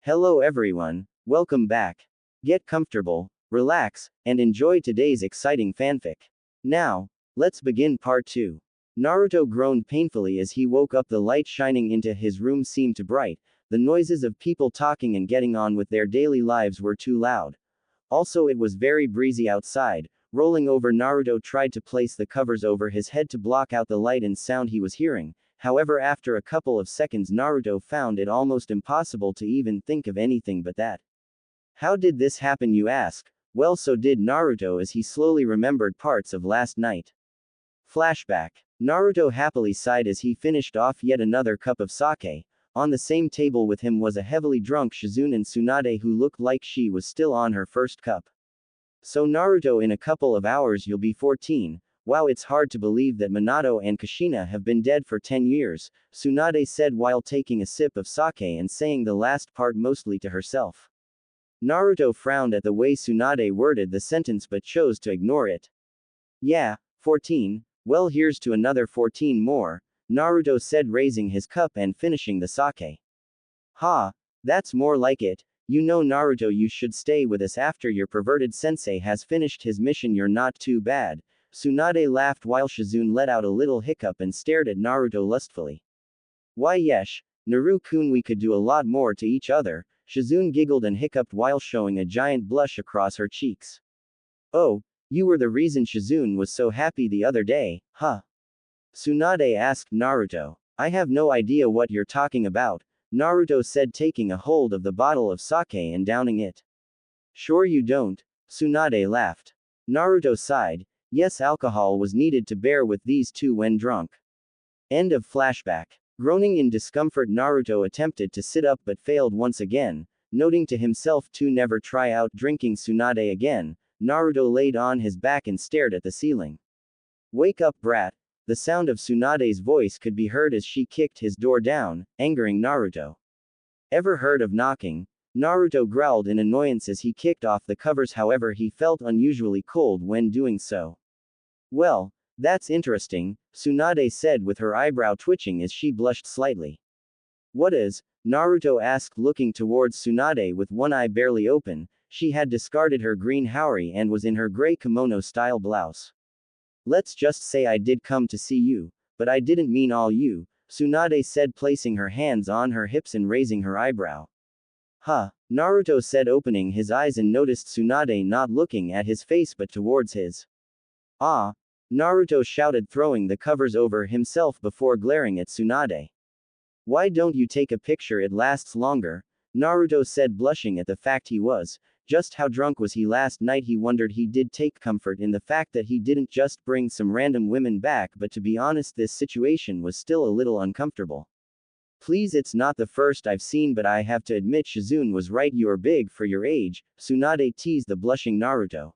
Hello everyone, welcome back. Get comfortable, relax, and enjoy today's exciting fanfic. Now, let's begin part 2. Naruto groaned painfully as he woke up. The light shining into his room seemed too bright, the noises of people talking and getting on with their daily lives were too loud. Also, it was very breezy outside. Rolling over, Naruto tried to place the covers over his head to block out the light and sound he was hearing. However, after a couple of seconds, Naruto found it almost impossible to even think of anything but that. How did this happen, you ask? Well, so did Naruto as he slowly remembered parts of last night. Flashback. Naruto happily sighed as he finished off yet another cup of sake. On the same table with him was a heavily drunk Shizune and Tsunade who looked like she was still on her first cup. So Naruto, in a couple of hours you'll be 14. Wow, it's hard to believe that Minato and Kushina have been dead for 10 years, Tsunade said while taking a sip of sake and saying the last part mostly to herself. Naruto frowned at the way Tsunade worded the sentence but chose to ignore it. Yeah, 14, well here's to another 14 more, Naruto said raising his cup and finishing the sake. Ha, that's more like it. You know Naruto, you should stay with us after your perverted sensei has finished his mission. You're not too bad. Tsunade laughed while Shizune let out a little hiccup and stared at Naruto lustfully. Why yesh, Naru-kun, we could do a lot more to each other, Shizune giggled and hiccuped while showing a giant blush across her cheeks. Oh, you were the reason Shizune was so happy the other day, huh? Tsunade asked Naruto. I have no idea what you're talking about, Naruto said taking a hold of the bottle of sake and downing it. Sure you don't, Tsunade laughed. Naruto sighed. Yes, alcohol was needed to bear with these two when drunk. End of flashback. Groaning in discomfort, Naruto attempted to sit up but failed once again, noting to himself to never try out drinking Tsunade again. Naruto laid on his back and stared at the ceiling. Wake up, brat. The sound of Tsunade's voice could be heard as she kicked his door down, angering Naruto. Ever heard of knocking? Naruto growled in annoyance as he kicked off the covers, however he felt unusually cold when doing so. Well, that's interesting, Tsunade said with her eyebrow twitching as she blushed slightly. What is? Naruto asked looking towards Tsunade with one eye barely open. She had discarded her green haori and was in her gray kimono-style blouse. Let's just say I did come to see you, but I didn't mean all you, Tsunade said placing her hands on her hips and raising her eyebrow. Huh, Naruto said opening his eyes and noticed Tsunade not looking at his face but towards his. Ah, Naruto shouted throwing the covers over himself before glaring at Tsunade. Why don't you take a picture, it lasts longer, Naruto said blushing at the fact he was. Just how drunk was he last night? He wondered. He did take comfort in the fact that he didn't just bring some random women back, but to be honest this situation was still a little uncomfortable. Please, it's not the first I've seen, but I have to admit Shizune was right, you're big for your age, Tsunade teased the blushing Naruto.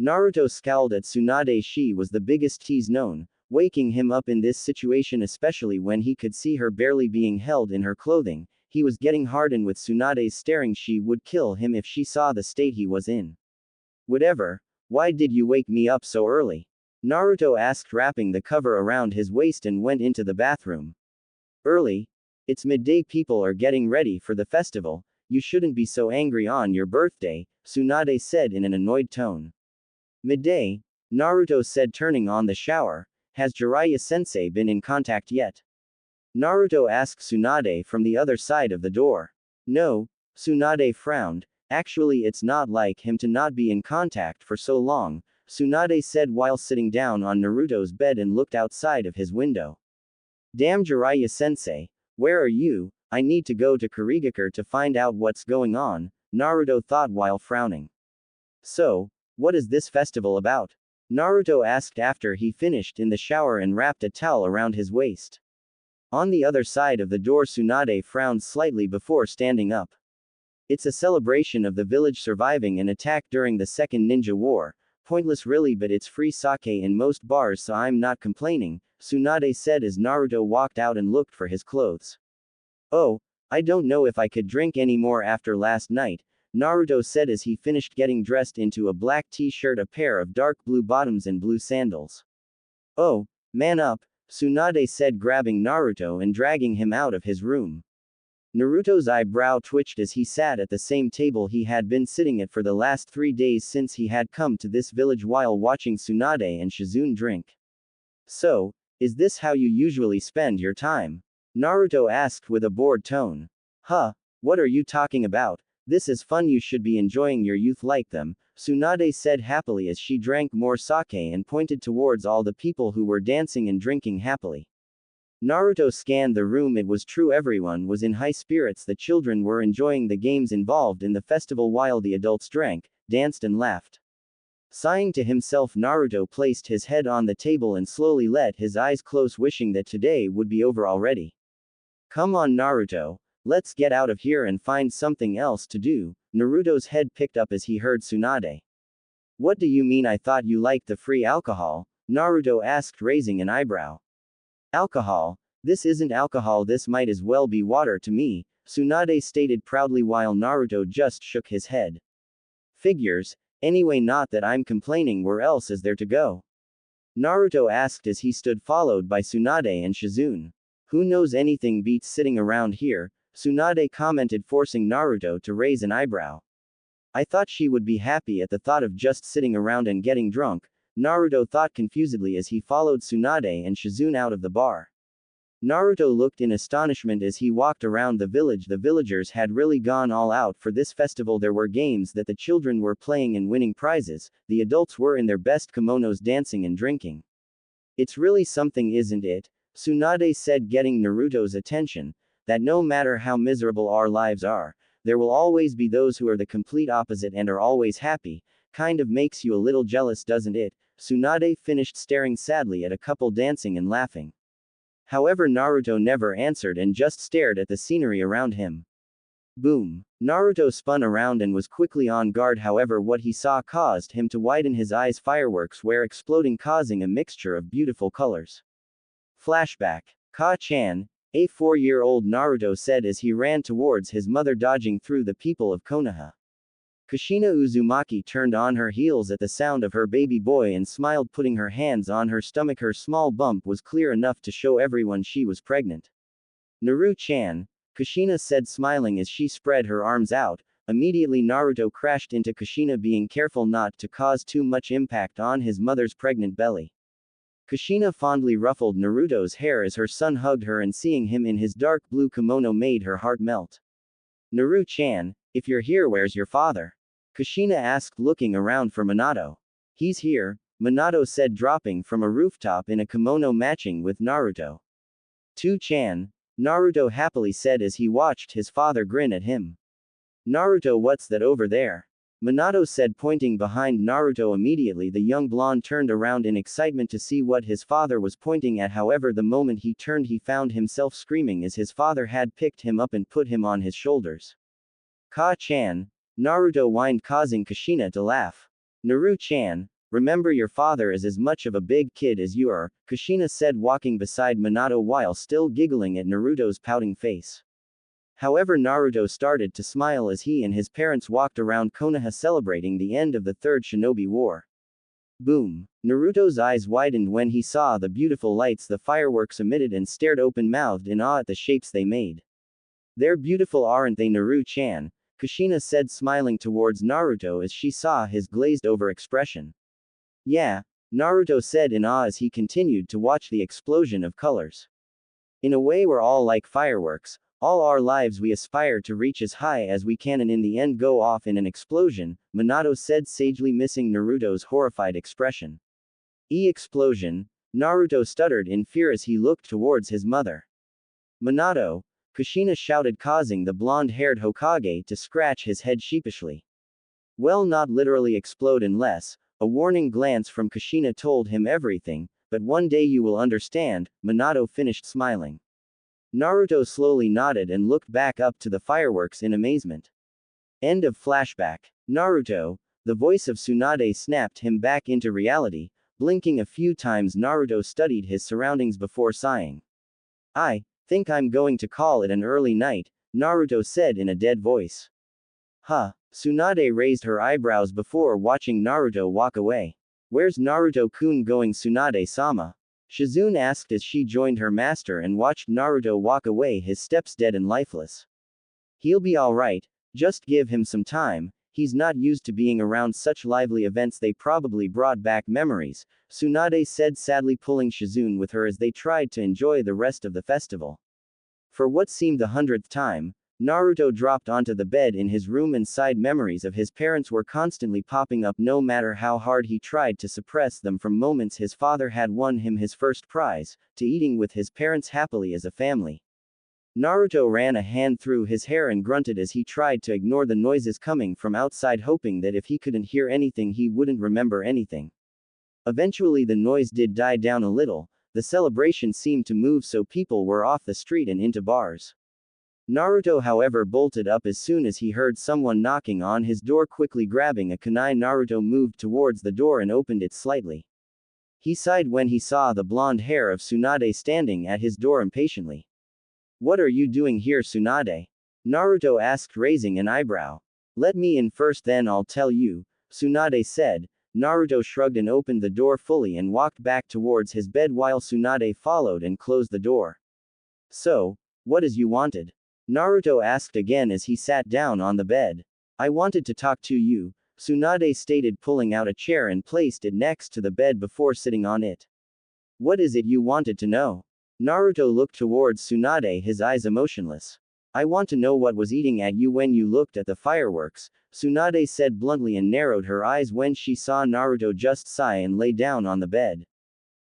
Naruto scowled at Tsunade. She was the biggest tease known, waking him up in this situation especially when he could see her barely being held in her clothing. He was getting hardened with Tsunade's staring. She would kill him if she saw the state he was in. Whatever, why did you wake me up so early? Naruto asked, wrapping the cover around his waist and went into the bathroom. Early? It's midday, people are getting ready for the festival, you shouldn't be so angry on your birthday, Tsunade said in an annoyed tone. Midday? Naruto said turning on the shower. Has Jiraiya-sensei been in contact yet? Naruto asked Tsunade from the other side of the door. No, Tsunade frowned. Actually, it's not like him to not be in contact for so long, Tsunade said while sitting down on Naruto's bed and looked outside of his window. Damn, Jiraiya-sensei, where are you? I need to go to Kurigakure to find out what's going on, Naruto thought while frowning. So, what is this festival about? Naruto asked after he finished in the shower and wrapped a towel around his waist. On the other side of the door, Tsunade frowned slightly before standing up. It's a celebration of the village surviving an attack during the Second Ninja War. Pointless really, but it's free sake in most bars, so I'm not complaining, Tsunade said as Naruto walked out and looked for his clothes. Oh, I don't know if I could drink any more after last night, Naruto said as he finished getting dressed into a black t-shirt, a pair of dark blue bottoms and blue sandals. Oh, man up, Tsunade said grabbing Naruto and dragging him out of his room. Naruto's eyebrow twitched as he sat at the same table he had been sitting at for the last 3 days since he had come to this village while watching Tsunade and Shizune drink. So, is this how you usually spend your time? Naruto asked with a bored tone. Huh, what are you talking about? This is fun, you should be enjoying your youth like them, Tsunade said happily as she drank more sake and pointed towards all the people who were dancing and drinking happily. Naruto scanned the room. It was true, everyone was in high spirits. The children were enjoying the games involved in the festival while the adults drank, danced and laughed. Sighing to himself, Naruto placed his head on the table and slowly let his eyes close, wishing that today would be over already. Come on, Naruto, let's get out of here and find something else to do. Naruto's head picked up as he heard Tsunade. What do you mean? I thought you liked the free alcohol, Naruto asked, raising an eyebrow. Alcohol? This isn't alcohol, this might as well be water to me, Tsunade stated proudly while Naruto just shook his head. Figures. Anyway, not that I'm complaining, where else is there to go? Naruto asked as he stood followed by Tsunade and Shizune. Who knows, anything beats sitting around here, Tsunade commented, forcing Naruto to raise an eyebrow. I thought she would be happy at the thought of just sitting around and getting drunk, Naruto thought confusedly as he followed Tsunade and Shizune out of the bar. Naruto looked in astonishment as he walked around the village. The villagers had really gone all out for this festival. There were games that the children were playing and winning prizes, the adults were in their best kimonos dancing and drinking. It's really something, isn't it? Tsunade said, getting Naruto's attention, that no matter how miserable our lives are, there will always be those who are the complete opposite and are always happy. Kind of makes you a little jealous, doesn't it? Tsunade finished, staring sadly at a couple dancing and laughing. However, Naruto never answered and just stared at the scenery around him. Boom. Naruto spun around and was quickly on guard. However, what he saw caused him to widen his eyes. Fireworks were exploding, causing a mixture of beautiful colors. Flashback. Ka-chan, a 4-year-old, Naruto said as he ran towards his mother, dodging through the people of Konoha. Kushina Uzumaki turned on her heels at the sound of her baby boy and smiled, putting her hands on her stomach. Her small bump was clear enough to show everyone she was pregnant. Naru-chan, Kushina said, smiling as she spread her arms out. Immediately Naruto crashed into Kushina, being careful not to cause too much impact on his mother's pregnant belly. Kushina fondly ruffled Naruto's hair as her son hugged her, and seeing him in his dark blue kimono made her heart melt. Naru-chan, if you're here, where's your father? Kushina asked, looking around for Minato. He's here, Minato said, dropping from a rooftop in a kimono matching with Naruto. To-chan, Naruto happily said as he watched his father grin at him. Naruto, what's that over there? Minato said, pointing behind Naruto. Immediately the young blonde turned around in excitement to see what his father was pointing at. However, the moment he turned, he found himself screaming as his father had picked him up and put him on his shoulders. Ka-chan, Naruto whined, causing Kushina to laugh. Naru-chan, remember your father is as much of a big kid as you are, Kushina said, walking beside Minato while still giggling at Naruto's pouting face. However, Naruto started to smile as he and his parents walked around Konoha celebrating the end of the Third Shinobi War. Boom. Naruto's eyes widened when he saw the beautiful lights the fireworks emitted and stared open-mouthed in awe at the shapes they made. They're beautiful, aren't they, Naru-chan? Kushina said, smiling towards Naruto as she saw his glazed-over expression. Yeah, Naruto said in awe as he continued to watch the explosion of colors. In a way, we're all like fireworks. All our lives we aspire to reach as high as we can and in the end go off in an explosion, Minato said, sagely, missing Naruto's horrified expression. Explosion? Naruto stuttered in fear as he looked towards his mother. Minato, Kushina shouted, causing the blonde-haired Hokage to scratch his head sheepishly. Well, not literally explode unless, a warning glance from Kushina told him everything, but one day you will understand, Minato finished, smiling. Naruto slowly nodded and looked back up to the fireworks in amazement. End of flashback. Naruto, the voice of Tsunade snapped him back into reality. Blinking a few times, Naruto studied his surroundings before sighing. I think I'm going to call it an early night, Naruto said in a dead voice. Huh? Tsunade raised her eyebrows before watching Naruto walk away. Where's Naruto-kun going, Tsunade-sama? Shizune asked as she joined her master and watched Naruto walk away, his steps dead and lifeless. He'll be alright, just give him some time, he's not used to being around such lively events. They probably brought back memories, Tsunade said sadly, pulling Shizune with her as they tried to enjoy the rest of the festival. For what seemed the 100th time, Naruto dropped onto the bed in his room and sighed. Memories of his parents were constantly popping up no matter how hard he tried to suppress them, from moments his father had won him his first prize, to eating with his parents happily as a family. Naruto ran a hand through his hair and grunted as he tried to ignore the noises coming from outside, hoping that if he couldn't hear anything he wouldn't remember anything. Eventually the noise did die down a little, the celebration seemed to move, so people were off the street and into bars. Naruto however bolted up as soon as he heard someone knocking on his door. Quickly grabbing a kunai, Naruto moved towards the door and opened it slightly. He sighed when he saw the blonde hair of Tsunade standing at his door impatiently. "What are you doing here, Tsunade?" Naruto asked, raising an eyebrow. "Let me in first, then I'll tell you," Tsunade said. Naruto shrugged and opened the door fully and walked back towards his bed while Tsunade followed and closed the door. "So, what is you wanted?" Naruto asked again as he sat down on the bed. "I wanted to talk to you," Tsunade stated, pulling out a chair and placed it next to the bed before sitting on it. "What is it you wanted to know?" Naruto looked towards Tsunade, his eyes emotionless. "I want to know what was eating at you when you looked at the fireworks," Tsunade said bluntly and narrowed her eyes when she saw Naruto just sigh and lay down on the bed.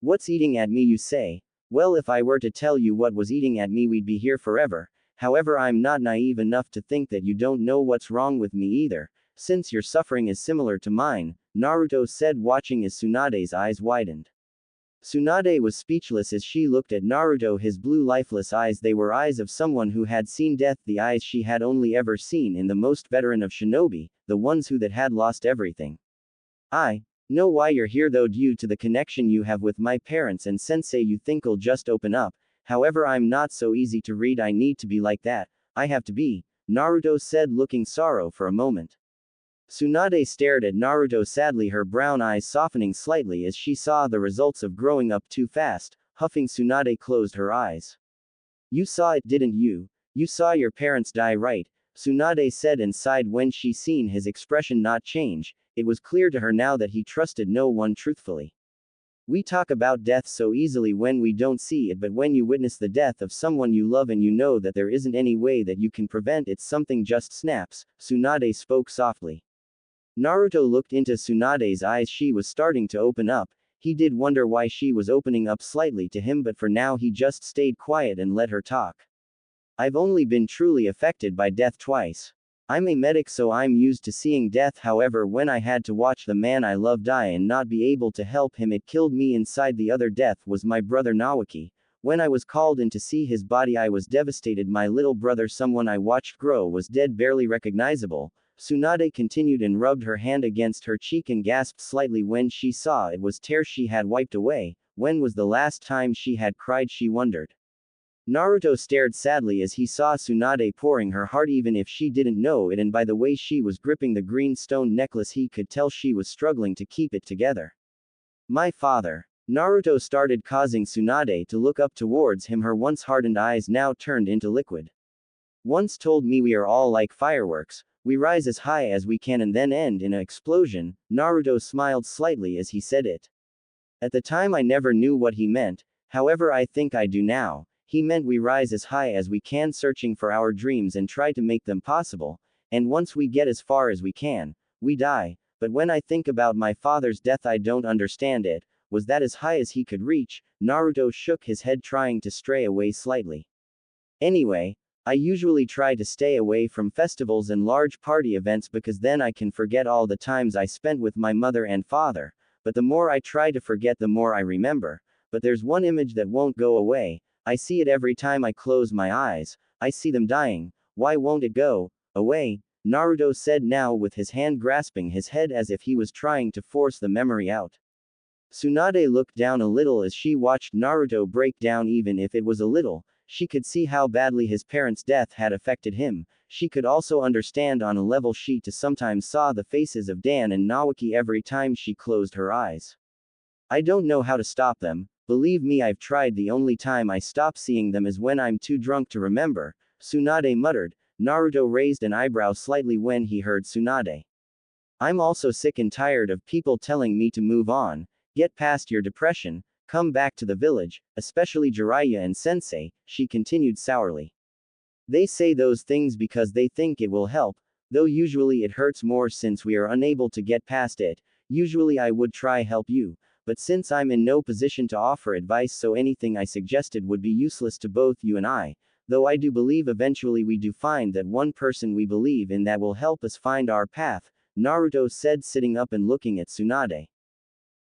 "What's eating at me, you say? Well, if I were to tell you what was eating at me, we'd be here forever. However, I'm not naive enough to think that you don't know what's wrong with me either, since your suffering is similar to mine," Naruto said, watching as Tsunade's eyes widened. Tsunade was speechless as she looked at Naruto, his blue lifeless eyes. They were eyes of someone who had seen death, the eyes she had only ever seen in the most veteran of shinobi, the ones who that had lost everything. "I know why you're here though, due to the connection you have with my parents and sensei. You think I'll just open up. However, I'm not so easy to read. I need to be like that. I have to be," Naruto said, looking sorrow for a moment. Tsunade stared at Naruto sadly, her brown eyes softening slightly as she saw the results of growing up too fast. Huffing, Tsunade closed her eyes. "You saw it, didn't you? You saw your parents die, right?" Tsunade said and sighed when she seen his expression not change. It was clear to her now that he trusted no one truthfully. "We talk about death so easily when we don't see it, but when you witness the death of someone you love and you know that there isn't any way that you can prevent it, something just snaps," Tsunade spoke softly. Naruto looked into Tsunade's eyes. She was starting to open up. He did wonder why she was opening up slightly to him, but for now he just stayed quiet and let her talk. "I've only been truly affected by death twice. I'm a medic, so I'm used to seeing death. However, when I had to watch the man I love die and not be able to help him, it killed me inside. The other death was my brother Naoki. When I was called in to see his body, I was devastated. My little brother, someone I watched grow, was dead, barely recognizable." Tsunade continued and rubbed her hand against her cheek and gasped slightly when she saw it was tears she had wiped away. When was the last time she had cried, she wondered. Naruto stared sadly as he saw Tsunade pouring her heart even if she didn't know it, and by the way she was gripping the green stone necklace he could tell she was struggling to keep it together. "My father." Naruto started, causing Tsunade to look up towards him. Her once hardened eyes now turned into liquid. "Once told me we are all like fireworks. We rise as high as we can and then end in an explosion." Naruto smiled slightly as he said it. "At the time I never knew what he meant, however I think I do now. He meant we rise as high as we can, searching for our dreams and try to make them possible, and once we get as far as we can, we die. But when I think about my father's death, I don't understand it. Was that as high as he could reach?" Naruto shook his head, trying to stray away slightly. "Anyway, I usually try to stay away from festivals and large party events because then I can forget all the times I spent with my mother and father, but the more I try to forget, the more I remember. But there's one image that won't go away. I see it every time I close my eyes. I see them dying. Why won't it go away?" Naruto said, now with his hand grasping his head as if he was trying to force the memory out. Tsunade looked down a little as she watched Naruto break down. Even if it was a little, she could see how badly his parents' death had affected him. She could also understand on a level. She too sometimes saw the faces of Dan and Naoki every time she closed her eyes. "I don't know how to stop them. Believe me, I've tried. The only time I stop seeing them is when I'm too drunk to remember," Tsunade muttered. Naruto raised an eyebrow slightly when he heard Tsunade. I'm also sick and tired of people telling me to move on, get past your depression, come back to the village, especially Jiraiya and Sensei, she continued sourly. They say those things because they think it will help, though usually it hurts more since we are unable to get past it. Usually I would try help you, but since I'm in no position to offer advice, so anything I suggested would be useless to both you and I, though I do believe eventually we do find that one person we believe in that will help us find our path, Naruto said, sitting up and looking at Tsunade.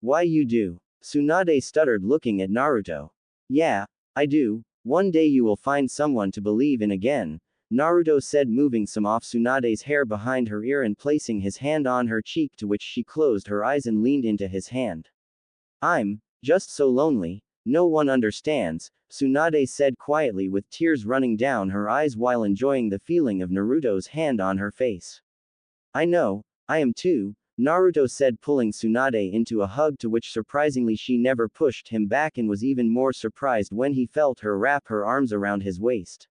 Why you do? Tsunade stuttered, looking at Naruto. Yeah, I do. One day you will find someone to believe in again, Naruto said, moving some off Tsunade's hair behind her ear and placing his hand on her cheek, to which she closed her eyes and leaned into his hand. I'm just so lonely, no one understands, Tsunade said quietly with tears running down her eyes while enjoying the feeling of Naruto's hand on her face. I know, I am too, Naruto said, pulling Tsunade into a hug, to which surprisingly she never pushed him back and was even more surprised when he felt her wrap her arms around his waist.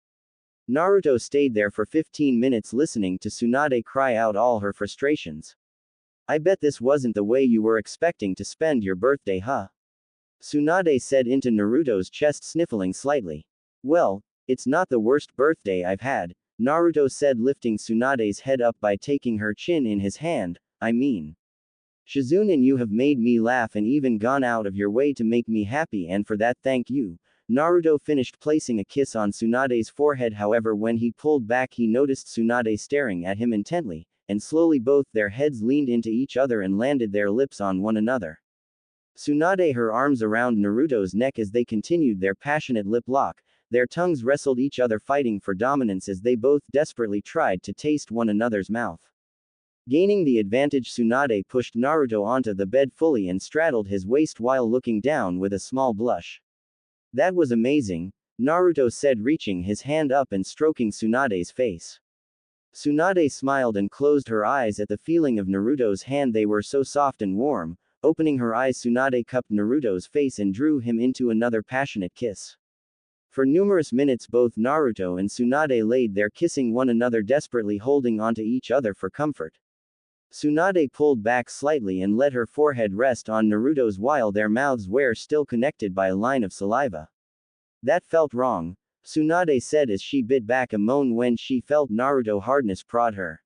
Naruto stayed there for 15 minutes listening to Tsunade cry out all her frustrations. I bet this wasn't the way you were expecting to spend your birthday, huh? Tsunade said into Naruto's chest, sniffling slightly. Well, it's not the worst birthday I've had, Naruto said, lifting Tsunade's head up by taking her chin in his hand. I mean, Shizune and you have made me laugh and even gone out of your way to make me happy, and for that thank you. Naruto finished placing a kiss on Tsunade's forehead. However, when he pulled back he noticed Tsunade staring at him intently, and slowly both their heads leaned into each other and landed their lips on one another. Tsunade her arms around Naruto's neck as they continued their passionate lip lock, their tongues wrestled each other, fighting for dominance as they both desperately tried to taste one another's mouth. Gaining the advantage, Tsunade pushed Naruto onto the bed fully and straddled his waist while looking down with a small blush. That was amazing, Naruto said, reaching his hand up and stroking Tsunade's face. Tsunade smiled and closed her eyes at the feeling of Naruto's hand. They were so soft and warm. Opening her eyes, Tsunade cupped Naruto's face and drew him into another passionate kiss. For numerous minutes both Naruto and Tsunade laid there kissing one another, desperately holding onto each other for comfort. Tsunade pulled back slightly and let her forehead rest on Naruto's while their mouths were still connected by a line of saliva. That felt wrong, Tsunade said as she bit back a moan when she felt Naruto hardness prod her.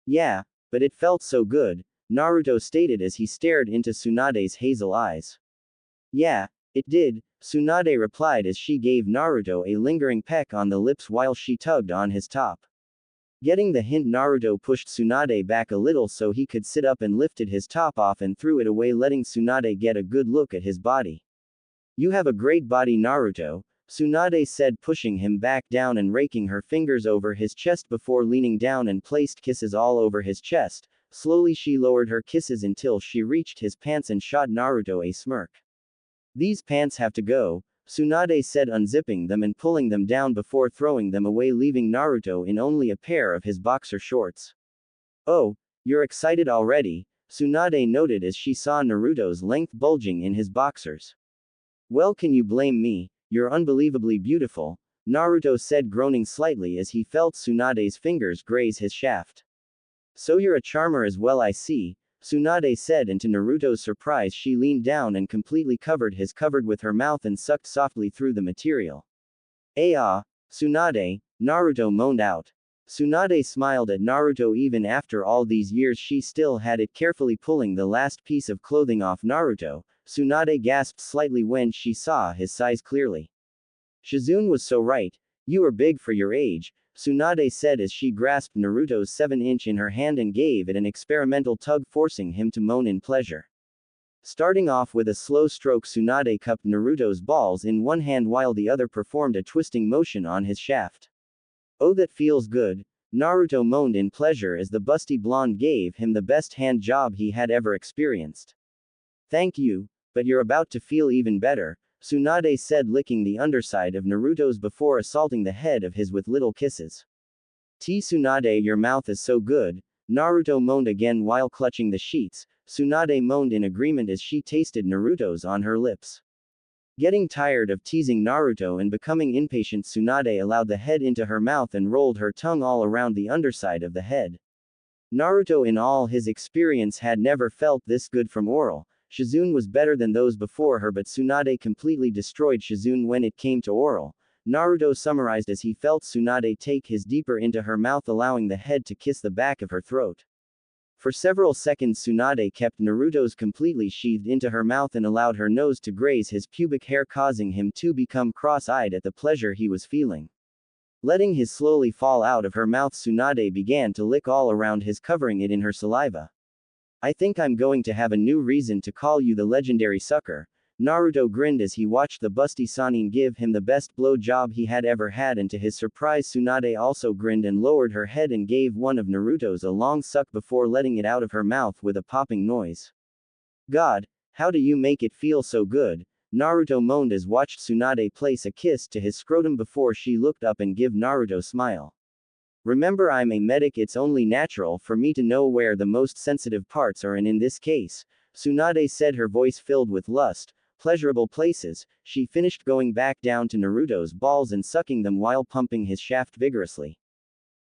Yeah, but it felt so good, Naruto stated as he stared into Tsunade's hazel eyes. Yeah, it did, Tsunade replied as she gave Naruto a lingering peck on the lips while she tugged on his top. Getting the hint, Naruto pushed Tsunade back a little so he could sit up and lifted his top off and threw it away, letting Tsunade get a good look at his body. You have a great body, Naruto, Tsunade said, pushing him back down and raking her fingers over his chest before leaning down and placed kisses all over his chest. Slowly she lowered her kisses until she reached his pants and shot Naruto a smirk. These pants have to go, Tsunade said, unzipping them and pulling them down before throwing them away, leaving Naruto in only a pair of his boxer shorts. Oh, you're excited already, Tsunade noted as she saw Naruto's length bulging in his boxers. Well, can you blame me? You're unbelievably beautiful, Naruto said, groaning slightly as he felt Tsunade's fingers graze his shaft. So you're a charmer as well, I see, Tsunade said, and to Naruto's surprise she leaned down and completely covered with her mouth and sucked softly through the material. Tsunade, Naruto moaned out. Tsunade smiled at Naruto. Even after all these years she still had it, carefully pulling the last piece of clothing off Naruto. Tsunade gasped slightly when she saw his size clearly. Shizune was so right, you are big for your age, Tsunade said as she grasped Naruto's 7-inch in her hand and gave it an experimental tug, forcing him to moan in pleasure. Starting off with a slow stroke, Tsunade cupped Naruto's balls in one hand while the other performed a twisting motion on his shaft. Oh, that feels good, Naruto moaned in pleasure as the busty blonde gave him the best hand job he had ever experienced. Thank you, but you're about to feel even better, Tsunade said, licking the underside of Naruto's before assaulting the head of his with little kisses. Tsunade, your mouth is so good, Naruto moaned again while clutching the sheets. Tsunade moaned in agreement as she tasted Naruto's on her lips. Getting tired of teasing Naruto and becoming impatient, Tsunade allowed the head into her mouth and rolled her tongue all around the underside of the head. Naruto in all his experience had never felt this good from oral. Shizune was better than those before her, but Tsunade completely destroyed Shizune when it came to oral. Naruto summarized as he felt Tsunade take his deeper into her mouth, allowing the head to kiss the back of her throat. For several seconds Tsunade kept Naruto's completely sheathed into her mouth and allowed her nose to graze his pubic hair, causing him to become cross-eyed at the pleasure he was feeling. Letting his slowly fall out of her mouth, Tsunade began to lick all around his, covering it in her saliva. I think I'm going to have a new reason to call you the legendary sucker. Naruto grinned as he watched the busty Sannin give him the best blow job he had ever had, and to his surprise Tsunade also grinned and lowered her head and gave one of Naruto's a long suck before letting it out of her mouth with a popping noise. God, how do you make it feel so good? Naruto moaned as watched Tsunade place a kiss to his scrotum before she looked up and give Naruto smile. Remember, I'm a medic, it's only natural for me to know where the most sensitive parts are, and in this case, Tsunade said, her voice filled with lust, pleasurable places. She finished going back down to Naruto's balls and sucking them while pumping his shaft vigorously.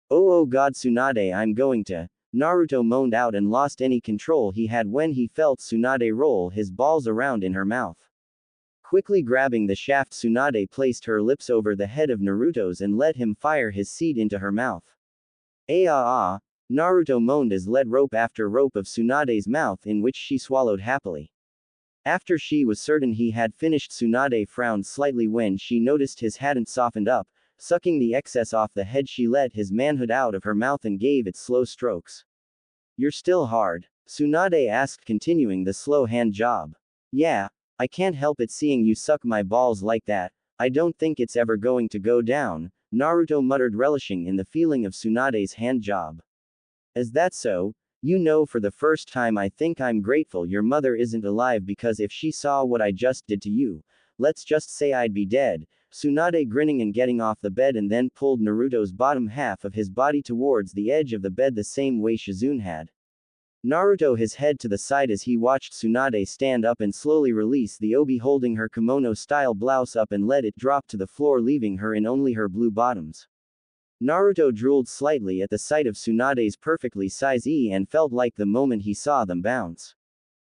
Oh god Tsunade, I'm going to. Naruto moaned out and lost any control he had when he felt Tsunade roll his balls around in her mouth. Quickly grabbing the shaft, Tsunade placed her lips over the head of Naruto's and let him fire his seed into her mouth. Naruto moaned as let rope after rope of Tsunade's mouth, in which she swallowed happily. After she was certain he had finished, Tsunade frowned slightly when she noticed his hadn't softened up. Sucking the excess off the head, she let his manhood out of her mouth and gave it slow strokes. You're still hard? Tsunade asked, continuing the slow hand job. Yeah, I can't help it seeing you suck my balls like that. I don't think it's ever going to go down, Naruto muttered, relishing in the feeling of Tsunade's hand job. Is that so? You know, for the first time I think I'm grateful your mother isn't alive, because if she saw what I just did to you, let's just say I'd be dead. Tsunade grinning and getting off the bed and then pulled Naruto's bottom half of his body towards the edge of the bed the same way Shizune had. Naruto his head to the side as he watched Tsunade stand up and slowly release the obi, holding her kimono-style blouse up and let it drop to the floor, leaving her in only her blue bottoms. Naruto drooled slightly at the sight of Tsunade's perfectly sized and felt like the moment he saw them bounce.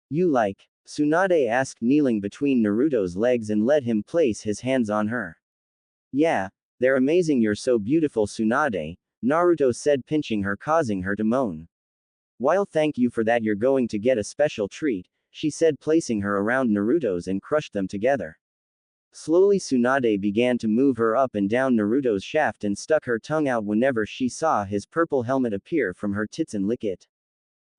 You like? Tsunade asked, kneeling between Naruto's legs and let him place his hands on her. Yeah, they're amazing, you're so beautiful Tsunade, Naruto said, pinching her, causing her to moan. While thank you for that, you're going to get a special treat, she said, placing her around Naruto's and crushed them together. Slowly Tsunade began to move her up and down Naruto's shaft and stuck her tongue out whenever she saw his purple helmet appear from her tits and lick it.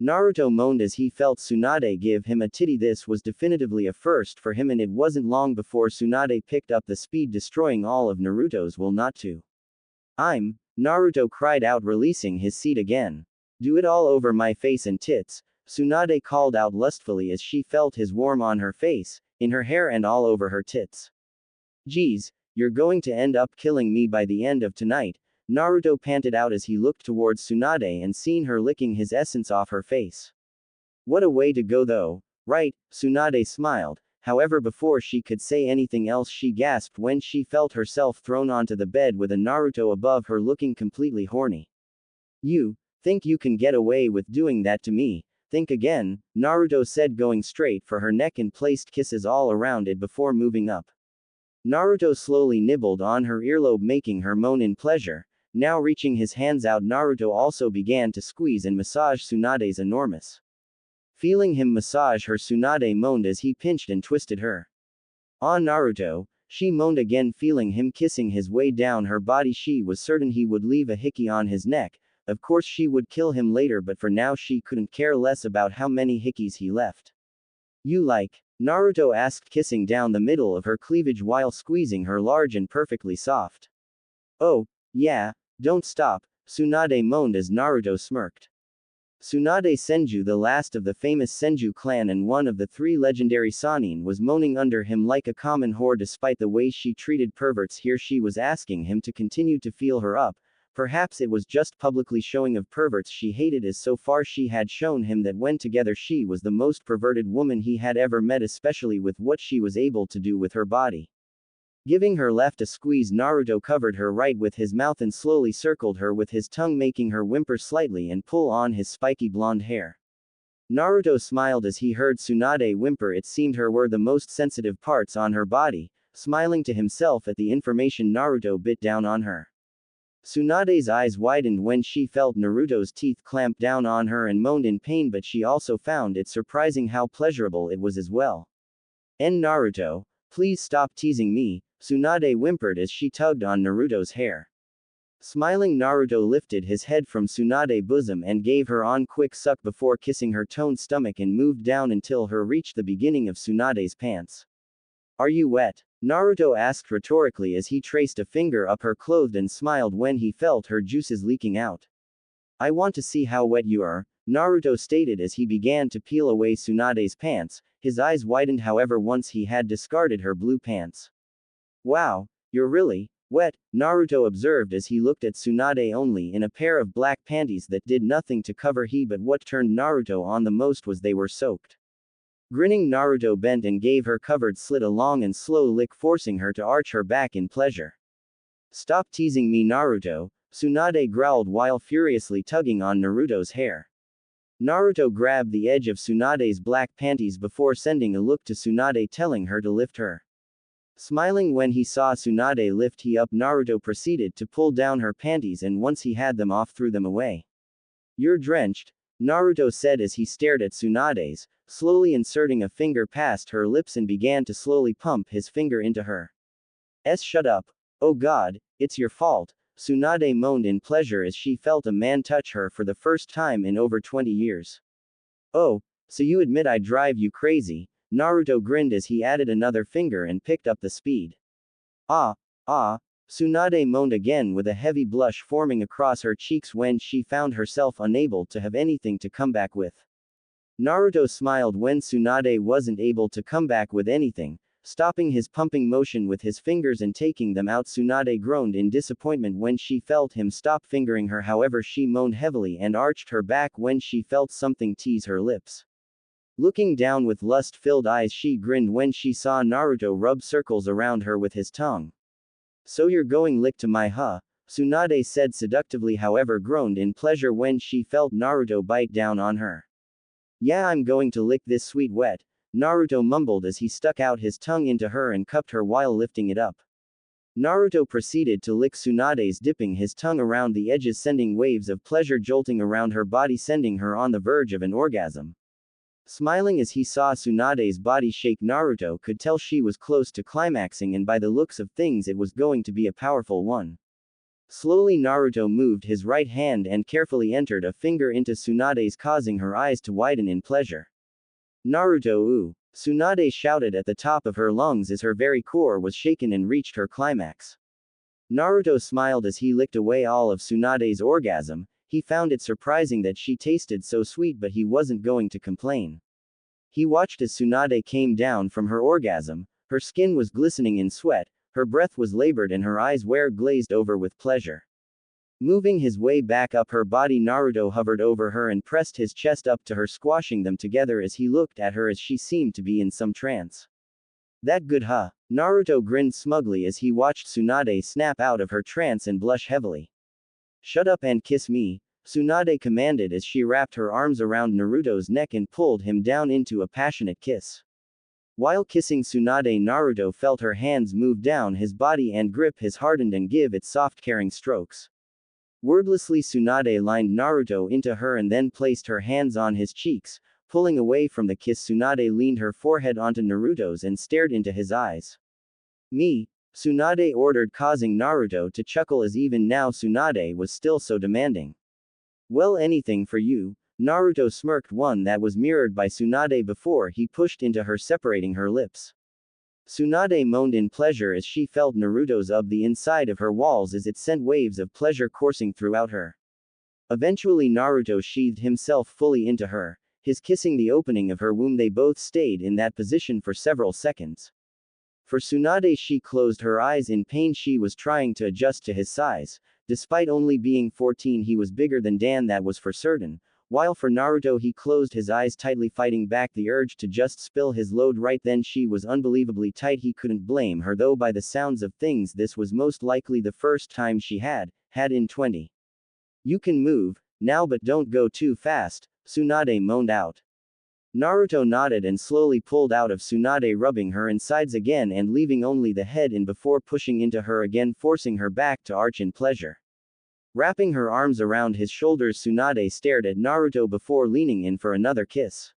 Naruto moaned as he felt Tsunade give him a titty. This was definitively a first for him, and it wasn't long before Tsunade picked up the speed, destroying all of Naruto's will not to. Naruto cried out, releasing his seed again. Do it all over my face and tits, Tsunade called out lustfully as she felt his warm on her face, in her hair and all over her tits. Geez, you're going to end up killing me by the end of tonight, Naruto panted out as he looked towards Tsunade and seen her licking his essence off her face. What a way to go though, right? Tsunade smiled. However, before she could say anything else, she gasped when she felt herself thrown onto the bed with a Naruto above her, looking completely horny. You think you can get away with doing that to me? Think again, Naruto said, going straight for her neck and placed kisses all around it before moving up. Naruto slowly nibbled on her earlobe, making her moan in pleasure. Now reaching his hands out, Naruto also began to squeeze and massage Tsunade's enormous. Feeling him massage her, Tsunade moaned as he pinched and twisted her. Ah Naruto, she moaned again, feeling him kissing his way down her body. She was certain he would leave a hickey on his neck. Of course she would kill him later, but for now she couldn't care less about how many hickeys he left. You like? Naruto asked, kissing down the middle of her cleavage while squeezing her large and perfectly soft. Oh, yeah, don't stop, Tsunade moaned as Naruto smirked. Tsunade Senju, the last of the famous Senju clan and one of the 3 legendary Sannin, was moaning under him like a common whore. Despite the way she treated perverts here, she was asking him to continue to feel her up, Perhaps it was just publicly showing of perverts she hated, as so far she had shown him that when together she was the most perverted woman he had ever met, especially with what she was able to do with her body. Giving her left a squeeze, Naruto covered her right with his mouth and slowly circled her with his tongue, making her whimper slightly and pull on his spiky blonde hair. Naruto smiled as he heard Tsunade whimper. It seemed her were the most sensitive parts on her body. Smiling to himself at the information, Naruto bit down on her. Tsunade's eyes widened when she felt Naruto's teeth clamp down on her and moaned in pain, but she also found it surprising how pleasurable it was as well. Naruto, please stop teasing me, Tsunade whimpered as she tugged on Naruto's hair. Smiling, Naruto lifted his head from Tsunade's bosom and gave her a quick suck before kissing her toned stomach and moved down until her reached the beginning of Tsunade's pants. Are you wet? Naruto asked rhetorically as he traced a finger up her clothes and smiled when he felt her juices leaking out. I want to see how wet you are, Naruto stated as he began to peel away Tsunade's pants. His eyes widened, however, once he had discarded her blue pants. Wow, you're really wet, Naruto observed as he looked at Tsunade only in a pair of black panties that did nothing to cover he, but what turned Naruto on the most was they were soaked. Grinning, Naruto bent and gave her covered slit a long and slow lick, forcing her to arch her back in pleasure. Stop teasing me, Naruto, Tsunade growled while furiously tugging on Naruto's hair. Naruto grabbed the edge of Tsunade's black panties before sending a look to Tsunade, telling her to lift her. Smiling when he saw Tsunade lift he up, Naruto proceeded to pull down her panties and once he had them off, threw them away. You're drenched, Naruto said as he stared at Tsunade's, slowly inserting a finger past her lips and began to slowly pump his finger into her. Shut up. Oh God, it's your fault, Tsunade moaned in pleasure as she felt a man touch her for the first time in over 20 years. Oh, so you admit I drive you crazy, Naruto grinned as he added another finger and picked up the speed. Tsunade moaned again with a heavy blush forming across her cheeks when she found herself unable to have anything to come back with. Naruto smiled when Tsunade wasn't able to come back with anything, stopping his pumping motion with his fingers and taking them out. Tsunade groaned in disappointment when she felt him stop fingering her, however she moaned heavily and arched her back when she felt something tease her lips. Looking down with lust-filled eyes, she grinned when she saw Naruto rub circles around her with his tongue. So you're going lick to my Tsunade said seductively, however groaned in pleasure when she felt Naruto bite down on her. Yeah, I'm going to lick this sweet wet, Naruto mumbled as he stuck out his tongue into her and cupped her while lifting it up. Naruto proceeded to lick Tsunade's, dipping his tongue around the edges, sending waves of pleasure jolting around her body, sending her on the verge of an orgasm. Smiling as he saw Tsunade's body shake, Naruto could tell she was close to climaxing, and by the looks of things it was going to be a powerful one. Slowly Naruto moved his right hand and carefully entered a finger into Tsunade's, causing her eyes to widen in pleasure. Naruto, ooh! Tsunade shouted at the top of her lungs as her very core was shaken and reached her climax. Naruto smiled as he licked away all of Tsunade's orgasm. He found it surprising that she tasted so sweet, but he wasn't going to complain. He watched as Tsunade came down from her orgasm. Her skin was glistening in sweat, her breath was labored and her eyes were glazed over with pleasure. Moving his way back up her body, Naruto hovered over her and pressed his chest up to her, squashing them together as he looked at her as she seemed to be in some trance. That good Naruto grinned smugly as he watched Tsunade snap out of her trance and blush heavily. Shut up and kiss me, Tsunade commanded as she wrapped her arms around Naruto's neck and pulled him down into a passionate kiss. While kissing Tsunade, Naruto felt her hands move down his body and grip his hardened and give it soft caring strokes. Wordlessly, Tsunade lined Naruto into her and then placed her hands on his cheeks. Pulling away from the kiss, Tsunade leaned her forehead onto Naruto's and stared into his eyes. Me, Tsunade ordered, causing Naruto to chuckle as even now Tsunade was still so demanding. Well, anything for you, Naruto smirked, one that was mirrored by Tsunade before he pushed into her, separating her lips. Tsunade moaned in pleasure as she felt Naruto's of the inside of her walls as it sent waves of pleasure coursing throughout her. Eventually Naruto sheathed himself fully into her, his kissing the opening of her womb. They both stayed in that position for several seconds. For Tsunade, she closed her eyes in pain. She was trying to adjust to his size. Despite only being 14, he was bigger than Dan, that was for certain. While for Naruto, he closed his eyes tightly, fighting back the urge to just spill his load right then. She was unbelievably tight. He couldn't blame her, though by the sounds of things this was most likely the first time she had in 20. You can move now, but don't go too fast, Tsunade moaned out. Naruto nodded and slowly pulled out of Tsunade, rubbing her insides again and leaving only the head in before pushing into her again, forcing her back to arch in pleasure. Wrapping her arms around his shoulders, Tsunade stared at Naruto before leaning in for another kiss.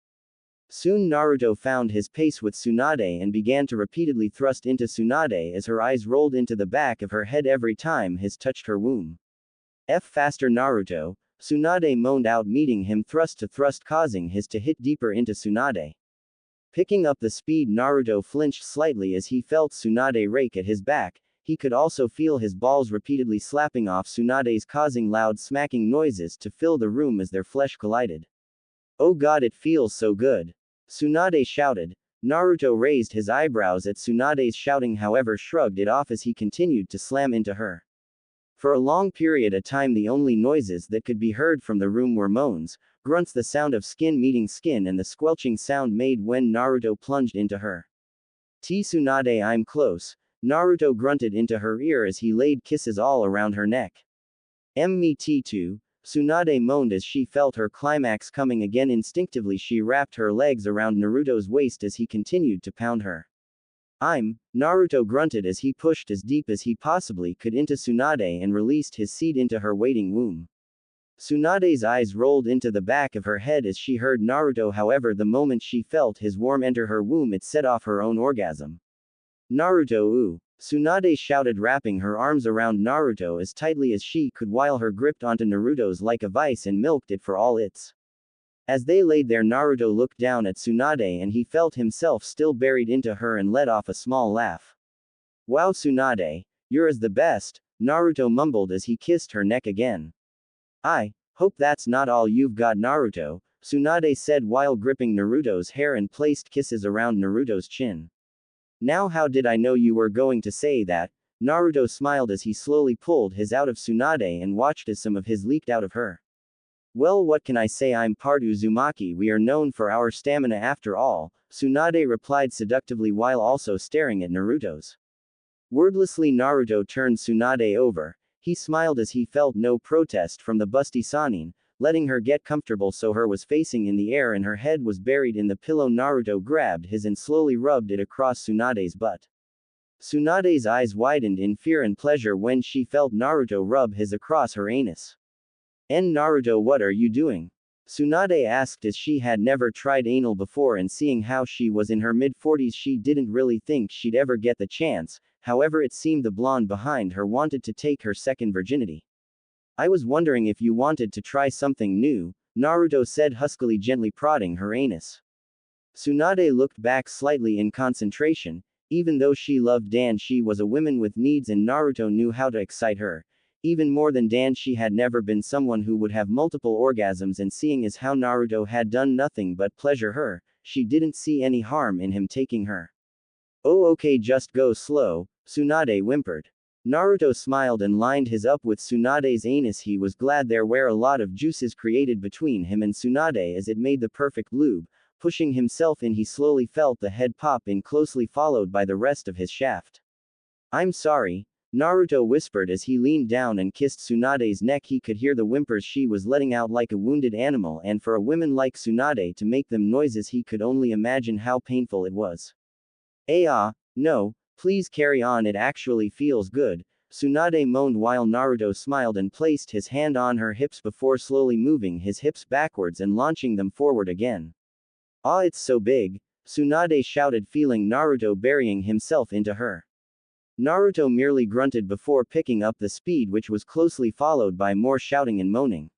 Soon Naruto found his pace with Tsunade and began to repeatedly thrust into Tsunade as her eyes rolled into the back of her head every time his touched her womb. F faster, Naruto, Tsunade moaned out, meeting him thrust to thrust, causing his to hit deeper into Tsunade. Picking up the speed, Naruto flinched slightly as he felt Tsunade rake at his back. He could also feel his balls repeatedly slapping off Tsunade's, causing loud smacking noises to fill the room as their flesh collided. Oh god, it feels so good, Tsunade shouted. Naruto raised his eyebrows at Tsunade's shouting, however shrugged it off as he continued to slam into her. For a long period of time the only noises that could be heard from the room were moans, grunts, the sound of skin meeting skin, and the squelching sound made when Naruto plunged into her. Tsunade, I'm close, Naruto grunted into her ear as he laid kisses all around her neck. Me too, Tsunade moaned as she felt her climax coming again. Instinctively she wrapped her legs around Naruto's waist as he continued to pound her. Naruto grunted as he pushed as deep as he possibly could into Tsunade and released his seed into her waiting womb. Tsunade's eyes rolled into the back of her head as she heard Naruto, however the moment she felt his warmth enter her womb it set off her own orgasm. Naruto, ooh, Tsunade shouted, wrapping her arms around Naruto as tightly as she could while her gripped onto Naruto's like a vice and milked it for all its. As they laid there, Naruto looked down at Tsunade and he felt himself still buried into her and let off a small laugh. Wow, Tsunade, you're as the best, Naruto mumbled as he kissed her neck again. I hope that's not all you've got, Naruto, Tsunade said while gripping Naruto's hair and placed kisses around Naruto's chin. Now how did I know you were going to say that? Naruto smiled as he slowly pulled his out of Tsunade and watched as some of his leaked out of her. Well, what can I say, I'm part Uzumaki, we are known for our stamina after all, Tsunade replied seductively while also staring at Naruto's. Wordlessly Naruto turned Tsunade over. He smiled as he felt no protest from the busty Sanin, letting her get comfortable so her was facing in the air and her head was buried in the pillow. Naruto grabbed his and slowly rubbed it across Tsunade's butt. Tsunade's eyes widened in fear and pleasure when she felt Naruto rub his across her anus. Naruto, what are you doing? Tsunade asked as she had never tried anal before, and seeing how she was in her mid-40s she didn't really think she'd ever get the chance. However, it seemed the blonde behind her wanted to take her second virginity. I was wondering if you wanted to try something new, Naruto said huskily, gently prodding her anus. Tsunade looked back slightly in concentration. Even though she loved Dan, she was a woman with needs and Naruto knew how to excite her. Even more than Dan, she had never been someone who would have multiple orgasms, and seeing as how Naruto had done nothing but pleasure her, she didn't see any harm in him taking her. Oh okay, just go slow, Tsunade whimpered. Naruto smiled and lined his up with Tsunade's anus. He was glad there were a lot of juices created between him and Tsunade as it made the perfect lube. Pushing himself in, he slowly felt the head pop in, closely followed by the rest of his shaft. I'm sorry, Naruto whispered as he leaned down and kissed Tsunade's neck. He could hear the whimpers she was letting out like a wounded animal, and for a woman like Tsunade to make them noises he could only imagine how painful it was. No, please carry on, it actually feels good, Tsunade moaned while Naruto smiled and placed his hand on her hips before slowly moving his hips backwards and launching them forward again. Ah, it's so big, Tsunade shouted, feeling Naruto burying himself into her. Naruto merely grunted before picking up the speed, which was closely followed by more shouting and moaning.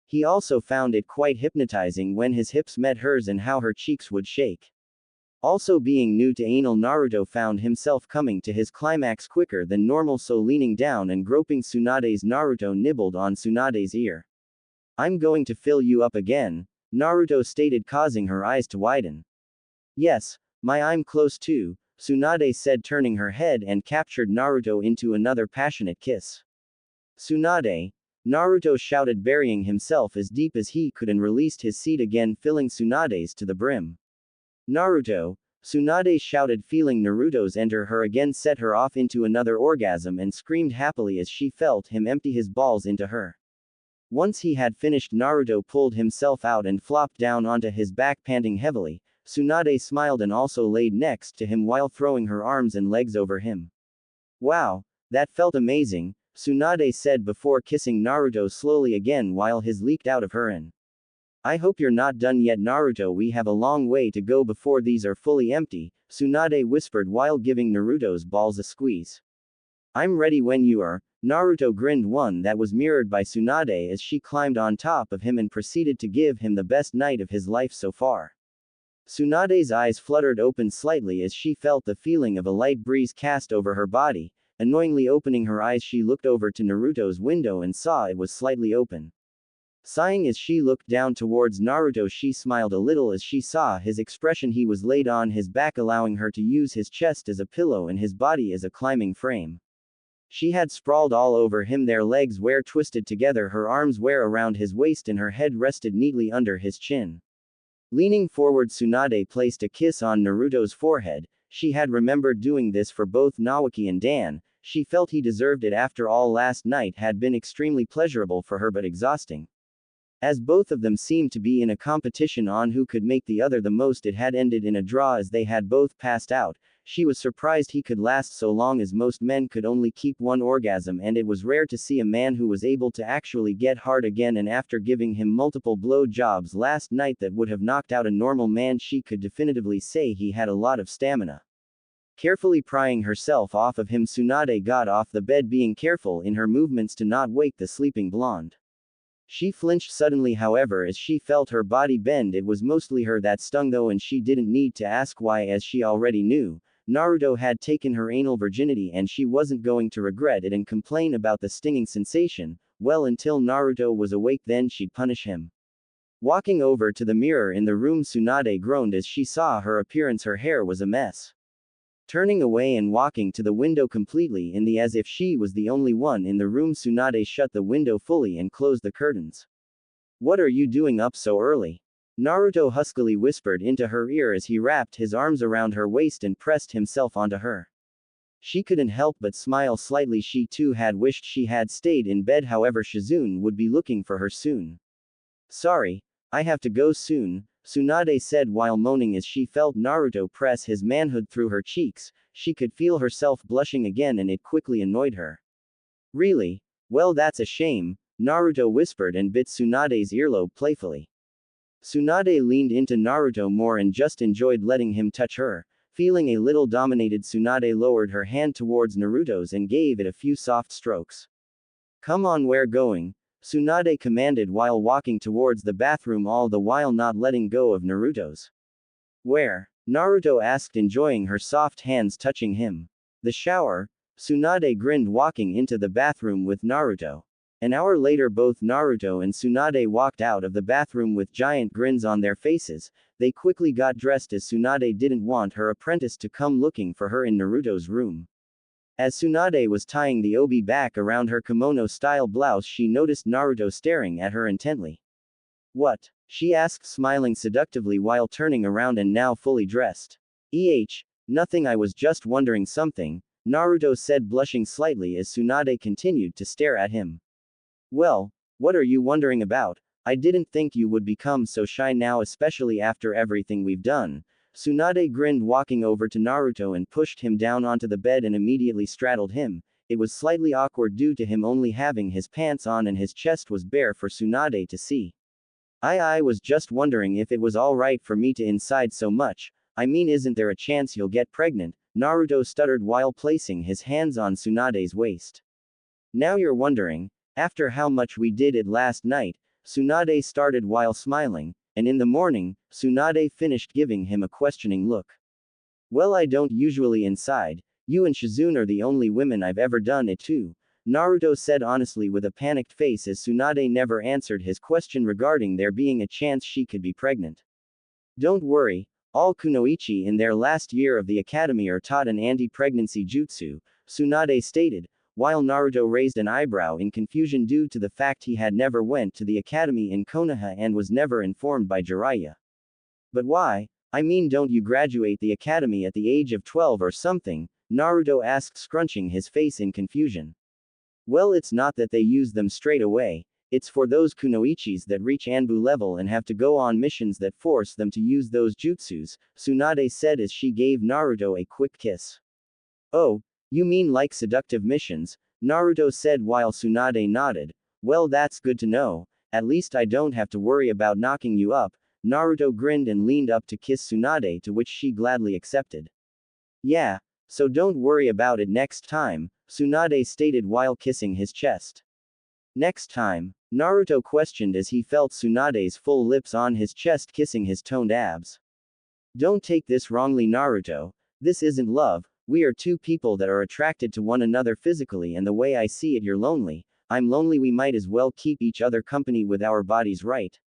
He also found it quite hypnotizing when his hips met hers and how her cheeks would shake. Also, being new to anal, Naruto found himself coming to his climax quicker than normal, so leaning down and groping Tsunade's, Naruto nibbled on Tsunade's ear. I'm going to fill you up again, Naruto stated, causing her eyes to widen. Yes, I'm close too, Tsunade said, turning her head and captured Naruto into another passionate kiss. Tsunade! Naruto shouted, burying himself as deep as he could and released his seed again, filling Tsunade's to the brim. Naruto! Tsunade shouted, feeling Naruto's enter her again, set her off into another orgasm and screamed happily as she felt him empty his balls into her. Once he had finished, Naruto pulled himself out and flopped down onto his back, panting heavily. Tsunade smiled and also laid next to him while throwing her arms and legs over him. Wow, that felt amazing, Tsunade said before kissing Naruto slowly again while his leaked out of her in. I hope you're not done yet, Naruto. We have a long way to go before these are fully empty, Tsunade whispered while giving Naruto's balls a squeeze. I'm ready when you are, Naruto grinned, one that was mirrored by Tsunade as she climbed on top of him and proceeded to give him the best night of his life so far. Tsunade's eyes fluttered open slightly as she felt the feeling of a light breeze cast over her body. Annoyingly opening her eyes, she looked over to Naruto's window and saw it was slightly open. Sighing as she looked down towards Naruto, she smiled a little as she saw his expression. He was laid on his back, allowing her to use his chest as a pillow and his body as a climbing frame. She had sprawled all over him, their legs were twisted together, her arms were around his waist and her head rested neatly under his chin. Leaning forward, Tsunade placed a kiss on Naruto's forehead. She had remembered doing this for both Naoki and Dan. She felt he deserved it. After all, last night had been extremely pleasurable for her but exhausting. As both of them seemed to be in a competition on who could make the other the most, it had ended in a draw as they had both passed out. She was surprised he could last so long, as most men could only keep one orgasm, and it was rare to see a man who was able to actually get hard again. And after giving him multiple blow jobs last night that would have knocked out a normal man, she could definitively say he had a lot of stamina. Carefully prying herself off of him, Tsunade got off the bed, being careful in her movements to not wake the sleeping blonde. She flinched suddenly, however, as she felt her body bend. It was mostly her that stung though, and she didn't need to ask why, as she already knew. Naruto had taken her anal virginity and she wasn't going to regret it and complain about the stinging sensation. Well, until Naruto was awake, then she'd punish him. Walking over to the mirror in the room, Tsunade groaned as she saw her appearance. Her hair was a mess. Turning away and walking to the window completely in the as if she was the only one in the room, Tsunade shut the window fully and closed the curtains. What are you doing up so early? Naruto huskily whispered into her ear as he wrapped his arms around her waist and pressed himself onto her. She couldn't help but smile slightly. She too had wished she had stayed in bed, however Shizune would be looking for her soon. Sorry, I have to go soon, Tsunade said while moaning as she felt Naruto press his manhood through her cheeks. She could feel herself blushing again and it quickly annoyed her. Really? Well, that's a shame, Naruto whispered and bit Tsunade's earlobe playfully. Tsunade leaned into Naruto more and just enjoyed letting him touch her. Feeling a little dominated, Tsunade lowered her hand towards Naruto's and gave it a few soft strokes. Come on, we're going, Tsunade commanded while walking towards the bathroom, all the while not letting go of Naruto's. Where? Naruto asked, enjoying her soft hands touching him. The shower, Tsunade grinned, walking into the bathroom with Naruto. An hour later, both Naruto and Tsunade walked out of the bathroom with giant grins on their faces. They quickly got dressed as Tsunade didn't want her apprentice to come looking for her in Naruto's room. As Tsunade was tying the obi back around her kimono-style blouse, she noticed Naruto staring at her intently. What? She asked, smiling seductively while turning around and now fully dressed. Nothing, I was just wondering something, Naruto said, blushing slightly as Tsunade continued to stare at him. Well, what are you wondering about? I didn't think you would become so shy now, especially after everything we've done. Tsunade grinned, walking over to Naruto and pushed him down onto the bed and immediately straddled him. It was slightly awkward due to him only having his pants on and his chest was bare for Tsunade to see. I was just wondering if it was alright for me to inside so much. I mean, isn't there a chance you'll get pregnant? Naruto stuttered while placing his hands on Tsunade's waist. Now you're wondering, after how much we did it last night, Tsunade started while smiling. And in the morning, Tsunade finished, giving him a questioning look. Well, I don't usually inside. You and Shizune are the only women I've ever done it to, Naruto said honestly with a panicked face as Tsunade never answered his question regarding there being a chance she could be pregnant. Don't worry, all Kunoichi in their last year of the academy are taught an anti-pregnancy jutsu, Tsunade stated, while Naruto raised an eyebrow in confusion due to the fact he had never went to the academy in Konoha and was never informed by Jiraiya. But why? I mean, don't you graduate the academy at the age of 12 or something? Naruto asked, scrunching his face in confusion. Well, it's not that they use them straight away, it's for those kunoichis that reach Anbu level and have to go on missions that force them to use those jutsus, Tsunade said as she gave Naruto a quick kiss. Oh, you mean like seductive missions? Naruto said while Tsunade nodded. Well, that's good to know, at least I don't have to worry about knocking you up. Naruto grinned and leaned up to kiss Tsunade, to which she gladly accepted. Yeah, so don't worry about it next time, Tsunade stated while kissing his chest. Next time? Naruto questioned as he felt Tsunade's full lips on his chest kissing his toned abs. Don't take this wrongly, Naruto. This isn't love, we are two people that are attracted to one another physically, and the way I see it, you're lonely, I'm lonely, we might as well keep each other company with our bodies, right?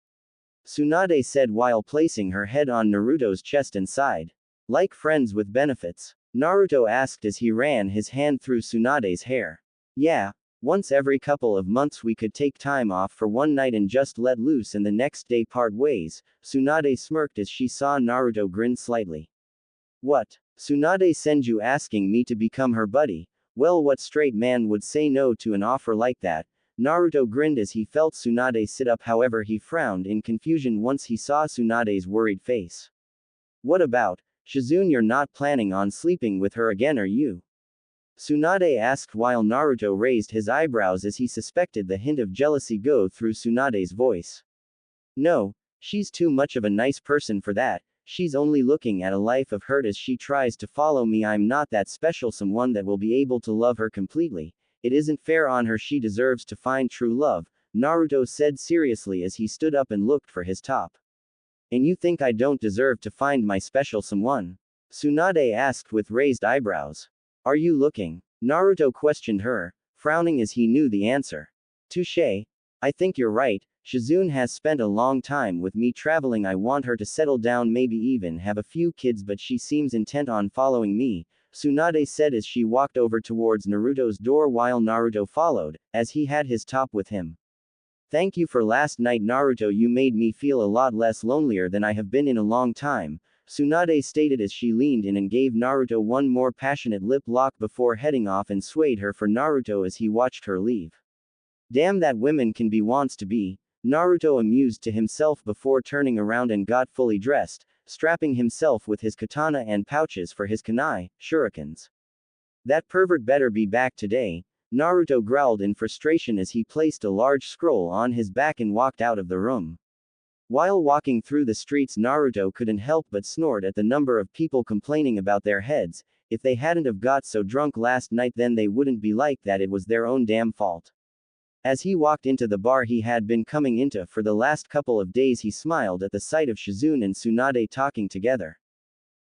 Tsunade said while placing her head on Naruto's chest and sighed. Like friends with benefits? Naruto asked as he ran his hand through Tsunade's hair. Yeah, once every couple of months we could take time off for one night and just let loose and the next day part ways, Tsunade smirked as she saw Naruto grin slightly. What? Tsunade Senju asking me to become her buddy? Well, what straight man would say no to an offer like that? Naruto grinned as he felt Tsunade sit up, however he frowned in confusion once he saw Tsunade's worried face. What about Shizune? You're not planning on sleeping with her again, are you? Tsunade asked while Naruto raised his eyebrows as he suspected the hint of jealousy go through Tsunade's voice. No, she's too much of a nice person for that, she's only looking at a life of hurt as she tries to follow me. I'm not that special someone that will be able to love her completely. It isn't fair on her, she deserves to find true love, Naruto said seriously as he stood up and looked for his top. And you think I don't deserve to find my special someone? Tsunade asked with raised eyebrows. Are you looking? Naruto questioned her, frowning as he knew the answer. Touché. I think you're right, Shizune has spent a long time with me traveling. I want her to settle down, maybe even have a few kids, but she seems intent on following me, Tsunade said as she walked over towards Naruto's door while Naruto followed, as he had his top with him. Thank you for last night, Naruto, you made me feel a lot less lonelier than I have been in a long time, Tsunade stated as she leaned in and gave Naruto one more passionate lip lock before heading off and swayed her for Naruto as he watched her leave. Damn, that women can be wants to be, Naruto amused to himself before turning around and got fully dressed, strapping himself with his katana and pouches for his kunai, shurikens. That pervert better be back today, Naruto growled in frustration as he placed a large scroll on his back and walked out of the room. While walking through the streets, Naruto couldn't help but snort at the number of people complaining about their heads. If they hadn't have got so drunk last night, then they wouldn't be like that, it was their own damn fault. As he walked into the bar he had been coming into for the last couple of days, he smiled at the sight of Shizune and Tsunade talking together.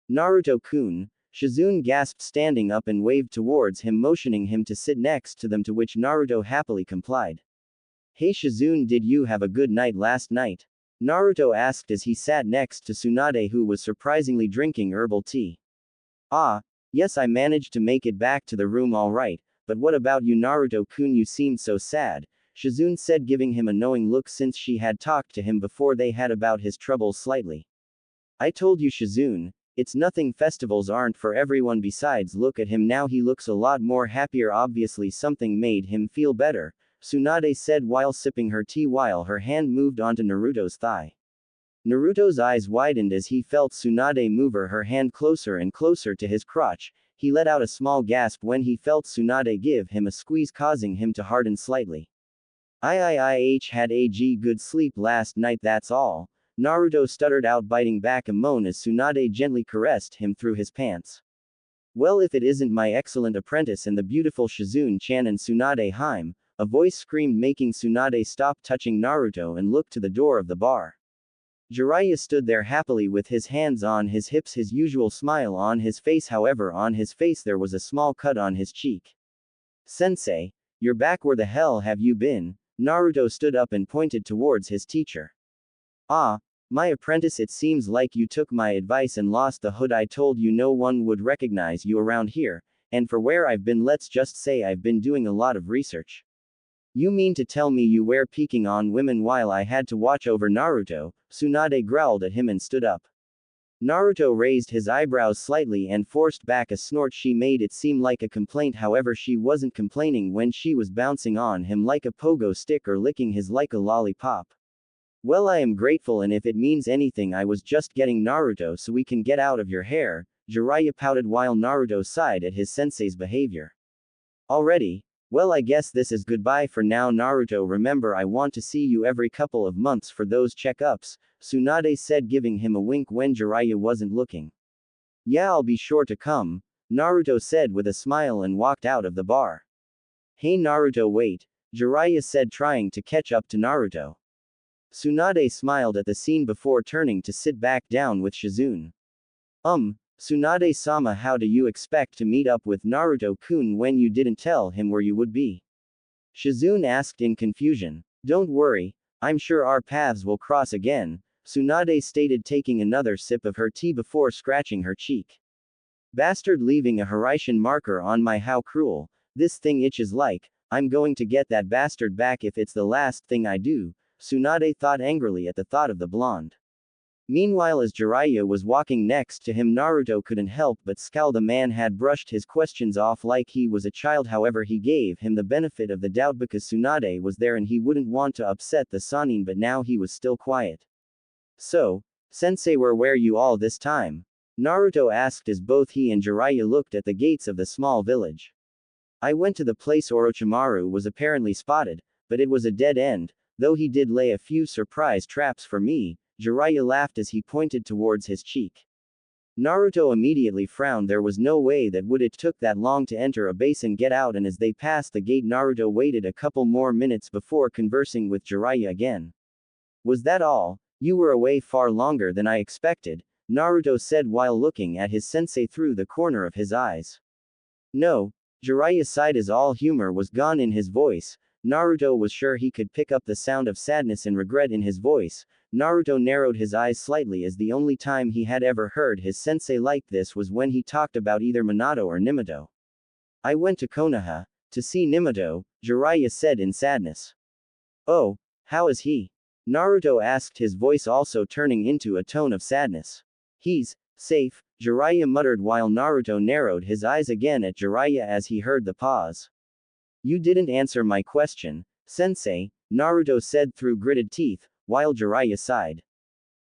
Naruto-kun, Shizune gasped, standing up and waved towards him, motioning him to sit next to them, to which Naruto happily complied. Hey Shizune, did you have a good night last night? Naruto asked as he sat next to Tsunade, who was surprisingly drinking herbal tea. Ah, yes, I managed to make it back to the room all right, but what about you, Naruto-kun? You seemed so sad, Shizune said, giving him a knowing look since she had talked to him before they had about his troubles slightly. I told you, Shizune, it's nothing, festivals aren't for everyone, besides look at him now, he looks a lot more happier, obviously something made him feel better, Tsunade said while sipping her tea while her hand moved onto Naruto's thigh. Naruto's eyes widened as he felt Tsunade move her hand closer and closer to his crotch. He let out a small gasp when he felt Tsunade give him a squeeze, causing him to harden slightly. I had a good sleep last night, that's all, Naruto stuttered out, biting back a moan as Tsunade gently caressed him through his pants. Well, if it isn't my excellent apprentice and the beautiful Shizune-chan and Tsunade Haim, a voice screamed, making Tsunade stop touching Naruto and look to the door of the bar. Jiraiya stood there happily with his hands on his hips, his usual smile on his face. However, on his face there was a small cut on his cheek. Sensei, you're back, where the hell have you been? Naruto stood up and pointed towards his teacher. Ah, my apprentice, it seems like you took my advice and lost the hood. I told you no one would recognize you around here. and for where I've been, let's just say I've been doing a lot of research. You mean to tell me you were peeking on women while I had to watch over Naruto? Tsunade growled at him and stood up. Naruto raised his eyebrows slightly and forced back a snort. She made it seem like a complaint, however she wasn't complaining when she was bouncing on him like a pogo stick or licking his like a lollipop. Well, I am grateful, and if it means anything, I was just getting Naruto so we can get out of your hair, Jiraiya pouted while Naruto sighed at his sensei's behavior. Already? Well, I guess this is goodbye for now, Naruto. Remember, I want to see you every couple of months for those checkups, Tsunade said, giving him a wink when Jiraiya wasn't looking. Yeah, I'll be sure to come, Naruto said with a smile and walked out of the bar. Hey Naruto, wait, Jiraiya said, trying to catch up to Naruto. Tsunade smiled at the scene before turning to sit back down with Shizune. Tsunade-sama, how do you expect to meet up with Naruto-kun when you didn't tell him where you would be? Shizune asked in confusion. Don't worry, I'm sure our paths will cross again, Tsunade stated, taking another sip of her tea before scratching her cheek. Bastard, leaving a Hiraishin marker on my, how cruel, this thing itches like, I'm going to get that bastard back if it's the last thing I do, Tsunade thought angrily at the thought of the blonde. Meanwhile, as Jiraiya was walking next to him, Naruto couldn't help but scowl. The man had brushed his questions off like he was a child, however he gave him the benefit of the doubt because Tsunade was there and he wouldn't want to upset the Sannin, but now he was still quiet. So, sensei, where were you all this time? Naruto asked as both he and Jiraiya looked at the gates of the small village. I went to the place Orochimaru was apparently spotted, but it was a dead end, though he did lay a few surprise traps for me, Jiraiya laughed as he pointed towards his cheek. Naruto immediately frowned. There was no way that would it took that long to enter a base and get out, and as they passed the gate Naruto waited a couple more minutes before conversing with Jiraiya again. Was that all? You were away far longer than I expected, Naruto said while looking at his sensei through the corner of his eyes. No, Jiraiya sighed as all humor was gone in his voice. Naruto was sure he could pick up the sound of sadness and regret in his voice. Naruto narrowed his eyes slightly, as the only time he had ever heard his sensei like this was when he talked about either Minato or Nimato. I went to Konoha to see Nimato, Jiraiya said in sadness. Oh, how is he? Naruto asked, his voice also turning into a tone of sadness. He's safe, Jiraiya muttered while Naruto narrowed his eyes again at Jiraiya as he heard the pause. You didn't answer my question, sensei, Naruto said through gritted teeth, while Jiraiya sighed.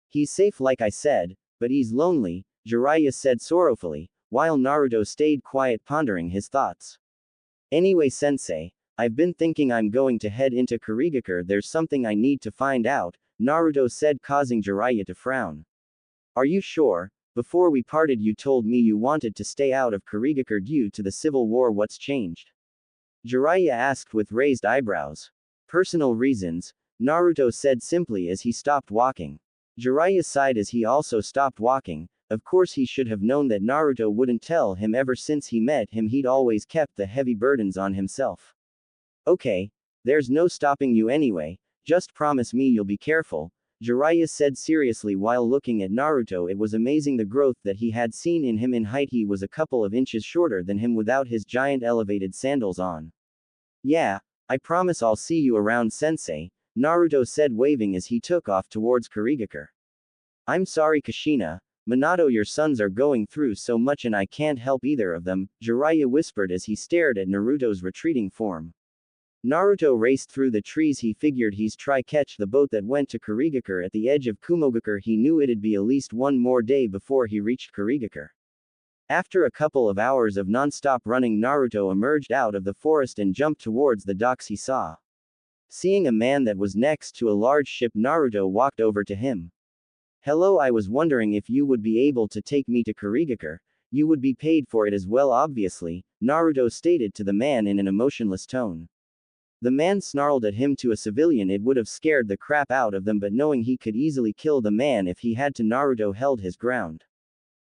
He's safe like I said, but he's lonely, Jiraiya said sorrowfully, while Naruto stayed quiet pondering his thoughts. Anyway sensei, I've been thinking I'm going to head into Kurigakure. There's something I need to find out, Naruto said, causing Jiraiya to frown. Are you sure? Before we parted you told me you wanted to stay out of Kurigakure due to the civil war. What's changed? Jiraiya asked with raised eyebrows. Personal reasons, Naruto said simply as he stopped walking. Jiraiya sighed as he also stopped walking. Of course he should have known that Naruto wouldn't tell him. Ever since he met him he'd always kept the heavy burdens on himself. Okay, there's no stopping you anyway, just promise me you'll be careful, Jiraiya said seriously while looking at Naruto. It was amazing the growth that he had seen in him. In height he was a couple of inches shorter than him without his giant elevated sandals on. Yeah, I promise I'll see you around sensei, Naruto said waving as he took off towards Kurigakure. I'm sorry Kushina, Minato, your sons are going through so much and I can't help either of them, Jiraiya whispered as he stared at Naruto's retreating form. Naruto raced through the trees. He figured he's try catch the boat that went to Kurigakure at the edge of Kumogakure. He knew it'd be at least one more day before he reached Kurigakure. After a couple of hours of non-stop running, Naruto emerged out of the forest and jumped towards the docks. He saw. Seeing a man that was next to a large ship, Naruto walked over to him. Hello, I was wondering if you would be able to take me to Kurigakure. You would be paid for it as well obviously, Naruto stated to the man in an emotionless tone. The man snarled at him. To a civilian it would have scared the crap out of them, but knowing he could easily kill the man if he had to, Naruto held his ground.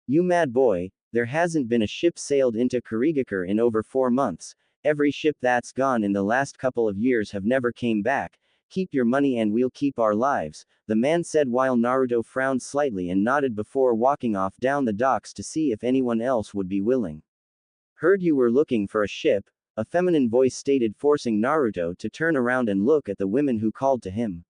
You mad boy, there hasn't been a ship sailed into Kurigakure in over 4 months. Every ship that's gone in the last couple of years have never came back. Keep your money and we'll keep our lives, the man said while Naruto frowned slightly and nodded before walking off down the docks to see if anyone else would be willing. Heard you were looking for a ship, a feminine voice stated, forcing Naruto to turn around and look at the women who called to him.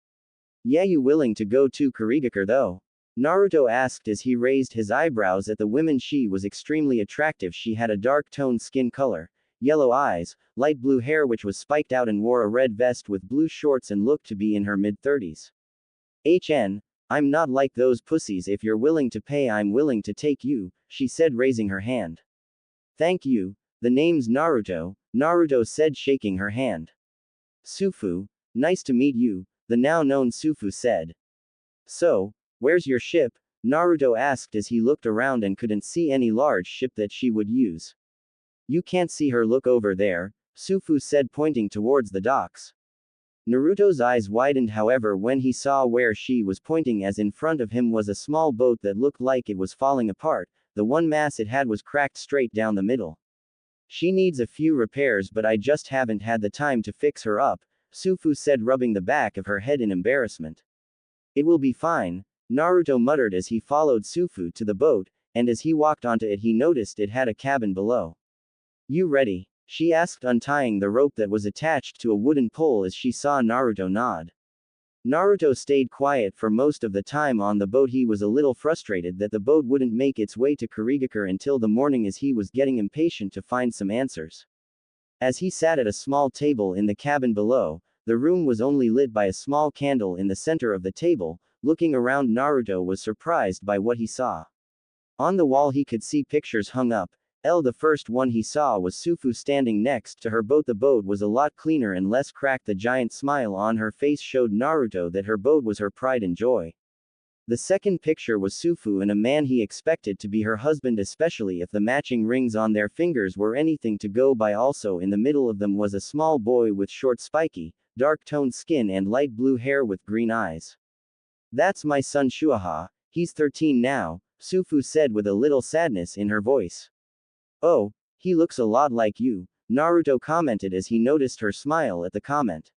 Yeah, you willing to go to Kurigakure though? Naruto asked as he raised his eyebrows at the women. She was extremely attractive. She had a dark toned skin color, yellow eyes, light blue hair which was spiked out, and wore a red vest with blue shorts and looked to be in her mid-30s. I'm not like those pussies. If you're willing to pay, I'm willing to take you, she said, raising her hand. Thank you. The name's Naruto, Naruto said, shaking her hand. Sufu, nice to meet you, the now known Sufu said. So, where's your ship? Naruto asked as he looked around and couldn't see any large ship that she would use. You can't see her, look over there, Sufu said, pointing towards the docks. Naruto's eyes widened, however, when he saw where she was pointing, as in front of him was a small boat that looked like it was falling apart. The one mast it had was cracked straight down the middle. She needs a few repairs, but I just haven't had the time to fix her up, Sufu said, rubbing the back of her head in embarrassment. It will be fine, Naruto muttered as he followed Sufu to the boat, and as he walked onto it he noticed it had a cabin below. You ready? She asked, untying the rope that was attached to a wooden pole as she saw Naruto nod. Naruto stayed quiet for most of the time on the boat. He was a little frustrated that the boat wouldn't make its way to Kurigakure until the morning, as he was getting impatient to find some answers. As he sat at a small table in the cabin below, the room was only lit by a small candle in the center of the table. Looking around, Naruto was surprised by what he saw. On the wall he could see pictures hung up. The first one he saw was Sufu standing next to her boat. The boat was a lot cleaner and less cracked. The giant smile on her face showed Naruto that her boat was her pride and joy. The second picture was Sufu and a man he expected to be her husband, especially if the matching rings on their fingers were anything to go by. Also in the middle of them was a small boy with short, spiky, dark-toned skin and light blue hair with green eyes. That's my son Shuaha, he's 13 now, Sufu said with a little sadness in her voice. Oh, he looks a lot like you, Naruto commented as he noticed her smile at the comment.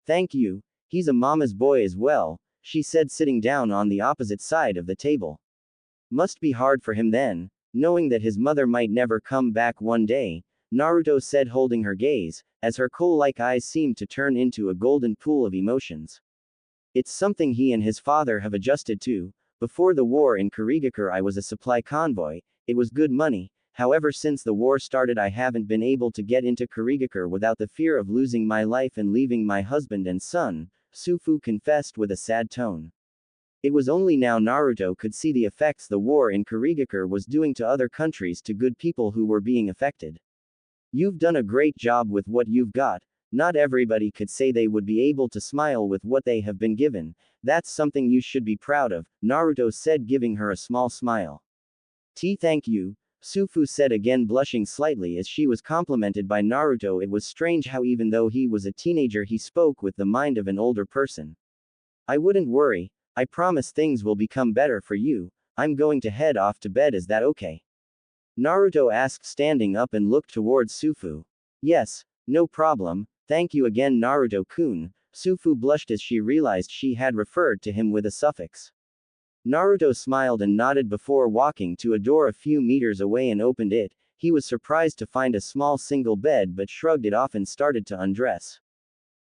Thank you, he's a mama's boy as well, she said, sitting down on the opposite side of the table. Must be hard for him then, knowing that his mother might never come back one day, Naruto said, holding her gaze, as her coal-like eyes seemed to turn into a golden pool of emotions. It's something he and his father have adjusted to. Before the war in Kurigakure I was a supply convoy, it was good money. However, since the war started I haven't been able to get into Kurigakure without the fear of losing my life and leaving my husband and son, Sufu confessed with a sad tone. It was only now Naruto could see the effects the war in Kurigakure was doing to other countries, to good people who were being affected. You've done a great job with what you've got. Not everybody could say they would be able to smile with what they have been given. That's something you should be proud of, Naruto said, giving her a small smile. Thank you, Sufu said, again blushing slightly as she was complimented by Naruto. It was strange how even though he was a teenager he spoke with the mind of an older person. I wouldn't worry, I promise things will become better for you. I'm going to head off to bed, is that okay? Naruto asked, standing up and looked towards Sufu. Yes, no problem, thank you again Naruto-kun. Sufu blushed as she realized she had referred to him with a suffix. Naruto smiled and nodded before walking to a door a few meters away and opened it. He was surprised to find a small single bed but shrugged it off and started to undress.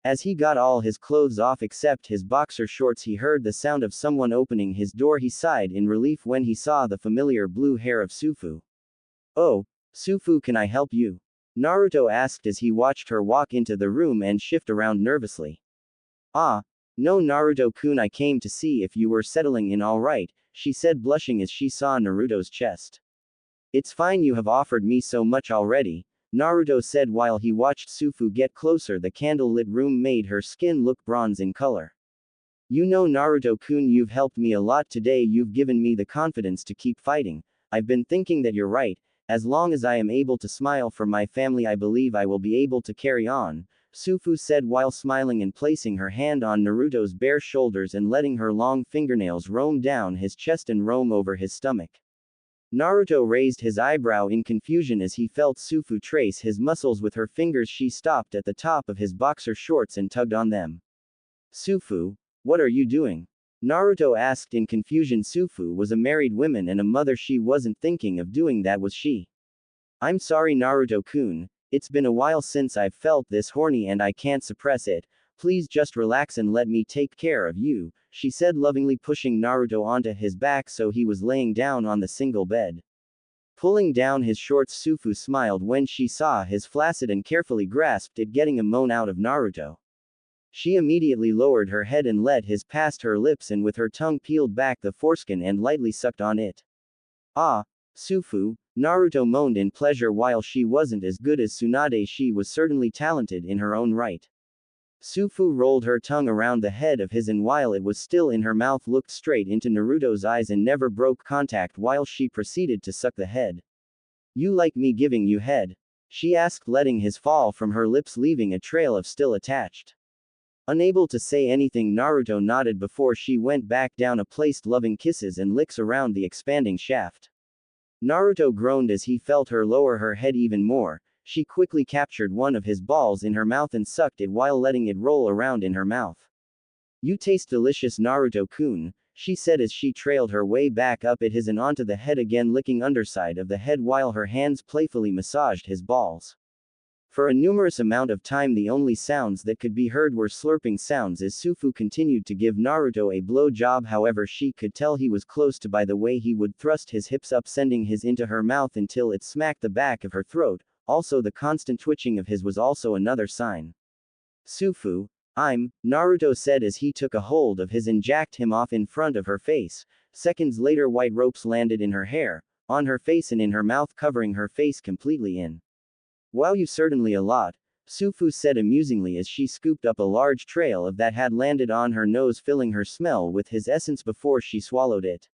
As he got all his clothes off except his boxer shorts, he heard the sound of someone opening his door. He sighed in relief when he saw the familiar blue hair of Sufu. Oh, Sufu, can I help you? Naruto asked as he watched her walk into the room and shift around nervously. Ah, no Naruto-kun, I came to see if you were settling in all right, she said, blushing as she saw Naruto's chest. It's fine, you have offered me so much already, Naruto said while he watched Sufu get closer. The candle-lit room made her skin look bronze in color. You know Naruto-kun, you've helped me a lot today, you've given me the confidence to keep fighting. I've been thinking that you're right, as long as I am able to smile for my family I believe I will be able to carry on, Sufu said while smiling and placing her hand on Naruto's bare shoulders and letting her long fingernails roam down his chest and roam over his stomach. Naruto raised his eyebrow in confusion as he felt Sufu trace his muscles with her fingers. She stopped at the top of his boxer shorts and tugged on them. Sufu, what are you doing? Naruto asked in confusion. Sufu was a married woman and a mother. She wasn't thinking of doing that, was she? I'm sorry Naruto-kun, it's been a while since I've felt this horny and I can't suppress it. Please just relax and let me take care of you, she said lovingly pushing Naruto onto his back so he was laying down on the single bed. Pulling down his shorts, Sufu smiled when she saw his flaccid and carefully grasped it, getting a moan out of Naruto. She immediately lowered her head and let his past her lips and with her tongue peeled back the foreskin and lightly sucked on it. Ah, Sufu, Naruto moaned in pleasure. While she wasn't as good as Tsunade, she was certainly talented in her own right. Sufu rolled her tongue around the head of his and while it was still in her mouth looked straight into Naruto's eyes and never broke contact while she proceeded to suck the head. You like me giving you head? She asked, letting his fall from her lips leaving a trail of still attached. Unable to say anything, Naruto nodded before she went back down and placed loving kisses and licks around the expanding shaft. Naruto groaned as he felt her lower her head even more. She quickly captured one of his balls in her mouth and sucked it while letting it roll around in her mouth. You taste delicious Naruto-kun, she said as she trailed her way back up at his and onto the head again, licking underside of the head while her hands playfully massaged his balls. For a numerous amount of time the only sounds that could be heard were slurping sounds as Sufu continued to give Naruto a blow job. However, she could tell he was close to by the way he would thrust his hips up, sending his into her mouth until it smacked the back of her throat. Also the constant twitching of his was also another sign. Sufu, Naruto said as he took a hold of his and jacked him off in front of her face. Seconds later white ropes landed in her hair, on her face and in her mouth, covering her face completely in. Wow, you certainly a lot, Sufu said amusingly as she scooped up a large trail of that had landed on her nose, filling her smell with his essence before she swallowed it.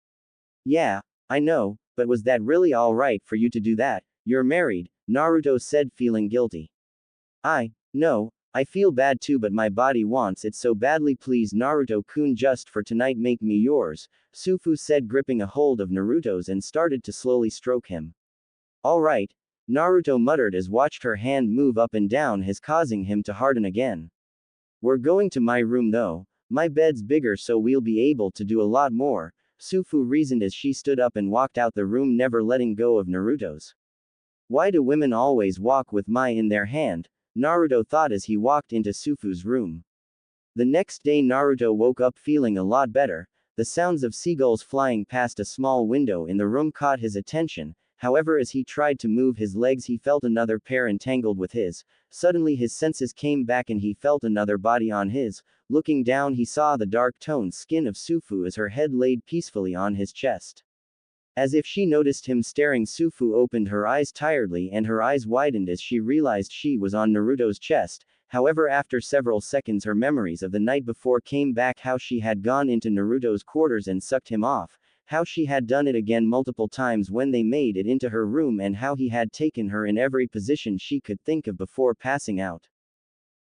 Yeah, I know, but was that really alright for you to do that? You're married, Naruto said, feeling guilty. No, I feel bad too, but my body wants it so badly. Please Naruto-kun, just for tonight make me yours, Sufu said, gripping a hold of Naruto's and started to slowly stroke him. Alright, Naruto muttered as watched her hand move up and down his, causing him to harden again. We're going to my room though, my bed's bigger so we'll be able to do a lot more, Sufu reasoned as she stood up and walked out the room, never letting go of Naruto's. Why do women always walk with mai in their hand? Naruto thought as he walked into Sufu's room. The next day Naruto woke up feeling a lot better. The sounds of seagulls flying past a small window in the room caught his attention. However, as he tried to move his legs he felt another pair entangled with his. Suddenly his senses came back and he felt another body on his. Looking down he saw the dark-toned skin of Sufu as her head laid peacefully on his chest. As if she noticed him staring, Sufu opened her eyes tiredly and her eyes widened as she realized she was on Naruto's chest. However, after several seconds her memories of the night before came back, how she had gone into Naruto's quarters and sucked him off, how she had done it again multiple times when they made it into her room, and how he had taken her in every position she could think of before passing out.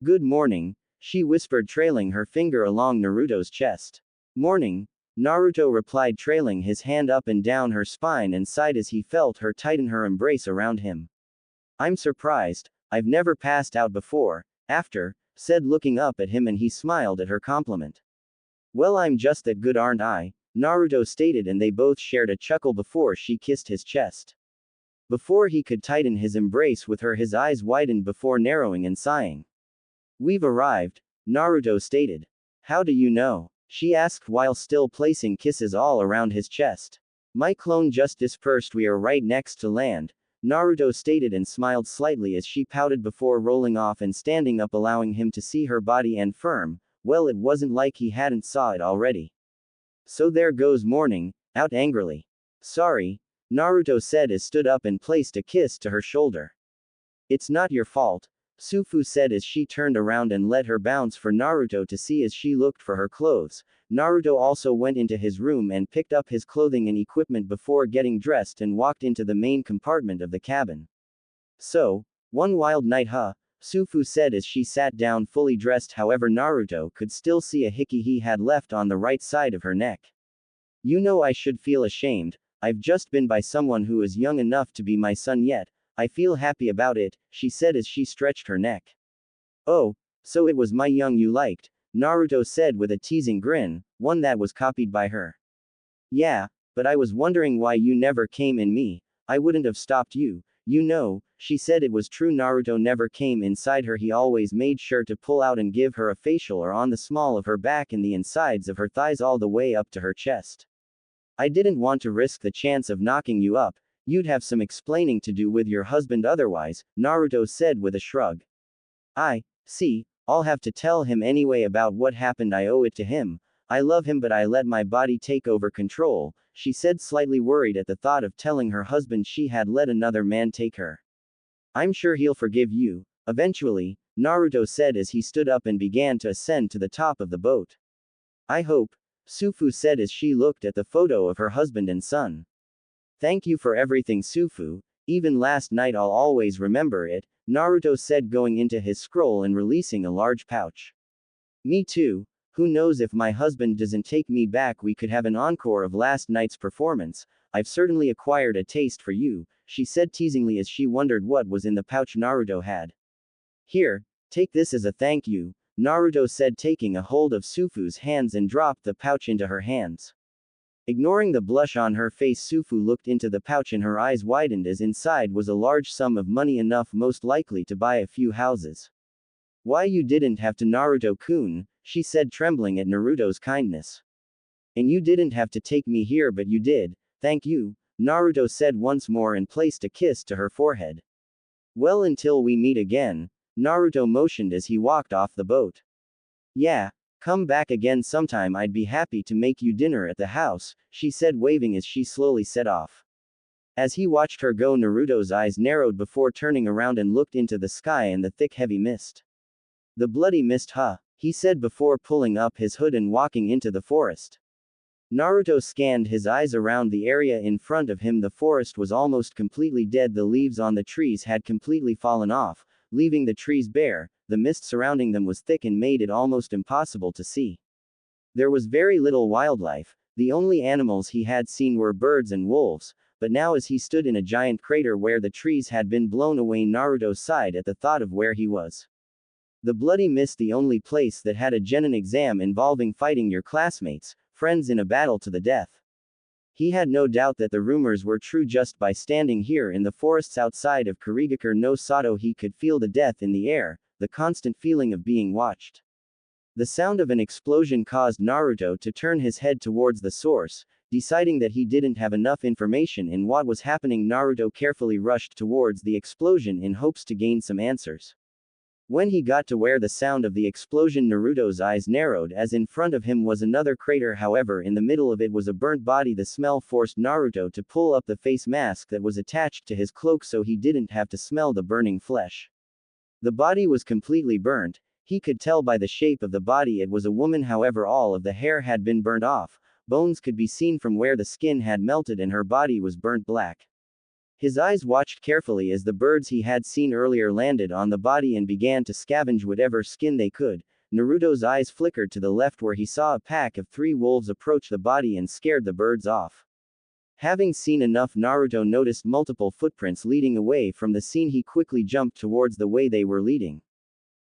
Good morning, she whispered, trailing her finger along Naruto's chest. Morning, Naruto replied, trailing his hand up and down her spine, and sighed as he felt her tighten her embrace around him. I'm surprised, I've never passed out before, said looking up at him, and he smiled at her compliment. Well, I'm just that good, aren't I? Naruto stated, and they both shared a chuckle before she kissed his chest. Before he could tighten his embrace with her, his eyes widened before narrowing and sighing. We've arrived, Naruto stated. How do you know? She asked while still placing kisses all around his chest. My clone just dispersed, we are right next to land, Naruto stated and smiled slightly as she pouted before rolling off and standing up, allowing him to see her body and firm. Well, it wasn't like he hadn't saw it already. So there goes morning, out angrily. Sorry, Naruto said as stood up and placed a kiss to her shoulder. It's not your fault, Sufu said as she turned around and let her bounce for Naruto to see as she looked for her clothes. Naruto also went into his room and picked up his clothing and equipment before getting dressed and walked into the main compartment of the cabin. So, one wild night huh? Sufu said as she sat down fully dressed. However, Naruto could still see a hickey he had left on the right side of her neck. You know, I should feel ashamed, I've just been by someone who is young enough to be my son, yet I feel happy about it, she said as she stretched her neck. Oh, so it was my young you liked, Naruto said with a teasing grin, one that was copied by her. Yeah, but I was wondering why you never came in me, I wouldn't have stopped you. You know, she said it was true. Naruto never came inside her. He always made sure to pull out and give her a facial or on the small of her back and the insides of her thighs all the way up to her chest. I didn't want to risk the chance of knocking you up. You'd have some explaining to do with your husband otherwise, Naruto said with a shrug. I see, I'll have to tell him anyway about what happened. I owe it to him. I love him, but I let my body take over control, she said, slightly worried at the thought of telling her husband she had let another man take her. I'm sure he'll forgive you, eventually, Naruto said as he stood up and began to ascend to the top of the boat. I hope, Sufu said as she looked at the photo of her husband and son. Thank you for everything, Sufu. Even last night I'll always remember it, Naruto said, going into his scroll and releasing a large pouch. Me too. Who knows, if my husband doesn't take me back, we could have an encore of last night's performance. I've certainly acquired a taste for you, she said teasingly as she wondered what was in the pouch Naruto had. Here, take this as a thank you, Naruto said, taking a hold of Sufu's hands and dropped the pouch into her hands. Ignoring the blush on her face, Sufu looked into the pouch and her eyes widened as inside was a large sum of money, enough most likely to buy a few houses. Why, you didn't have to, Naruto-kun, she said, trembling at Naruto's kindness. And you didn't have to take me here, but you did. Thank you, Naruto said once more and placed a kiss to her forehead. Well, until we meet again, Naruto motioned as he walked off the boat. Yeah, come back again sometime. I'd be happy to make you dinner at the house, she said, waving as she slowly set off. As he watched her go, Naruto's eyes narrowed before turning around and looked into the sky and the thick heavy mist. The bloody mist, huh? He said before pulling up his hood and walking into the forest. Naruto scanned his eyes around the area in front of him. The forest was almost completely dead. The leaves on the trees had completely fallen off, leaving the trees bare. The mist surrounding them was thick and made it almost impossible to see. There was very little wildlife. The only animals he had seen were birds and wolves, but now as he stood in a giant crater where the trees had been blown away, Naruto sighed at the thought of where he was. The bloody mist, the only place that had a genin exam involving fighting your classmates, friends in a battle to the death. He had no doubt that the rumors were true. Just by standing here in the forests outside of Kurigakure no Sato, he could feel the death in the air, the constant feeling of being watched. The sound of an explosion caused Naruto to turn his head towards the source. Deciding that he didn't have enough information in what was happening, Naruto carefully rushed towards the explosion in hopes to gain some answers. When he got to where the sound of the explosion, Naruto's eyes narrowed as in front of him was another crater. However, in the middle of it was a burnt body. The smell forced Naruto to pull up the face mask that was attached to his cloak so he didn't have to smell the burning flesh. The body was completely burnt. He could tell by the shape of the body it was a woman. However, all of the hair had been burnt off. Bones could be seen from where the skin had melted and her body was burnt black. His eyes watched carefully as the birds he had seen earlier landed on the body and began to scavenge whatever skin they could. Naruto's eyes flickered to the left where he saw a pack of 3 wolves approach the body and scared the birds off. Having seen enough, Naruto noticed multiple footprints leading away from the scene. He quickly jumped towards the way they were leading.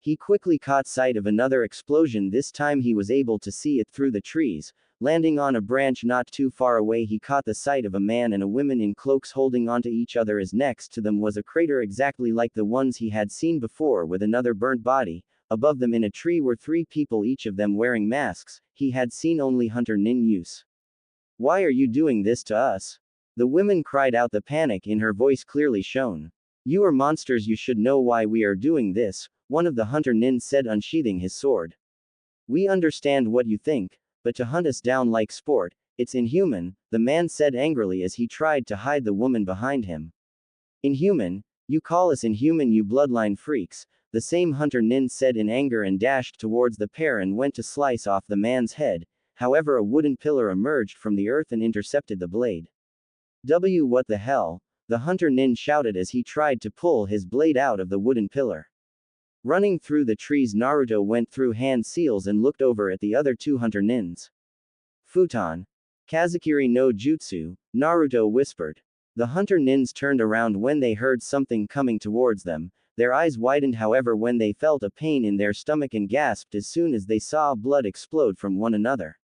He quickly caught sight of another explosion. This time he was able to see it through the trees. Landing on a branch not too far away, he caught the sight of a man and a woman in cloaks holding onto each other, as next to them was a crater exactly like the ones he had seen before with another burnt body. Above them in a tree were 3 people, each of them wearing masks. He had seen only Hunter Nin use. Why are you doing this to us? The woman cried out, the panic in her voice clearly shown. You are monsters, you should know why we are doing this, one of the Hunter Nin said, unsheathing his sword. We understand what you think, but to hunt us down like sport, it's inhuman, the man said angrily as he tried to hide the woman behind him. Inhuman? You call us inhuman, you bloodline freaks, the same Hunter Nin said in anger and dashed towards the pair and went to slice off the man's head. However, a wooden pillar emerged from the earth and intercepted the blade. What the hell? The Hunter Nin shouted as he tried to pull his blade out of the wooden pillar. Running through the trees, Naruto went through hand seals and looked over at the other 2 Hunter Nins. Futon. Kazakiri no Jutsu, Naruto whispered. The Hunter Nins turned around when they heard something coming towards them. Their eyes widened, however, when they felt a pain in their stomach and gasped as soon as they saw blood explode from one another.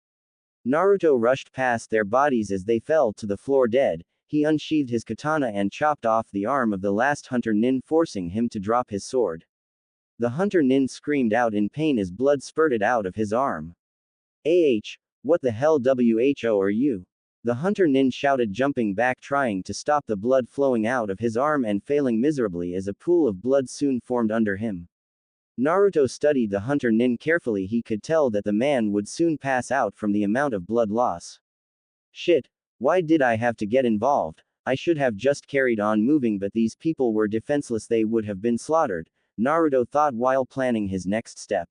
Naruto rushed past their bodies as they fell to the floor dead. he unsheathed his katana and chopped off the arm of the last hunter nin, forcing him to drop his sword. The hunter nin screamed out in pain as blood spurted out of his arm. What the hell who are you? The hunter nin shouted, jumping back, trying to stop the blood flowing out of his arm and failing miserably as a pool of blood soon formed under him. Naruto studied the hunter nin carefully. He could tell that the man would soon pass out from the amount of blood loss. Shit, why did I have to get involved? I should have just carried on moving, but these people were defenseless, they would have been slaughtered, Naruto thought while planning his next step.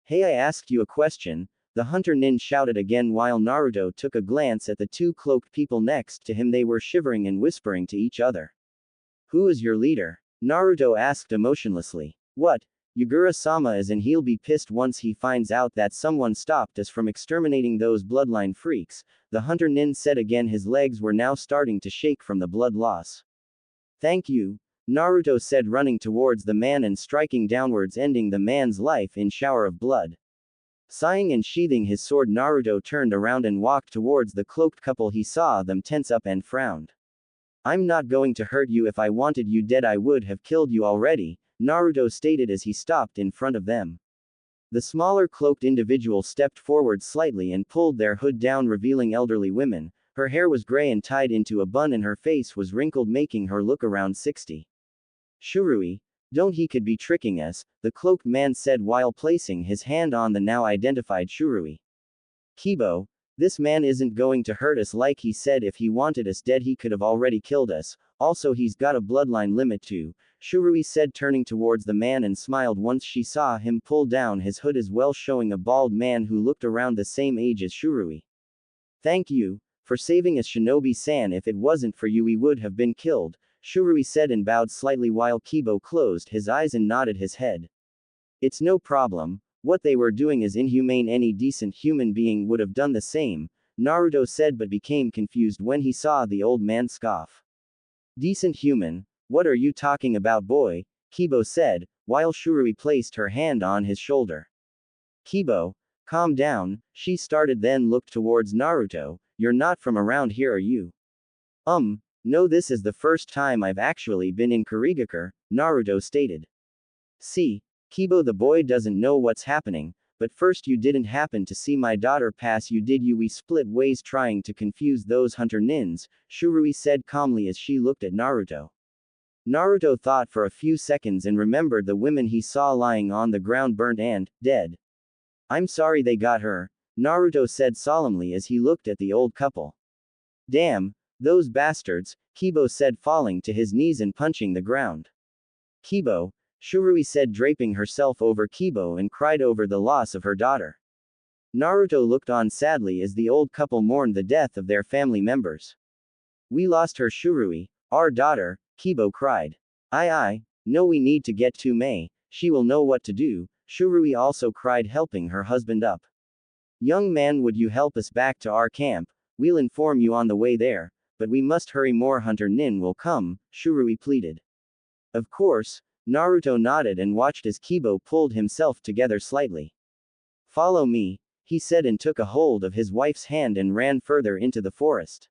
Hey, I asked you a question, the hunter nin shouted again while Naruto took a glance at the two cloaked people next to him. They were shivering and whispering to each other. Who is your leader? Naruto asked emotionlessly. What? Yagura-sama is, and he'll be pissed once he finds out that someone stopped us from exterminating those bloodline freaks, the hunter nin said again. His legs were now starting to shake from the blood loss. Thank you, Naruto said, running towards the man and striking downwards, ending the man's life in shower of blood. Sighing and sheathing his sword, Naruto turned around and walked towards the cloaked couple. He saw them tense up and frowned. I'm not going to hurt you. If I wanted you dead, I would have killed you already, Naruto stated as he stopped in front of them. The smaller cloaked individual stepped forward slightly and pulled their hood down, revealing elderly women. Her hair was gray and tied into a bun and her face was wrinkled, making her look around 60. Shurui, don't, he could be tricking us, the cloaked man said while placing his hand on the now identified Shurui. Kibo, this man isn't going to hurt us. Like he said, if he wanted us dead he could have already killed us, also he's got a bloodline limit too, Shurui said, turning towards the man and smiled once she saw him pull down his hood as well, showing a bald man who looked around the same age as Shurui. Thank you for saving us, Shinobi-san. If it wasn't for you we would have been killed, Shurui said and bowed slightly while Kibo closed his eyes and nodded his head. It's no problem, what they were doing is inhumane. Any decent human being would have done the same, Naruto said, but became confused when he saw the old man scoff. Decent human? What are you talking about, boy? Kibo said, while Shurui placed her hand on his shoulder. Kibo, calm down, she started, then looked towards Naruto. You're not from around here, are you? No, this is the first time I've actually been in Kurigakure, Naruto stated. See, Kibo, the boy doesn't know what's happening, but first, you didn't happen to see my daughter pass you, did you? We split ways trying to confuse those hunter nins, Shurui said calmly as she looked at Naruto. Naruto thought for a few seconds and remembered the women he saw lying on the ground, burnt and dead. I'm sorry they got her, Naruto said solemnly as he looked at the old couple. Damn, those bastards, Kibo said, falling to his knees and punching the ground. Kibo, Shurui said, draping herself over Kibo, and cried over the loss of her daughter. Naruto looked on sadly as the old couple mourned the death of their family members. We lost her, Shurui, our daughter, Kibo cried. No, we need to get to Mei, she will know what to do, Shurui also cried, helping her husband up. Young man, would you help us back to our camp? We'll inform you on the way there, but we must hurry, more hunter nin will come, Shurui pleaded. Of course, Naruto nodded and watched as Kibo pulled himself together slightly. Follow me, he said, and took a hold of his wife's hand and ran further into the forest.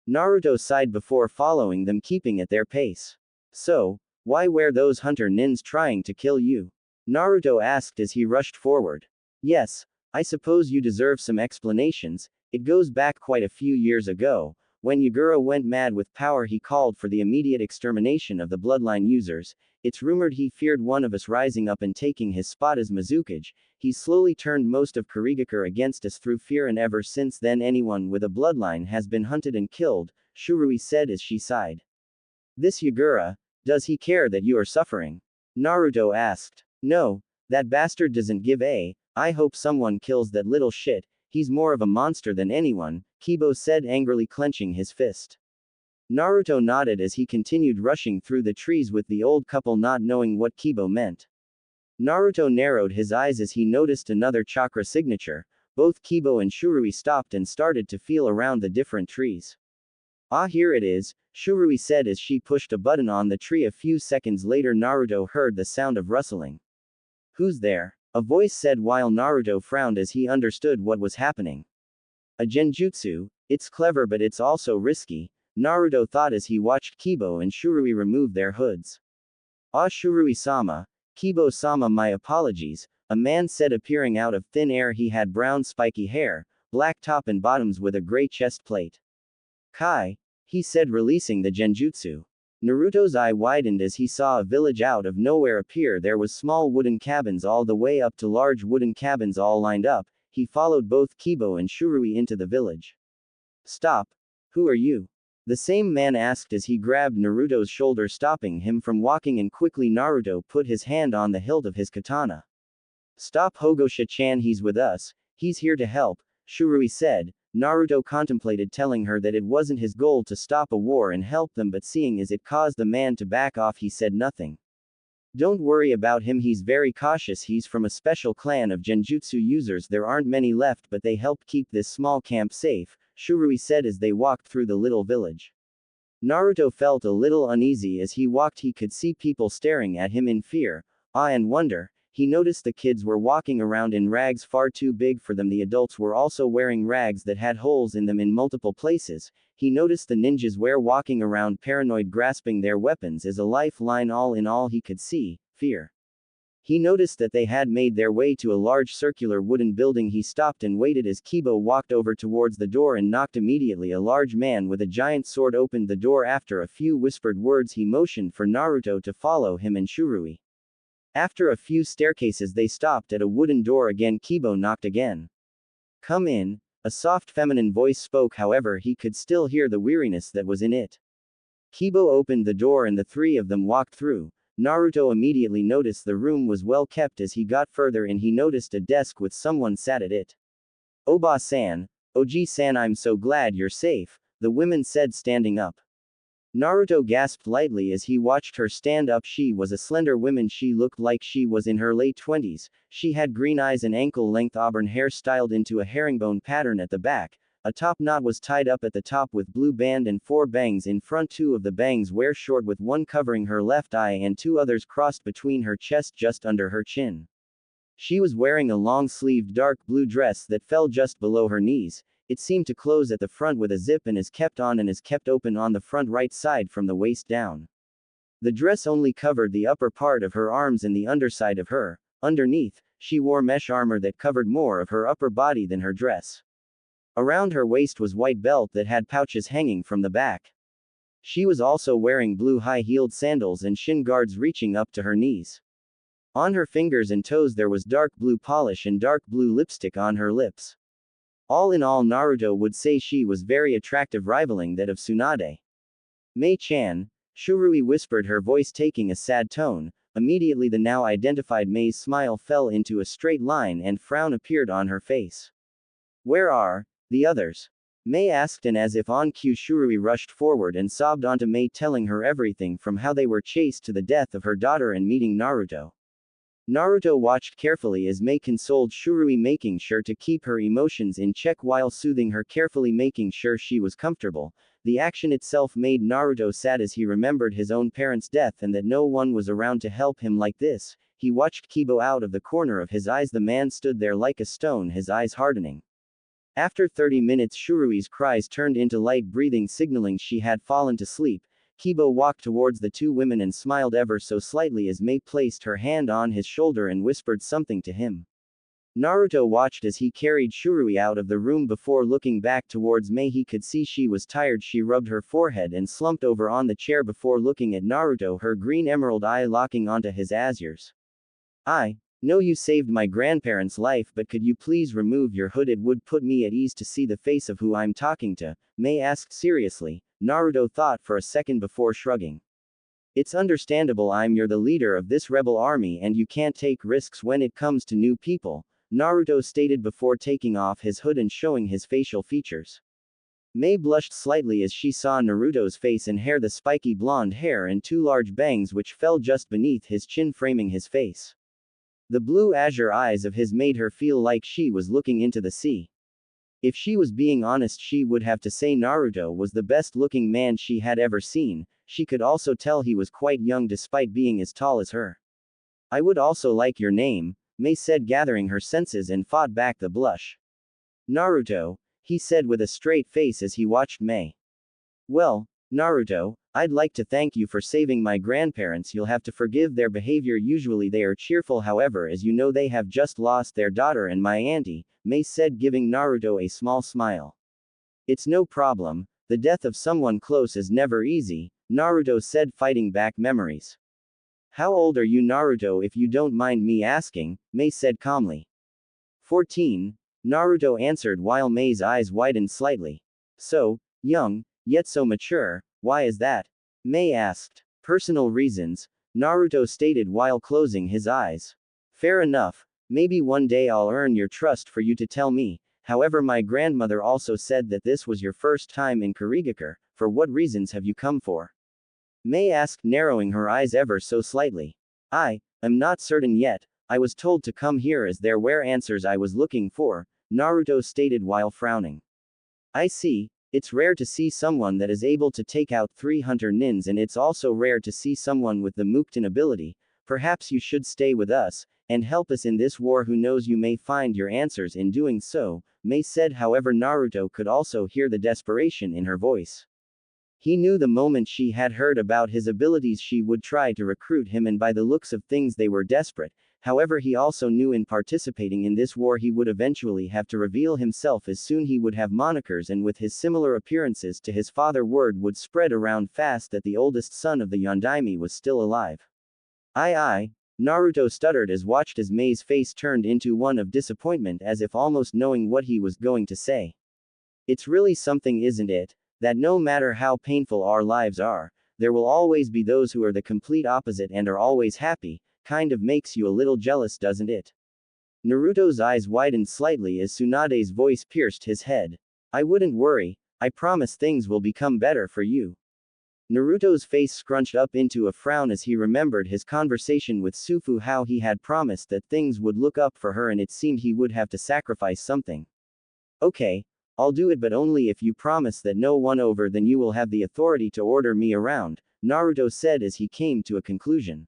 Naruto sighed before following them, keeping at their pace. So, why were those hunter nins trying to kill you? Naruto asked as he rushed forward. Yes, I suppose you deserve some explanations. It goes back quite a few years ago. When Yagura went mad with power, he called for the immediate extermination of the bloodline users. It's rumored he feared one of us rising up and taking his spot as Mizukage. He slowly turned most of Kurigakure against us through fear, and ever since then anyone with a bloodline has been hunted and killed, Shurui said as she sighed. This Yagura, does he care that you are suffering? Naruto asked. No, that bastard doesn't give a. I hope someone kills that little shit. He's more of a monster than anyone, Kibo said, angrily clenching his fist. Naruto nodded as he continued rushing through the trees with the old couple, not knowing what Kibo meant. Naruto narrowed his eyes as he noticed another chakra signature. Both Kibo and Shurui stopped and started to feel around the different trees. Ah, here it is, Shurui said as she pushed a button on the tree. A few seconds later, Naruto heard the sound of rustling. Who's there? A voice said while Naruto frowned as he understood what was happening. A genjutsu, it's clever but it's also risky, Naruto thought as he watched Kibo and Shurui remove their hoods. Ah, Shurui-sama, Kibo-sama, my apologies, a man said, appearing out of thin air. He had brown spiky hair, black top and bottoms with a gray chest plate. Kai, he said, releasing the genjutsu. Naruto's eye widened as he saw a village out of nowhere appear. There was small wooden cabins all the way up to large wooden cabins all lined up. He followed both Kibo and Shurui into the village. Stop. Who are you? The same man asked as he grabbed Naruto's shoulder, stopping him from walking, and quickly Naruto put his hand on the hilt of his katana. Stop, Hogosha-chan, he's with us, he's here to help, Shurui said. Naruto contemplated telling her that it wasn't his goal to stop a war and help them, but seeing as it caused the man to back off, he said nothing. Don't worry about him, he's very cautious, he's from a special clan of genjutsu users. There aren't many left, but they help keep this small camp safe, Shurui said as they walked through the little village. Naruto felt a little uneasy as he walked. He could see people staring at him in fear, awe and wonder. He noticed the kids were walking around in rags far too big for them. The adults were also wearing rags that had holes in them in multiple places. He noticed the ninjas were walking around paranoid, grasping their weapons as a lifeline. All in all, he could see fear. He noticed that they had made their way to a large circular wooden building. He stopped and waited as Kibo walked over towards the door and knocked. Immediately a large man with a giant sword opened the door. After a few whispered words, he motioned for Naruto to follow him and Shurui. After a few staircases, they stopped at a wooden door again. Kibo knocked again. Come in, a soft feminine voice spoke, however he could still hear the weariness that was in it. Kibo opened the door and the three of them walked through. Naruto immediately noticed the room was well kept. As he got further in, he noticed a desk with someone sat at it. Oba-san, Oji-san, I'm so glad you're safe, the woman said, standing up. Naruto gasped lightly as he watched her stand up. She was a slender woman. She looked like she was in her late 20s. She had green eyes and ankle-length auburn hair styled into a herringbone pattern at the back. A top knot was tied up at the top with blue band and 4 bangs in front. 2 of the bangs were short, with one covering her left eye and 2 others crossed between her chest just under her chin. She was wearing a long-sleeved dark blue dress that fell just below her knees. It seemed to close at the front with a zip and is kept on and is kept open on the front right side from the waist down. The dress only covered the upper part of her arms and the underside of her. Underneath, she wore mesh armor that covered more of her upper body than her dress. Around her waist was white belt that had pouches hanging from the back. She was also wearing blue high-heeled sandals and shin guards reaching up to her knees. On her fingers and toes there was dark blue polish and dark blue lipstick on her lips. All in all, Naruto would say she was very attractive, rivaling that of Tsunade. Mei-chan, Shurui whispered, her voice taking a sad tone. Immediately the now identified Mei's smile fell into a straight line and frown appeared on her face. Where are the others? Mei asked, and as if on cue Shurui rushed forward and sobbed onto Mei, telling her everything from how they were chased to the death of her daughter and meeting Naruto. Naruto watched carefully as Mei consoled Shurui, making sure to keep her emotions in check while soothing her, carefully making sure she was comfortable. The action itself made Naruto sad as he remembered his own parents' death and that no one was around to help him like this. He watched Kibo out of the corner of his eyes. The man stood there like a stone, his eyes hardening. After 30 minutes, Shurui's cries turned into light breathing, signaling she had fallen to sleep. Kibo walked towards the 2 women and smiled ever so slightly as Mei placed her hand on his shoulder and whispered something to him. Naruto watched as he carried Shurui out of the room. Before looking back towards Mei, he could see she was tired. She rubbed her forehead and slumped over on the chair before looking at Naruto, her green emerald eye locking onto his azures. I know you saved my grandparents' life, but could you please remove your hood? It would put me at ease to see the face of who I'm talking to, Mei asked seriously. Naruto thought for a second before shrugging. It's understandable, you're the leader of this rebel army and you can't take risks when it comes to new people, Naruto stated before taking off his hood and showing his facial features. Mei blushed slightly as she saw Naruto's face and hair, the spiky blonde hair and 2 large bangs which fell just beneath his chin framing his face. The blue azure eyes of his made her feel like she was looking into the sea. If she was being honest, she would have to say Naruto was the best-looking man she had ever seen. She could also tell he was quite young despite being as tall as her. I would also like your name, Mei said, gathering her senses and fought back the blush. Naruto, he said with a straight face as he watched Mei. Well, Naruto, I'd like to thank you for saving my grandparents. You'll have to forgive their behavior. Usually they are cheerful, however, as you know, they have just lost their daughter and my auntie, Mei said, giving Naruto a small smile. It's no problem, the death of someone close is never easy, Naruto said, fighting back memories. How old are you, Naruto, if you don't mind me asking? Mei said calmly. 14, Naruto answered while Mei's eyes widened slightly. So, young, yet so mature, why is that? Mei asked. Personal reasons, Naruto stated while closing his eyes. Fair enough, maybe one day I'll earn your trust for you to tell me. However, my grandmother also said that this was your first time in Kurigakure. For what reasons have you come for? Mei asked, narrowing her eyes ever so slightly. I am not certain yet. I was told to come here as there were answers I was looking for, Naruto stated while frowning. I see. It's rare to see someone that is able to take out 3 hunter nins, and it's also rare to see someone with the Mukten ability. Perhaps you should stay with us, and help us in this war. Who knows, you may find your answers in doing so, Mei said. However, Naruto could also hear the desperation in her voice. He knew the moment she had heard about his abilities she would try to recruit him, and by the looks of things they were desperate. However, he also knew in participating in this war he would eventually have to reveal himself, as soon he would have monikers, and with his similar appearances to his father, word would spread around fast that the oldest son of the Yondaime was still alive. I, Naruto stuttered as watched as Mei's face turned into one of disappointment, as if almost knowing what he was going to say. It's really something, isn't it? That no matter how painful our lives are, there will always be those who are the complete opposite and are always happy. Kind of makes you a little jealous, doesn't it? Naruto's eyes widened slightly as Tsunade's voice pierced his head. I wouldn't worry, I promise things will become better for you. Naruto's face scrunched up into a frown as he remembered his conversation with Sufu, how he had promised that things would look up for her and it seemed he would have to sacrifice something. Okay, I'll do it, but only if you promise that no one over than you will have the authority to order me around, Naruto said as he came to a conclusion.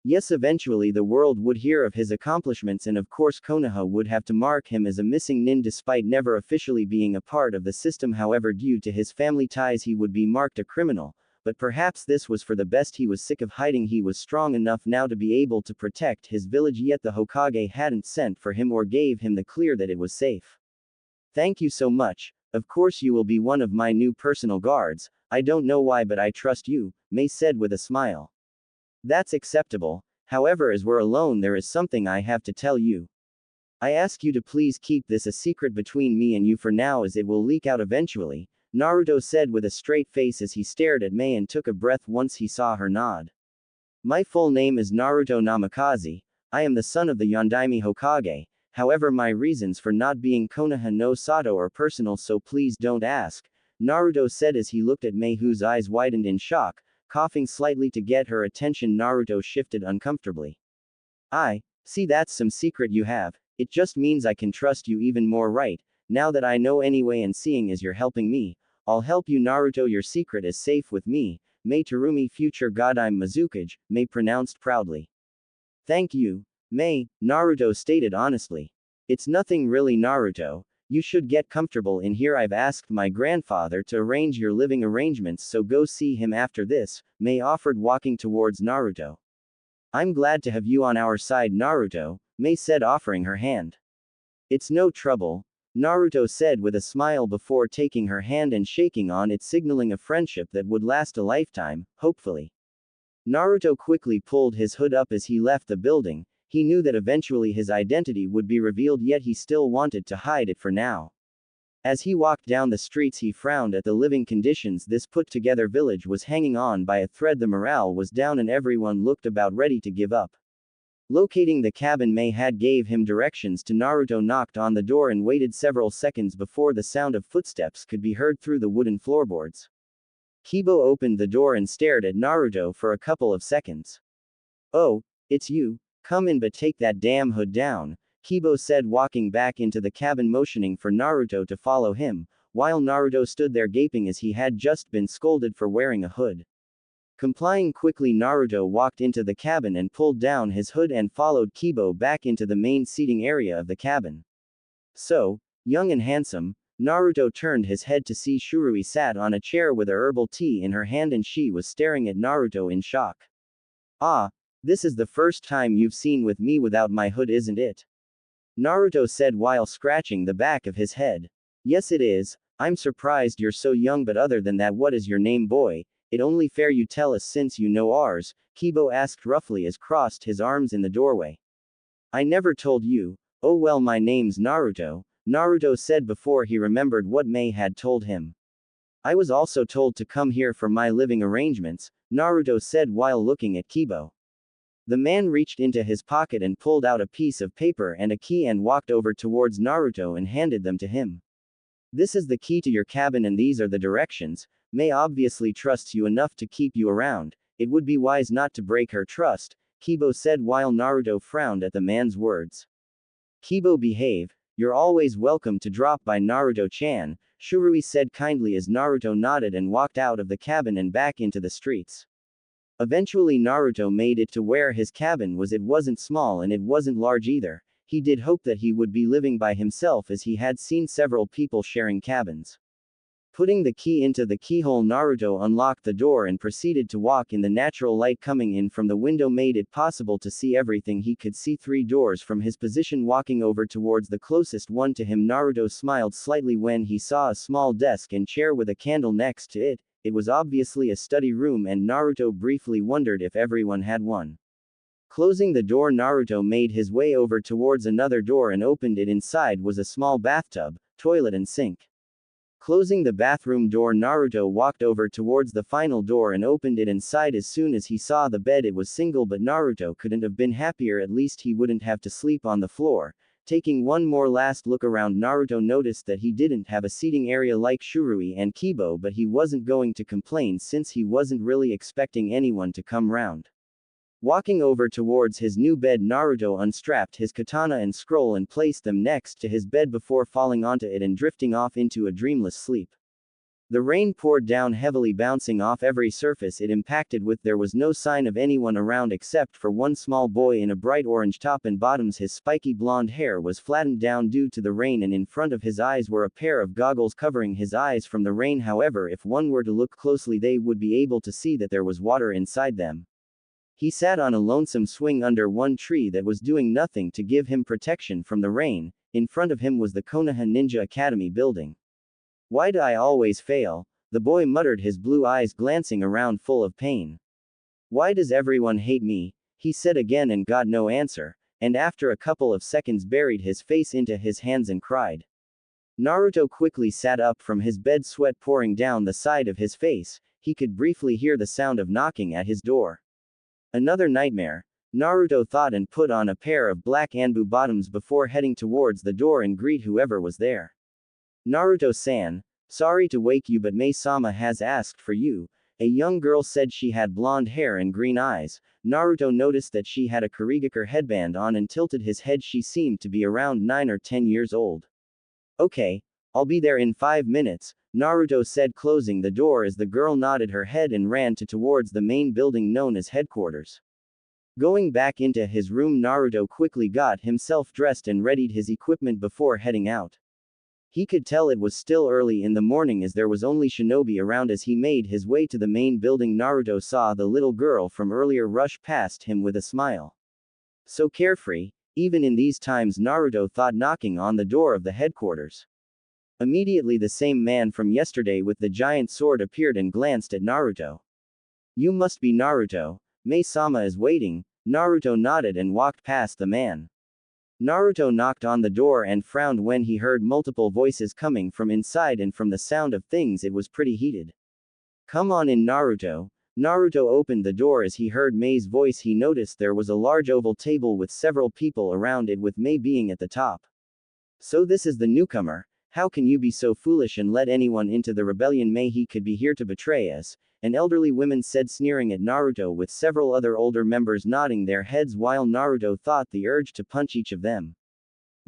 Yes, eventually the world would hear of his accomplishments, and of course Konoha would have to mark him as a missing nin despite never officially being a part of the system. However, due to his family ties he would be marked a criminal, but perhaps this was for the best. He was sick of hiding. He was strong enough now to be able to protect his village, yet the Hokage hadn't sent for him or gave him the clear that it was safe. Thank you so much. Of course you will be one of my new personal guards. I don't know why, but I trust you, Mei said with a smile. That's acceptable. However, as we're alone, there is something I have to tell you. I ask you to please keep this a secret between me and you for now, as it will leak out eventually, Naruto said with a straight face as he stared at Mei and took a breath once he saw her nod. My full name is Naruto Namikaze. I am the son of the Yondaime Hokage. However, my reasons for not being Konoha no Sato are personal, so please don't ask, Naruto said as he looked at Mei, whose eyes widened in shock. Coughing slightly to get her attention, Naruto shifted uncomfortably. I see, that's some secret you have. It just means I can trust you even more, right? Now that I know anyway, and seeing as you're helping me, I'll help you, Naruto. Your secret is safe with me, Mei Terumi, future god. I'm Mizukage, Mei pronounced proudly. Thank you, Mei, Naruto stated honestly. It's nothing really, Naruto. You should get comfortable in here. I've asked my grandfather to arrange your living arrangements, so go see him after this, Mei offered, walking towards Naruto. I'm glad to have you on our side, Naruto, Mei said, offering her hand. It's no trouble, Naruto said with a smile before taking her hand and shaking on it, signaling a friendship that would last a lifetime, hopefully. Naruto quickly pulled his hood up as he left the building. He knew that eventually his identity would be revealed, yet he still wanted to hide it for now. As he walked down the streets, he frowned at the living conditions this put-together village was hanging on by a thread. The morale was down and everyone looked about ready to give up. Locating the cabin Mei had gave him directions to, Naruto knocked on the door and waited several seconds before the sound of footsteps could be heard through the wooden floorboards. Kibo opened the door and stared at Naruto for a couple of seconds. Oh, it's you. Come in, but take that damn hood down, Kibo said, walking back into the cabin, motioning for Naruto to follow him, while Naruto stood there gaping as he had just been scolded for wearing a hood. Complying quickly, Naruto walked into the cabin and pulled down his hood and followed Kibo back into the main seating area of the cabin. So, young and handsome, Naruto turned his head to see Shurui sat on a chair with a herbal tea in her hand and she was staring at Naruto in shock. Ah, this is the first time you've seen with me without my hood, isn't it? Naruto said while scratching the back of his head. Yes, it is. I'm surprised you're so young, but other than that, what is your name, boy? It only fair you tell us since you know ours, Kibo asked roughly as crossed his arms in the doorway. I never told you. Oh well, my name's Naruto, Naruto said before he remembered what May had told him. I was also told to come here for my living arrangements, Naruto said while looking at Kibo. The man reached into his pocket and pulled out a piece of paper and a key and walked over towards Naruto and handed them to him. This is the key to your cabin and these are the directions. May obviously trusts you enough to keep you around. It would be wise not to break her trust, Kibo said while Naruto frowned at the man's words. Kibo, behave. You're always welcome to drop by, Naruto-chan, Shurui said kindly as Naruto nodded and walked out of the cabin and back into the streets. Eventually Naruto made it to where his cabin was. It wasn't small and it wasn't large either. He did hope that he would be living by himself as he had seen several people sharing cabins. Putting the key into the keyhole, Naruto unlocked the door and proceeded to walk in. The natural light coming in from the window made it possible to see everything. He could see 3 doors from his position. Walking over towards the closest one to him, Naruto smiled slightly when he saw a small desk and chair with a candle next to it. It was obviously a study room and Naruto briefly wondered if everyone had one. Closing the door, Naruto made his way over towards another door and opened it. Inside was a small bathtub, toilet and sink. Closing the bathroom door, Naruto walked over towards the final door and opened it. Inside, as soon as he saw the bed, it was single, but Naruto couldn't have been happier. At least he wouldn't have to sleep on the floor. Taking one more last look around, Naruto noticed that he didn't have a seating area like Shurui and Kibo, but he wasn't going to complain since he wasn't really expecting anyone to come round. Walking over towards his new bed, Naruto unstrapped his katana and scroll and placed them next to his bed before falling onto it and drifting off into a dreamless sleep. The rain poured down heavily, bouncing off every surface it impacted with. There was no sign of anyone around except for one small boy in a bright orange top and bottoms. His spiky blonde hair was flattened down due to the rain and in front of his eyes were a pair of goggles covering his eyes from the rain. However, if one were to look closely, they would be able to see that there was water inside them. He sat on a lonesome swing under one tree that was doing nothing to give him protection from the rain. In front of him was the Konoha Ninja Academy building. Why do I always fail? The boy muttered, his blue eyes glancing around full of pain. Why does everyone hate me? He said again and got no answer, and after a couple of seconds buried his face into his hands and cried. Naruto quickly sat up from his bed, sweat pouring down the side of his face. He could briefly hear the sound of knocking at his door. Another nightmare, Naruto thought, and put on a pair of black Anbu bottoms before heading towards the door and greet whoever was there. Naruto-san, sorry to wake you, but Mai-sama has asked for you. A young girl said. She had blonde hair and green eyes. Naruto noticed that she had a Kurigakure headband on and tilted his head. She seemed to be around 9 or 10 years old. Okay, I'll be there in 5 minutes, Naruto said, closing the door as the girl nodded her head and ran towards the main building known as headquarters. Going back into his room, Naruto quickly got himself dressed and readied his equipment before heading out. He could tell it was still early in the morning as there was only shinobi around. As he made his way to the main building, Naruto saw the little girl from earlier rush past him with a smile. So carefree, even in these times, Naruto thought, knocking on the door of the headquarters. Immediately the same man from yesterday with the giant sword appeared and glanced at Naruto. You must be Naruto. Mai-sama is waiting. Naruto nodded and walked past the man. Naruto knocked on the door and frowned when he heard multiple voices coming from inside, and from the sound of things it was pretty heated. Come on in, Naruto. Naruto opened the door. As he heard Mei's voice, he noticed there was a large oval table with several people around it, with Mei being at the top. So this is the newcomer. How can you be so foolish and let anyone into the rebellion? Mei, he could be here to betray us, an elderly woman said, sneering at Naruto, with several other older members nodding their heads while Naruto thought the urge to punch each of them.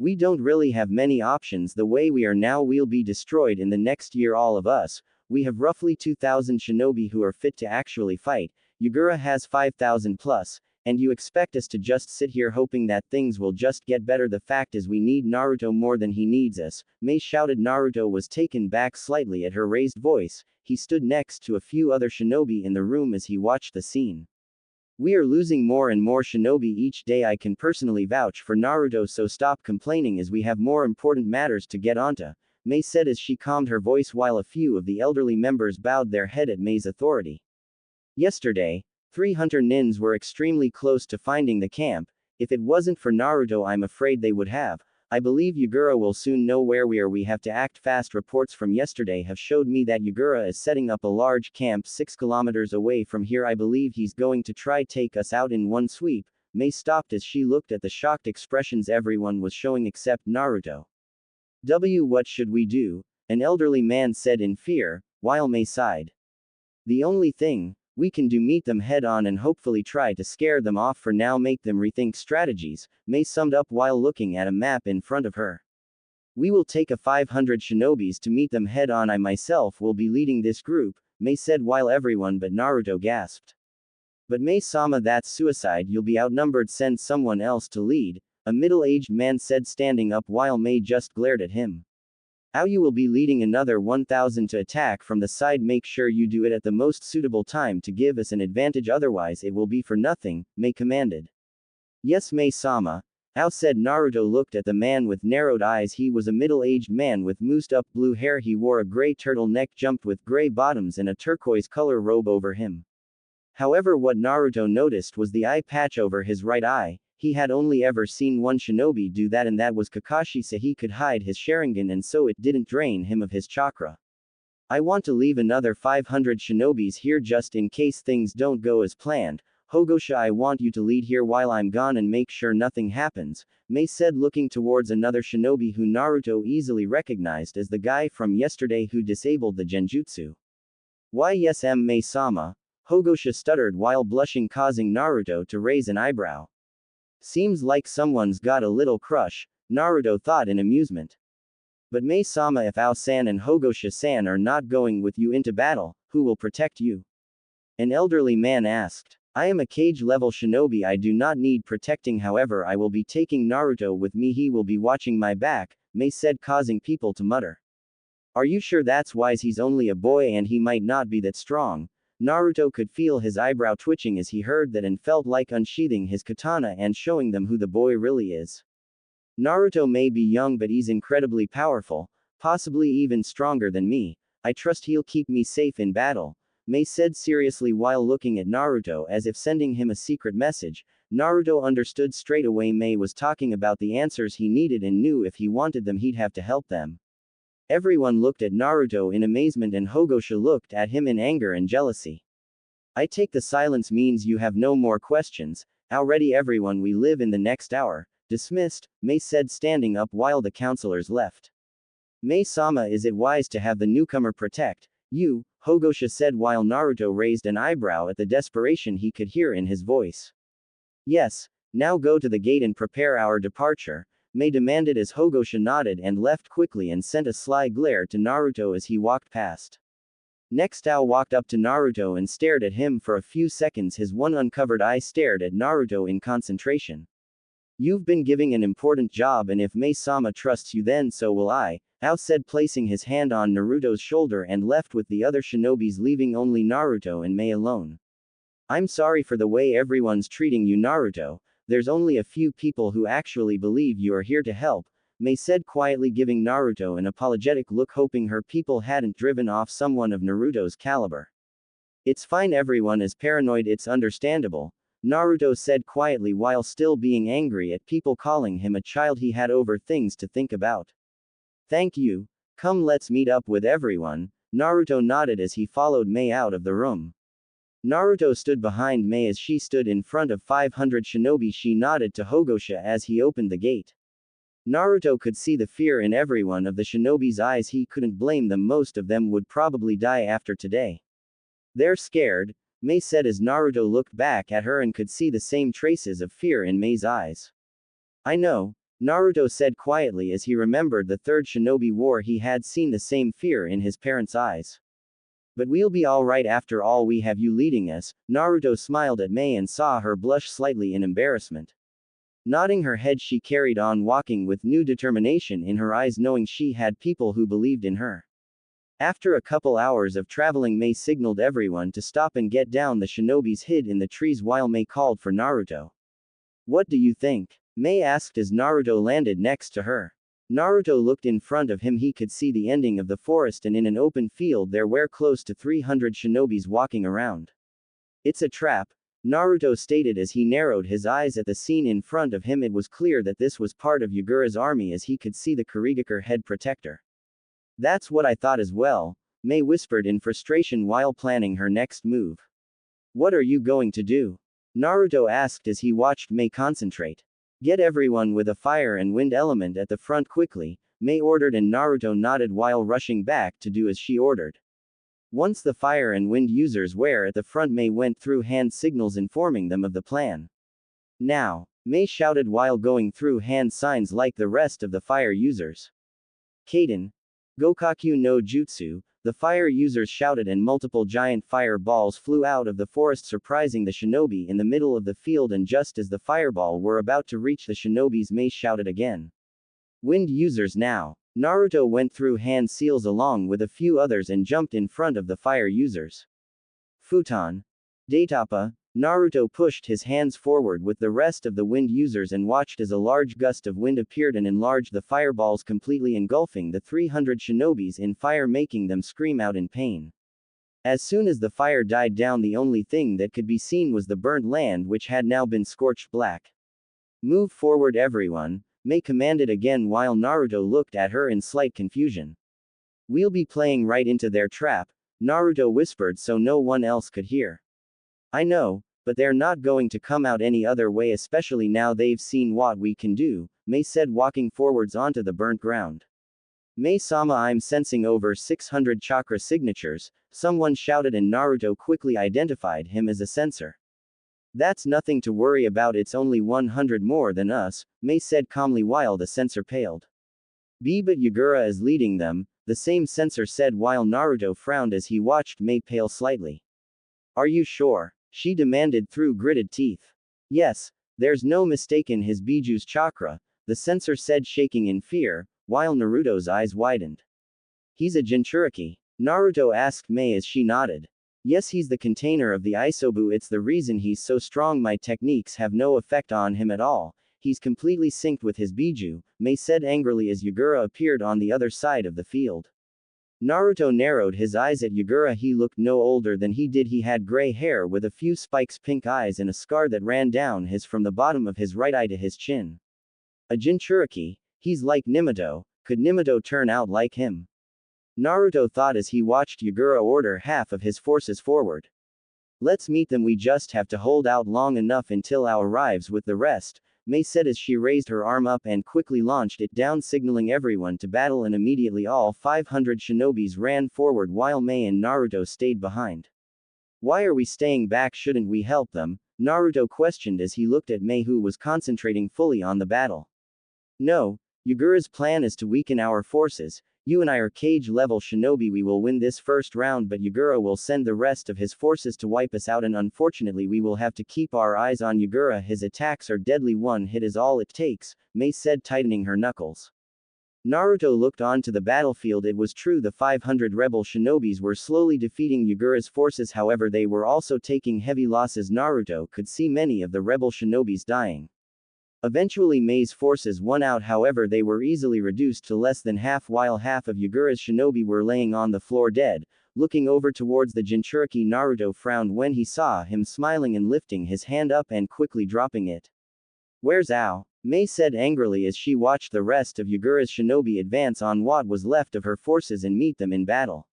We don't really have many options. The way we are now, we'll be destroyed in the next year, all of us. We have roughly 2,000 shinobi who are fit to actually fight. Yagura has 5,000 plus, And you expect us to just sit here hoping that things will just get better? The fact is we need Naruto more than he needs us, Mei shouted. Naruto was taken back slightly at her raised voice. He stood next to a few other shinobi in the room as he watched the scene. We are losing more and more shinobi each day. I can personally vouch for Naruto, so stop complaining as we have more important matters to get onto, Mei said as she calmed her voice while a few of the elderly members bowed their head at Mei's authority. Yesterday, 3 hunter nins were extremely close to finding the camp. If it wasn't for Naruto, I'm afraid they would have. I believe Yagura will soon know where we are. We have to act fast. Reports from yesterday have showed me that Yagura is setting up a large camp 6 kilometers away from here. I believe he's going to try take us out in one sweep. Mei stopped as she looked at the shocked expressions everyone was showing except Naruto. What should we do? An elderly man said in fear, while Mei sighed. The only thing we can do, meet them head on and hopefully try to scare them off. For now, make them rethink strategies, Mei summed up while looking at a map in front of her. We will take a 500 shinobis to meet them head on. I myself will be leading this group, Mei said while everyone but Naruto gasped. But Mei-sama, that's suicide. You'll be outnumbered. Send someone else to lead, a middle-aged man said standing up while Mei just glared at him. How you will be leading another 1,000 to attack from the side? Make sure you do it at the most suitable time to give us an advantage, otherwise it will be for nothing, Mei commanded. Yes, Mei-sama. How said. Naruto looked at the man with narrowed eyes. He was a middle-aged man with moosed-up blue hair. He wore a gray turtleneck jumped with gray bottoms and a turquoise color robe over him. However, what Naruto noticed was the eye patch over his right eye. He had only ever seen one shinobi do that, and that was Kakashi, so he could hide his Sharingan and so it didn't drain him of his chakra. I want to leave another 500 shinobis here just in case things don't go as planned. Hogosha, I want you to lead here while I'm gone and make sure nothing happens, Mei said looking towards another shinobi who Naruto easily recognized as the guy from yesterday who disabled the genjutsu. Why yes, Mei-sama, Hogosha stuttered while blushing, causing Naruto to raise an eyebrow. Seems like someone's got a little crush, Naruto thought in amusement. But Mei-sama, if Ao-san and Hogosha-san are not going with you into battle, who will protect you? An elderly man asked. I am a cage-level shinobi. I do not need protecting. However, I will be taking Naruto with me. He will be watching my back, Mei said, causing people to mutter. Are you sure? That's wise. He's only a boy and he might not be that strong. Naruto could feel his eyebrow twitching as he heard that and felt like unsheathing his katana and showing them who the boy really is. Naruto may be young, but he's incredibly powerful, possibly even stronger than me. I trust he'll keep me safe in battle, Mei said seriously while looking at Naruto as if sending him a secret message. Naruto understood straight away Mei was talking about the answers he needed and knew if he wanted them he'd have to help them. Everyone looked at Naruto in amazement and Hogosha looked at him in anger and jealousy. I take the silence means you have no more questions. Already everyone, we live in the next hour. Dismissed, Mei said standing up while the counselors left. Mei-sama, is it wise to have the newcomer protect you? Hogosha said while Naruto raised an eyebrow at the desperation he could hear in his voice. Yes, now go to the gate and prepare our departure, Mei demanded as Hogosha nodded and left quickly and sent a sly glare to Naruto as he walked past. Next, Ao walked up to Naruto and stared at him for a few seconds. His one uncovered eye stared at Naruto in concentration. You've been giving an important job, and if Mei-sama trusts you, then so will I, Ao said, placing his hand on Naruto's shoulder and left with the other shinobis, leaving only Naruto and Mei alone. I'm sorry for the way everyone's treating you, Naruto. There's only a few people who actually believe you are here to help, Mei said quietly, giving Naruto an apologetic look, hoping her people hadn't driven off someone of Naruto's caliber. It's fine, everyone is paranoid, it's understandable, Naruto said quietly while still being angry at people calling him a child. He had over things to think about. Thank you. Come, let's meet up with everyone, Naruto nodded as he followed Mei out of the room. Naruto stood behind Mei as she stood in front of 500 shinobi. She nodded to Hogosha as he opened the gate. Naruto could see the fear in every one of the shinobi's eyes. He couldn't blame them, most of them would probably die after today. They're scared, Mei said as Naruto looked back at her and could see the same traces of fear in Mei's eyes. I know, Naruto said quietly as he remembered the third shinobi war. He had seen the same fear in his parents' eyes. But we'll be alright after all, we have you leading us. Naruto smiled at Mei and saw her blush slightly in embarrassment. Nodding her head, she carried on walking with new determination in her eyes, knowing she had people who believed in her. After a couple hours of traveling, Mei signaled everyone to stop and get down. The shinobis hid in the trees while Mei called for Naruto. What do you think? Mei asked as Naruto landed next to her. Naruto looked in front of him. He could see the ending of the forest, and in an open field there were close to 300 shinobis walking around. It's a trap, Naruto stated as he narrowed his eyes at the scene in front of him. It was clear that this was part of Yagura's army, as he could see the Kurigakure head protector. That's what I thought as well, Mei whispered in frustration while planning her next move. What are you going to do? Naruto asked as he watched Mei concentrate. Get everyone with a fire and wind element at the front quickly, Mei ordered, and Naruto nodded while rushing back to do as she ordered. Once the fire and wind users were at the front, Mei went through hand signals informing them of the plan. Now, Mei shouted while going through hand signs like the rest of the fire users. Kaden. Gokakyu no Jutsu, the fire users shouted, and multiple giant fire balls flew out of the forest, surprising the shinobi in the middle of the field. And just as the fireball were about to reach the shinobis, Mei shouted again. Wind users now. Naruto went through hand seals along with a few others and jumped in front of the fire users. Futon. Daitapa. Naruto pushed his hands forward with the rest of the wind users and watched as a large gust of wind appeared and enlarged the fireballs, completely engulfing the 300 shinobis in fire, making them scream out in pain. As soon as the fire died down, the only thing that could be seen was the burnt land, which had now been scorched black. Move forward, everyone, Mei commanded again while Naruto looked at her in slight confusion. We'll be playing right into their trap, Naruto whispered so no one else could hear. I know, but they're not going to come out any other way, especially now they've seen what we can do, Mei said, walking forwards onto the burnt ground. Mei-sama, I'm sensing over 600 chakra signatures, someone shouted, and Naruto quickly identified him as a sensor. That's nothing to worry about, it's only 100 more than us, Mei said calmly while the sensor paled. But Yagura is leading them, the same sensor said while Naruto frowned as he watched Mei pale slightly. Are you sure? She demanded through gritted teeth. Yes, there's no mistaking his Biju's chakra, the sensor said, shaking in fear, while Naruto's eyes widened. He's a Jinchuriki? Naruto asked Mei as she nodded. Yes, he's the container of the Isobu, it's the reason he's so strong. My techniques have no effect on him at all, he's completely synced with his Biju, Mei said angrily as Yagura appeared on the other side of the field. Naruto narrowed his eyes at Yagura. He looked no older than he did. He had gray hair with a few spikes, pink eyes, and a scar that ran down from the bottom of his right eye to his chin. A Jinchuriki? He's like Nimato, could Nimato turn out like him? Naruto thought as he watched Yagura order half of his forces forward. Let's meet them, we just have to hold out long enough until our arrives with the rest, Mei said as she raised her arm up and quickly launched it down, signaling everyone to battle, and immediately all 500 shinobis ran forward while Mei and Naruto stayed behind. Why are we staying back? Shouldn't we help them? Naruto questioned as he looked at Mei, who was concentrating fully on the battle. No, Yagura's plan is to weaken our forces. You and I are cage-level shinobi, we will win this first round, but Yagura will send the rest of his forces to wipe us out, and unfortunately we will have to keep our eyes on Yagura. His attacks are deadly, one hit is all it takes, Mei said, tightening her knuckles. Naruto looked onto the battlefield. It was true the 500 rebel shinobis were slowly defeating Yagura's forces, however they were also taking heavy losses. Naruto could see many of the rebel shinobis dying. Eventually Mei's forces won out, however they were easily reduced to less than half, while half of Yagura's shinobi were laying on the floor dead. Looking over towards the Jinchuriki, Naruto frowned when he saw him smiling and lifting his hand up and quickly dropping it. Where's Ao? Mei said angrily as she watched the rest of Yagura's shinobi advance on what was left of her forces and meet them in battle.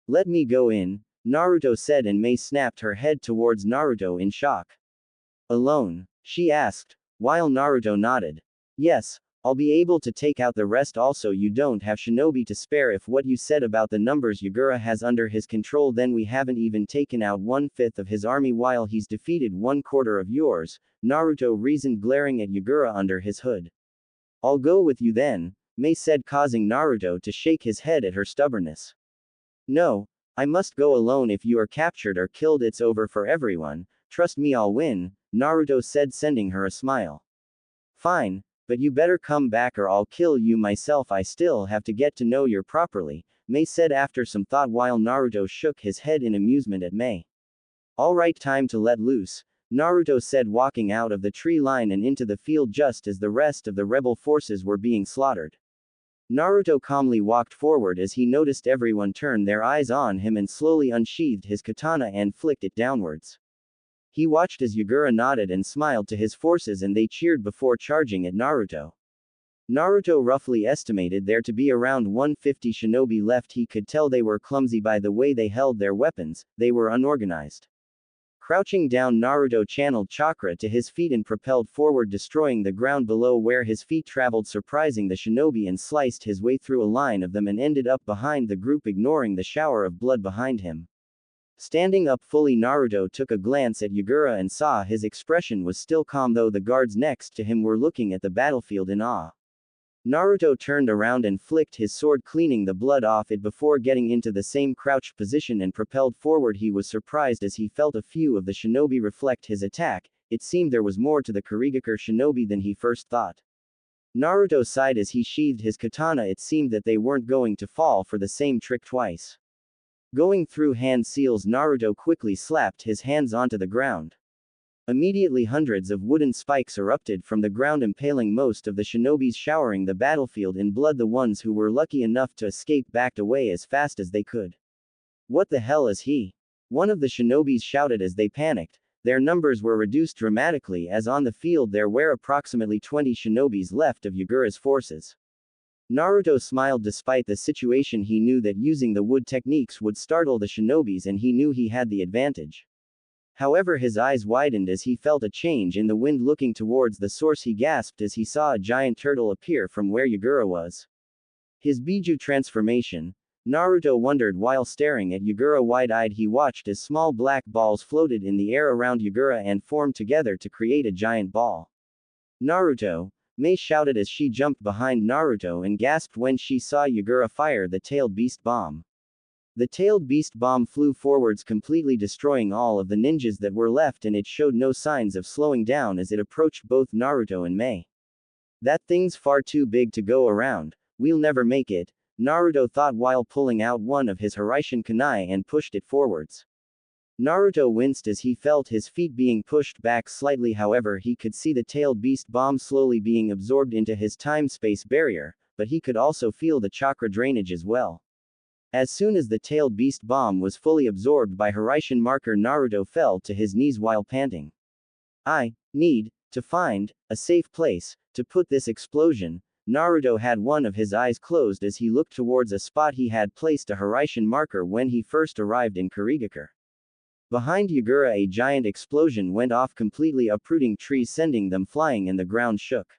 Let me go in, Naruto said, and Mei snapped her head towards Naruto in shock. Alone? She asked, while Naruto nodded. Yes, I'll be able to take out the rest. Also, you don't have shinobi to spare. If what you said about the numbers Yagura has under his control, then we haven't even taken out 1/5 of his army while he's defeated 1/4 of yours, Naruto reasoned, glaring at Yagura under his hood. I'll go with you then, Mei said, causing Naruto to shake his head at her stubbornness. No, I must go alone. If you are captured or killed, it's over for everyone. Trust me, I'll win, Naruto said, sending her a smile. Fine, but you better come back or I'll kill you myself. I still have to get to know you properly, Mei said after some thought while Naruto shook his head in amusement at Mei. Alright, time to let loose, Naruto said, walking out of the tree line and into the field just as the rest of the rebel forces were being slaughtered. Naruto calmly walked forward as he noticed everyone turn their eyes on him and slowly unsheathed his katana and flicked it downwards. He watched as Yagura nodded and smiled to his forces and they cheered before charging at Naruto. Naruto roughly estimated there to be around 150 shinobi left. He could tell they were clumsy by the way they held their weapons, they were unorganized. Crouching down, Naruto channeled chakra to his feet and propelled forward, destroying the ground below where his feet traveled, surprising the shinobi, and sliced his way through a line of them and ended up behind the group, ignoring the shower of blood behind him. Standing up fully, Naruto took a glance at Yagura and saw his expression was still calm, though the guards next to him were looking at the battlefield in awe. Naruto turned around and flicked his sword, cleaning the blood off it before getting into the same crouched position and propelled forward. He was surprised as he felt a few of the shinobi reflect his attack. It seemed there was more to the Kurigakure shinobi than he first thought. Naruto sighed as he sheathed his katana. It seemed that they weren't going to fall for the same trick twice. Going through hand seals, Naruto quickly slapped his hands onto the ground. Immediately hundreds of wooden spikes erupted from the ground, impaling most of the shinobis, showering the battlefield in blood. The ones who were lucky enough to escape backed away as fast as they could. What the hell is he? One of the shinobis shouted as they panicked. Their numbers were reduced dramatically as on the field there were approximately 20 shinobis left of Yagura's forces. Naruto smiled. Despite the situation, he knew that using the wood techniques would startle the shinobis and he knew he had the advantage. However, his eyes widened as he felt a change in the wind. Looking towards the source, he gasped as he saw a giant turtle appear from where Yagura was. His Biju transformation? Naruto wondered while staring at Yagura. Wide-eyed, he watched as small black balls floated in the air around Yagura and formed together to create a giant ball. Naruto! Mei shouted as she jumped behind Naruto and gasped when she saw Yagura fire the tailed beast bomb. The tailed beast bomb flew forwards, completely destroying all of the ninjas that were left, and it showed no signs of slowing down as it approached both Naruto and Mei. That thing's far too big to go around, we'll never make it, Naruto thought while pulling out one of his Hiraishin kunai and pushed it forwards. Naruto winced as he felt his feet being pushed back slightly. However, he could see the tailed beast bomb slowly being absorbed into his time-space barrier, but he could also feel the chakra drainage as well. As soon as the tailed beast bomb was fully absorbed by Hiraishin marker, Naruto fell to his knees while panting. I need to find a safe place to put this explosion. Naruto had one of his eyes closed as he looked towards a spot he had placed a Hiraishin marker when he first arrived in Kurigakure. Behind Yagura, a giant explosion went off, completely uprooting trees, sending them flying, and the ground shook.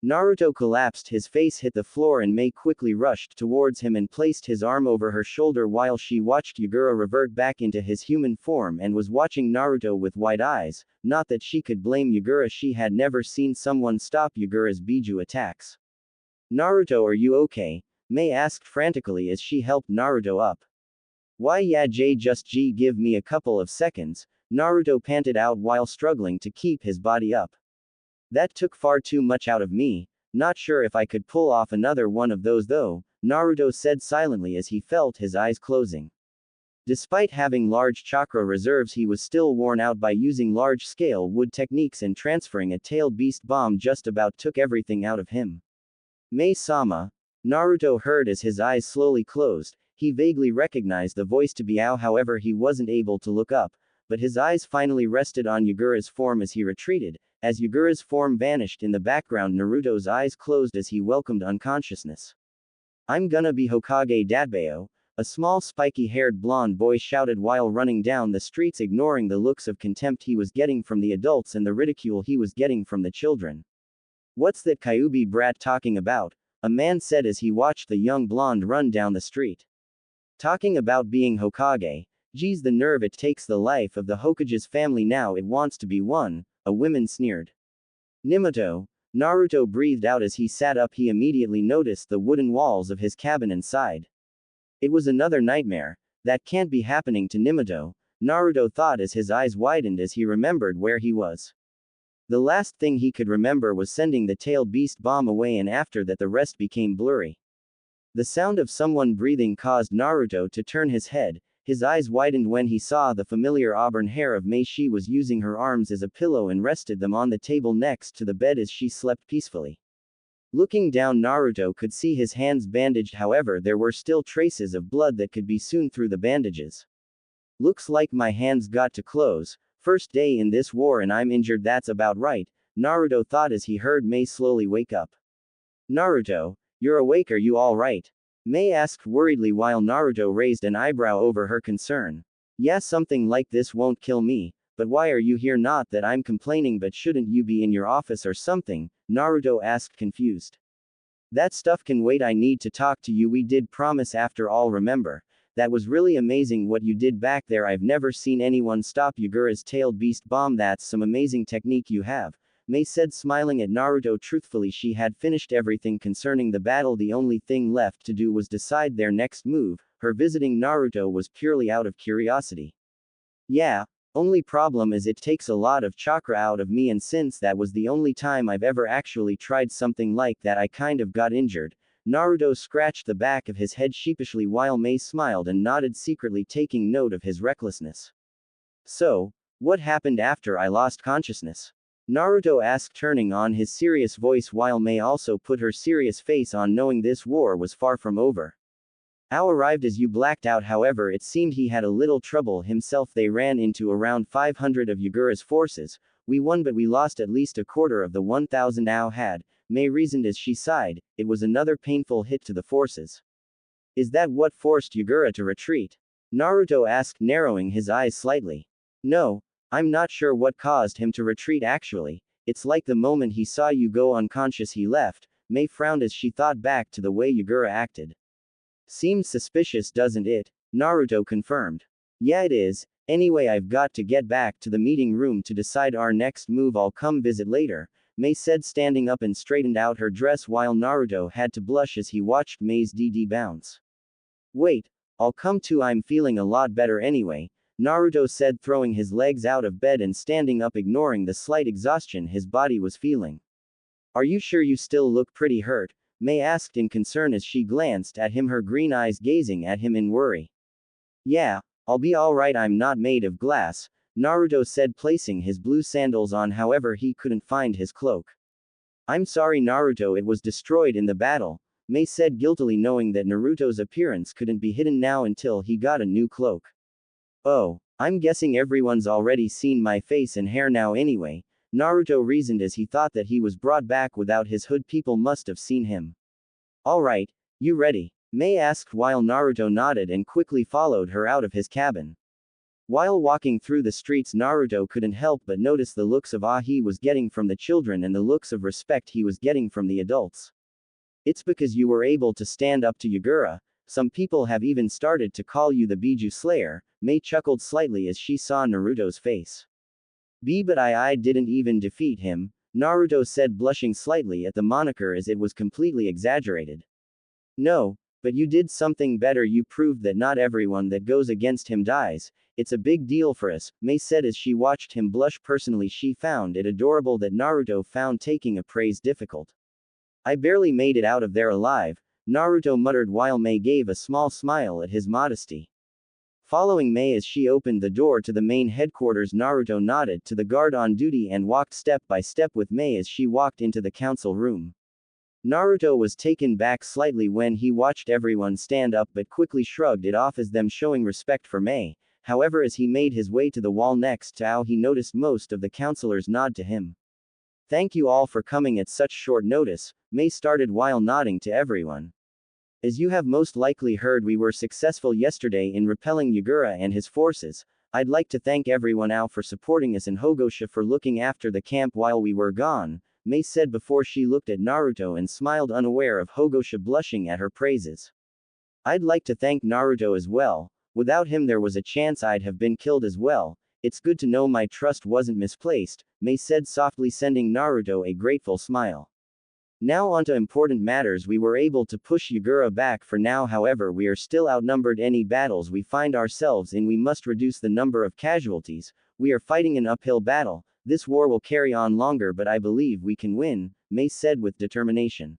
Naruto collapsed, his face hit the floor, and Mei quickly rushed towards him and placed his arm over her shoulder while she watched Yagura revert back into his human form and was watching Naruto with wide eyes. Not that she could blame Yagura, she had never seen someone stop Yagura's Biju attacks. Naruto, are you okay? Mei asked frantically as she helped Naruto up. Why yeah, just give me a couple of seconds, Naruto panted out while struggling to keep his body up. That took far too much out of me, not sure if I could pull off another one of those though, Naruto said silently as he felt his eyes closing. Despite having large chakra reserves, he was still worn out by using large-scale wood techniques, and transferring a tailed beast bomb just about took everything out of him. Mei-sama, Naruto heard as his eyes slowly closed. He vaguely recognized the voice to be Ao, however he wasn't able to look up, but his eyes finally rested on Yagura's form as he retreated. As Yagura's form vanished in the background, Naruto's eyes closed as he welcomed unconsciousness. I'm gonna be Hokage Dadbao, a small spiky-haired blonde boy shouted while running down the streets, ignoring the looks of contempt he was getting from the adults and the ridicule he was getting from the children. What's that Kyuubi brat talking about? A man said as he watched the young blonde run down the street. Talking about being Hokage, geez, the nerve, it takes the life of the Hokage's family now, it wants to be one, a woman sneered. Nimato, Naruto breathed out as he sat up. He immediately noticed the wooden walls of his cabin and sighed. It was another nightmare. That can't be happening to Nimato, Naruto thought as his eyes widened as he remembered where he was. The last thing he could remember was sending the tailed beast bomb away, and after that the rest became blurry. The sound of someone breathing caused Naruto to turn his head. His eyes widened when he saw the familiar auburn hair of Mei. She was using her arms as a pillow and rested them on the table next to the bed as she slept peacefully. Looking down, Naruto could see his hands bandaged, however there were still traces of blood that could be seen through the bandages. Looks like my hands got to close. First day in this war and I'm injured, that's about right, Naruto thought as he heard Mei slowly wake up. Naruto, you're awake, are you alright? Mei asked worriedly while Naruto raised an eyebrow over her concern. Yeah, something like this won't kill me, but why are you here? Not that I'm complaining, but shouldn't you be in your office or something? Naruto asked confused. That stuff can wait, I need to talk to you. We did promise after all, remember? That was really amazing what you did back there. I've never seen anyone stop Yagura's tailed beast bomb. That's some amazing technique you have, Mei said, smiling at Naruto. Truthfully, she had finished everything concerning the battle. The only thing left to do was decide their next move. Her visiting Naruto was purely out of curiosity. Yeah, only problem is it takes a lot of chakra out of me, and since that was the only time I've ever actually tried something like that, I kind of got injured. Naruto scratched the back of his head sheepishly while Mei smiled and nodded, secretly taking note of his recklessness. So, what happened after I lost consciousness? Naruto asked, turning on his serious voice while Mei also put her serious face on, knowing this war was far from over. Ao arrived as you blacked out, however it seemed he had a little trouble himself. They ran into around 500 of Yagura's forces. We won, but we lost at least a quarter of the 1,000 Ao had, Mei reasoned as she sighed. It was another painful hit to the forces. Is that what forced Yagura to retreat? Naruto asked, narrowing his eyes slightly. No, I'm not sure what caused him to retreat actually. It's like the moment he saw you go unconscious he left. Mei frowned as she thought back to the way Yagura acted. Seems suspicious, doesn't it? Naruto confirmed. Yeah, it is. Anyway, I've got to get back to the meeting room to decide our next move. I'll come visit later, Mei said, standing up and straightened out her dress while Naruto had to blush as he watched Mei's DD bounce. Wait, I'll come too. I'm feeling a lot better anyway, Naruto said, throwing his legs out of bed and standing up, ignoring the slight exhaustion his body was feeling. Are you sure? You still look pretty hurt, Mei asked in concern as she glanced at him, her green eyes gazing at him in worry. Yeah, I'll be alright, I'm not made of glass, Naruto said, placing his blue sandals on, however he couldn't find his cloak. I'm sorry Naruto, it was destroyed in the battle, Mei said guiltily, knowing that Naruto's appearance couldn't be hidden now until he got a new cloak. Oh, I'm guessing everyone's already seen my face and hair now anyway, Naruto reasoned as he thought that he was brought back without his hood. People must have seen him. Alright, you ready? Mei asked while Naruto nodded and quickly followed her out of his cabin. While walking through the streets, Naruto couldn't help but notice the looks of awe he was getting from the children and the looks of respect he was getting from the adults. It's because you were able to stand up to Yagura. Some people have even started to call you the Biju Slayer, Mei chuckled slightly as she saw Naruto's face. But I didn't even defeat him, Naruto said, blushing slightly at the moniker as it was completely exaggerated. No, but you did something better. You proved that not everyone that goes against him dies. It's a big deal for us, Mei said as she watched him blush. Personally, she found it adorable that Naruto found taking a praise difficult. I barely made it out of there alive, Naruto muttered while Mei gave a small smile at his modesty. Following Mei as she opened the door to the main headquarters, Naruto nodded to the guard on duty and walked step by step with Mei as she walked into the council room. Naruto was taken back slightly when he watched everyone stand up but quickly shrugged it off as them showing respect for Mei. However, as he made his way to the wall next to Ao, he noticed most of the counselors nod to him. Thank you all for coming at such short notice, Mei started while nodding to everyone. As you have most likely heard, we were successful yesterday in repelling Yagura and his forces. I'd like to thank everyone Ao for supporting us and Hogosha for looking after the camp while we were gone, Mei said before she looked at Naruto and smiled, unaware of Hogosha blushing at her praises. I'd like to thank Naruto as well. Without him there was a chance I'd have been killed as well. It's good to know my trust wasn't misplaced, Mei said softly, sending Naruto a grateful smile. Now onto important matters. We were able to push Yagura back for now, however we are still outnumbered. Any battles we find ourselves in we must reduce the number of casualties. We are fighting an uphill battle. This war will carry on longer but I believe we can win, Mei said with determination.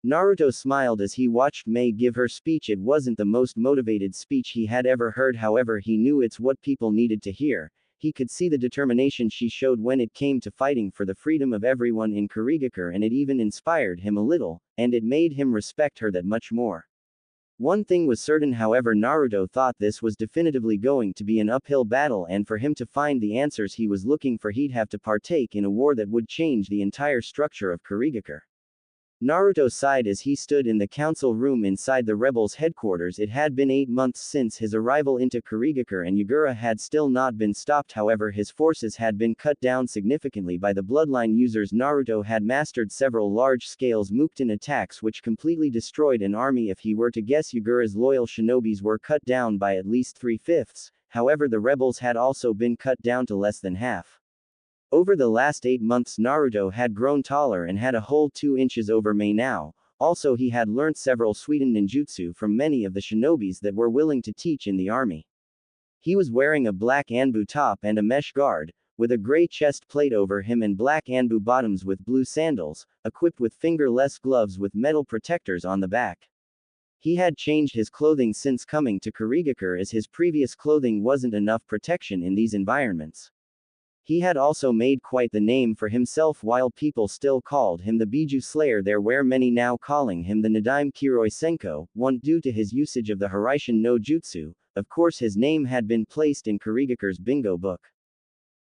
Naruto smiled as he watched Mei give her speech. It wasn't the most motivated speech he had ever heard, however he knew it's what people needed to hear. He could see the determination she showed when it came to fighting for the freedom of everyone in Kurigakure, and it even inspired him a little, and it made him respect her that much more. One thing was certain, however, Naruto thought this was definitively going to be an uphill battle, and for him to find the answers he was looking for he'd have to partake in a war that would change the entire structure of Kurigakure. Naruto sighed as he stood in the council room inside the rebels' headquarters. It had been 8 months since his arrival into Kurigakure and Yagura had still not been stopped, however his forces had been cut down significantly by the bloodline users. Naruto had mastered several large-scale Mukten attacks which completely destroyed an army. If he were to guess, Yagura's loyal shinobis were cut down by at least 3/5, however the rebels had also been cut down to less than half. Over the last 8 months Naruto had grown taller and had a whole 2 inches over Mei now. Also he had learnt several sweetened ninjutsu from many of the shinobis that were willing to teach in the army. He was wearing a black anbu top and a mesh guard, with a gray chest plate over him and black anbu bottoms with blue sandals, equipped with fingerless gloves with metal protectors on the back. He had changed his clothing since coming to Kurigakure as his previous clothing wasn't enough protection in these environments. He had also made quite the name for himself. While people still called him the Biju Slayer, there were many now calling him the Nadaime Kiroi Senko, one due to his usage of the Hiraishin no Jutsu. Of course his name had been placed in Kurigakure's bingo book.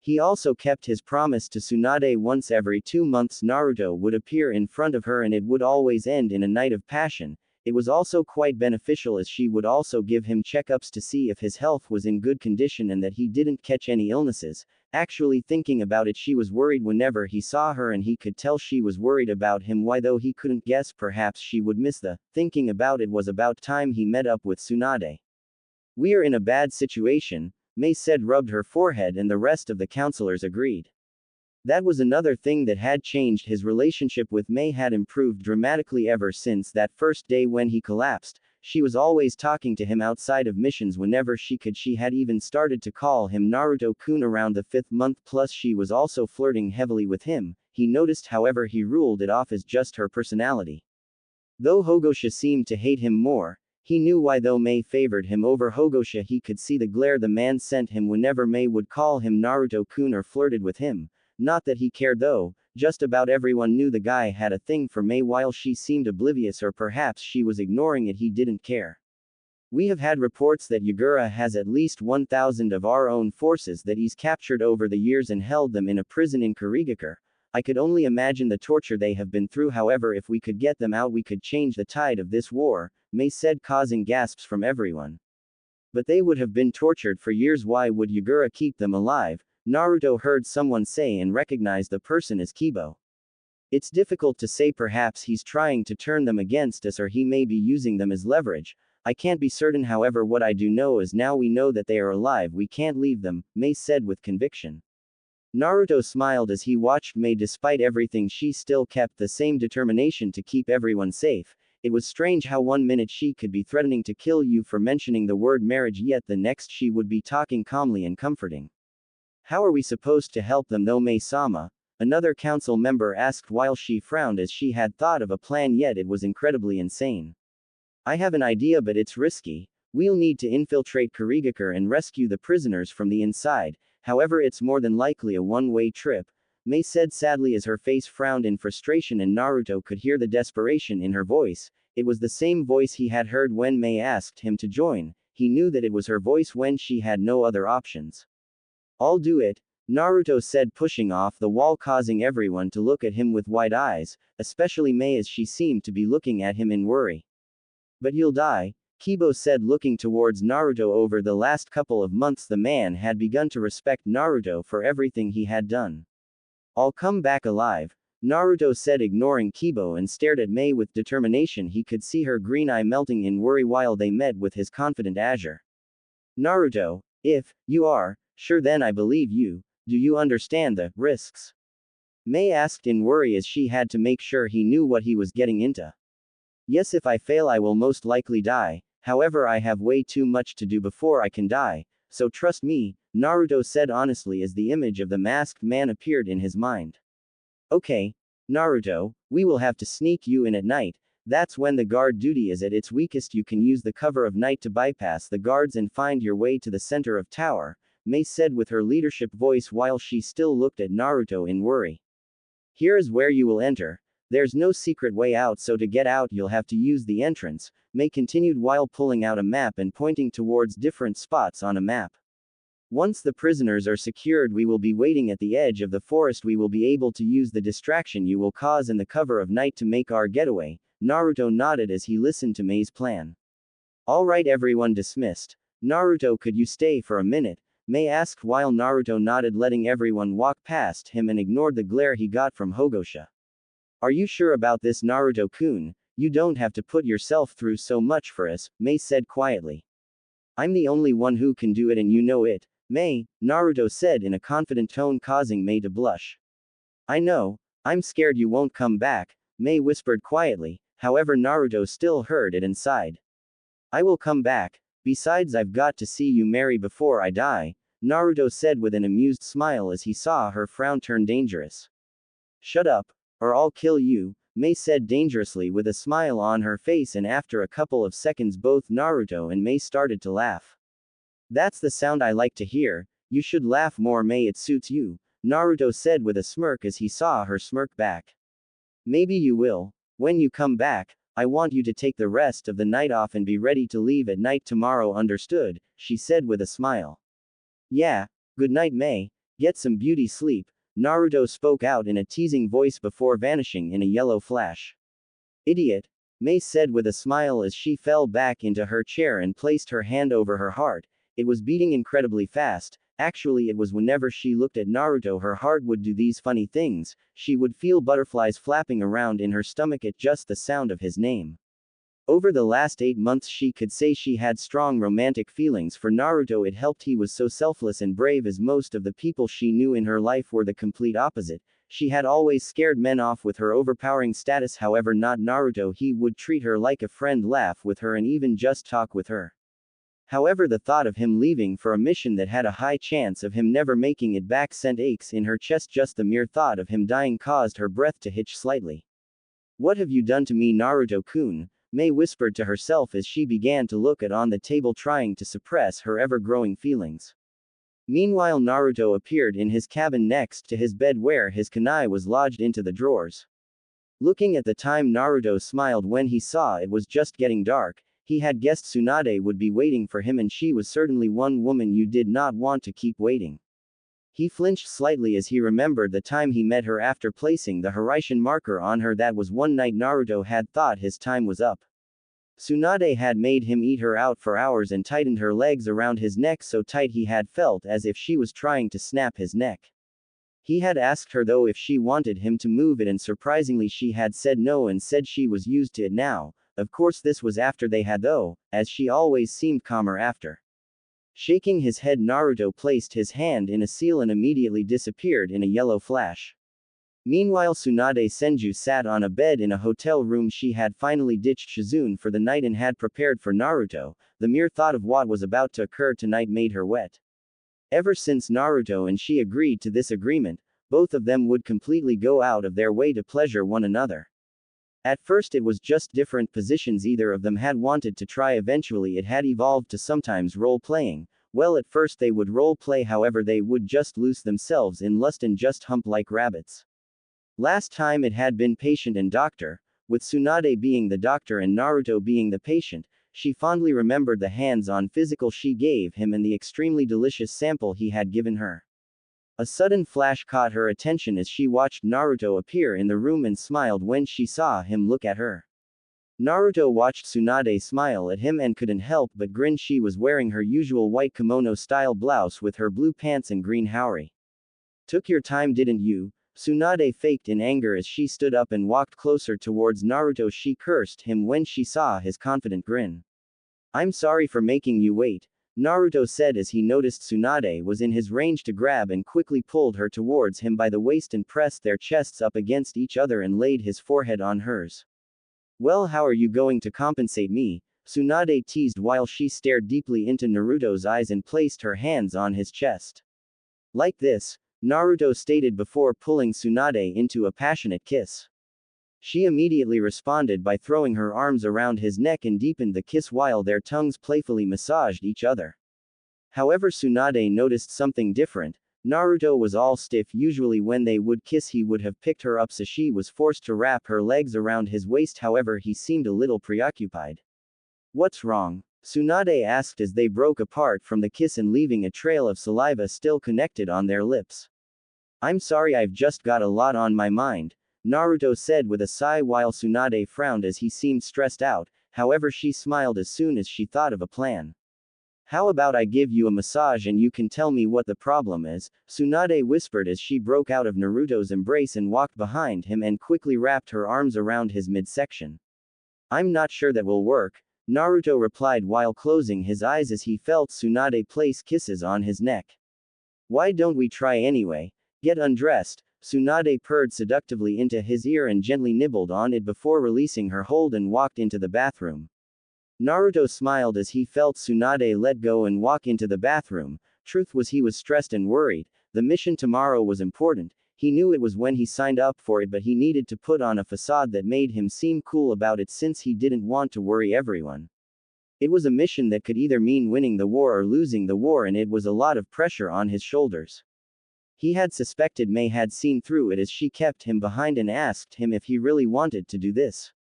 He also kept his promise to Tsunade. Once every 2 months Naruto would appear in front of her and it would always end in a night of passion. It was also quite beneficial as she would also give him checkups to see if his health was in good condition and that he didn't catch any illnesses. Actually thinking about it, she was worried whenever he saw her and he could tell she was worried about him. Why, though he couldn't guess, perhaps she would miss the thinking about it was about time he met up with Tsunade. We're in a bad situation, Mei said, rubbed her forehead, and the rest of the counselors agreed. That was another thing that had changed. His relationship with Mei had improved dramatically ever since that first day when he collapsed. She was always talking to him outside of missions whenever she could. She had even started to call him Naruto-kun around the 5th month, plus she was also flirting heavily with him. He noticed, however he ruled it off as just her personality. Though Hogosha seemed to hate him more, he knew why. Though Mei favored him over Hogosha, he could see the glare the man sent him whenever Mei would call him Naruto-kun or flirted with him. Not that he cared though, just about everyone knew the guy had a thing for Mei. While she seemed oblivious, or perhaps she was ignoring it, he didn't care. We have had reports that Yagura has at least 1,000 of our own forces that he's captured over the years and held them in a prison in Kurigakure. I could only imagine the torture they have been through. However, if we could get them out, we could change the tide of this war, Mei said, causing gasps from everyone. But they would have been tortured for years. Why would Yagura keep them alive? Naruto heard someone say and recognized the person as Kibo. It's difficult to say, perhaps he's trying to turn them against us, or he may be using them as leverage. I can't be certain, however what I do know is now we know that they are alive, we can't leave them, Mei said with conviction. Naruto smiled as he watched Mei. Despite everything, she still kept the same determination to keep everyone safe. It was strange how 1 minute she could be threatening to kill you for mentioning the word marriage, yet the next she would be talking calmly and comforting. How are we supposed to help them though, Mei-sama? Another council member asked while she frowned as she had thought of a plan, yet it was incredibly insane. I have an idea, but it's risky. We'll need to infiltrate Kurigakure and rescue the prisoners from the inside. However, it's more than likely a one-way trip, Mei said sadly as her face frowned in frustration, and Naruto could hear the desperation in her voice. It was the same voice he had heard when Mei asked him to join. He knew that it was her voice when she had no other options. I'll do it, Naruto said, pushing off the wall, causing everyone to look at him with wide eyes, especially Mei as she seemed to be looking at him in worry. But you'll die, Kibo said, looking towards Naruto. Over the last couple of months the man had begun to respect Naruto for everything he had done. I'll come back alive, Naruto said, ignoring Kibo, and stared at Mei with determination. He could see her green eye melting in worry while they met with his confident azure. Naruto, if you are sure, then I believe you. Do you understand the risks? Mei asked in worry as she had to make sure he knew what he was getting into. Yes, if I fail I will most likely die, however I have way too much to do before I can die, so trust me, Naruto said honestly as the image of the masked man appeared in his mind. Okay, Naruto, we will have to sneak you in at night, that's when the guard duty is at its weakest. You can use the cover of night to bypass the guards and find your way to the center of tower, Mei said with her leadership voice while she still looked at Naruto in worry. Here is where you will enter. There's no secret way out, so to get out you'll have to use the entrance, Mei continued while pulling out a map and pointing towards different spots on a map. Once the prisoners are secured we will be waiting at the edge of the forest. We will be able to use the distraction you will cause in the cover of night to make our getaway, Naruto nodded as he listened to Mei's plan. Alright, everyone dismissed. Naruto, could you stay for a minute? Mei asked while Naruto nodded, letting everyone walk past him and ignored the glare he got from Hogosha. Are you sure about this, Naruto-kun? You don't have to put yourself through so much for us, Mei said quietly. I'm the only one who can do it and you know it, Mei, Naruto said in a confident tone, causing Mei to blush. I know, I'm scared you won't come back, Mei whispered quietly, however Naruto still heard it inside. I will come back, besides I've got to see you marry before I die, Naruto said with an amused smile as he saw her frown turn dangerous. Shut up, or I'll kill you, Mei said dangerously with a smile on her face, and after a couple of seconds both Naruto and Mei started to laugh. That's the sound I like to hear, you should laugh more, Mei, it suits you, Naruto said with a smirk as he saw her smirk back. Maybe you will. When you come back, I want you to take the rest of the night off and be ready to leave at night tomorrow, understood, she said with a smile. Yeah, good night, Mei, get some beauty sleep, Naruto spoke out in a teasing voice before vanishing in a yellow flash. Idiot, Mei said with a smile as she fell back into her chair and placed her hand over her heart. It was beating incredibly fast. Actually, it was whenever she looked at Naruto her heart would do these funny things. She would feel butterflies flapping around in her stomach at just the sound of his name. Over the last 8 months she could say she had strong romantic feelings for Naruto. It helped he was so selfless and brave, as most of the people she knew in her life were the complete opposite. She had always scared men off with her overpowering status, however not Naruto. He would treat her like a friend, laugh with her and even just talk with her. However, the thought of him leaving for a mission that had a high chance of him never making it back sent aches in her chest. Just the mere thought of him dying caused her breath to hitch slightly. What have you done to me, Naruto-kun? Mei whispered to herself as she began to look at on the table, trying to suppress her ever-growing feelings. Meanwhile, Naruto appeared in his cabin next to his bed where his kunai was lodged into the drawers. Looking at the time, Naruto smiled when he saw it was just getting dark. He had guessed Tsunade would be waiting for him, and she was certainly one woman you did not want to keep waiting. He flinched slightly as he remembered the time he met her after placing the Hiraishin marker on her. That was one night Naruto had thought his time was up. Tsunade had made him eat her out for hours and tightened her legs around his neck so tight he had felt as if she was trying to snap his neck. He had asked her though if she wanted him to move it, and surprisingly she had said no and said she was used to it now. Of course this was after they had though, as she always seemed calmer after. Shaking his head, Naruto placed his hand in a seal and immediately disappeared in a yellow flash. Meanwhile, Tsunade Senju sat on a bed in a hotel room. She had finally ditched Shizune for the night and had prepared for Naruto. The mere thought of what was about to occur tonight made her wet. Ever since Naruto and she agreed to this agreement, both of them would completely go out of their way to pleasure one another. At first it was just different positions either of them had wanted to try. Eventually it had evolved to sometimes role-playing. Well, at first they would role-play, however they would just lose themselves in lust and just hump like rabbits. Last time it had been patient and doctor, with Tsunade being the doctor and Naruto being the patient. She fondly remembered the hands-on physical she gave him and the extremely delicious sample he had given her. A sudden flash caught her attention as she watched Naruto appear in the room and smiled when she saw him look at her. Naruto watched Tsunade smile at him and couldn't help but grin. She was wearing her usual white kimono-style blouse with her blue pants and green haori. Took your time, didn't you? Tsunade faked in anger as she stood up and walked closer towards Naruto. She cursed him when she saw his confident grin. I'm sorry for making you wait. Naruto said as he noticed Tsunade was in his range to grab and quickly pulled her towards him by the waist and pressed their chests up against each other and laid his forehead on hers. Well, how are you going to compensate me? Tsunade teased while she stared deeply into Naruto's eyes and placed her hands on his chest. Like this, Naruto stated before pulling Tsunade into a passionate kiss. She immediately responded by throwing her arms around his neck and deepened the kiss while their tongues playfully massaged each other. However, Tsunade noticed something different. Naruto was all stiff. Usually when they would kiss he would have picked her up, so she was forced to wrap her legs around his waist. However, he seemed a little preoccupied. What's wrong? Tsunade asked as they broke apart from the kiss and leaving a trail of saliva still connected on their lips. I'm sorry, I've just got a lot on my mind, Naruto said with a sigh while Tsunade frowned as he seemed stressed out. However, she smiled as soon as she thought of a plan. How about I give you a massage and you can tell me what the problem is, Tsunade whispered as she broke out of Naruto's embrace and walked behind him and quickly wrapped her arms around his midsection. I'm not sure that will work, Naruto replied while closing his eyes as he felt Tsunade place kisses on his neck. Why don't we try anyway? Get undressed, Tsunade purred seductively into his ear and gently nibbled on it before releasing her hold and walked into the bathroom. Naruto smiled as he felt Tsunade let go and walk into the bathroom. Truth was, he was stressed and worried. The mission tomorrow was important. He knew it was when he signed up for it, but he needed to put on a facade that made him seem cool about it since he didn't want to worry everyone. It was a mission that could either mean winning the war or losing the war, and it was a lot of pressure on his shoulders. He had suspected May had seen through it as she kept him behind and asked him if he really wanted to do this.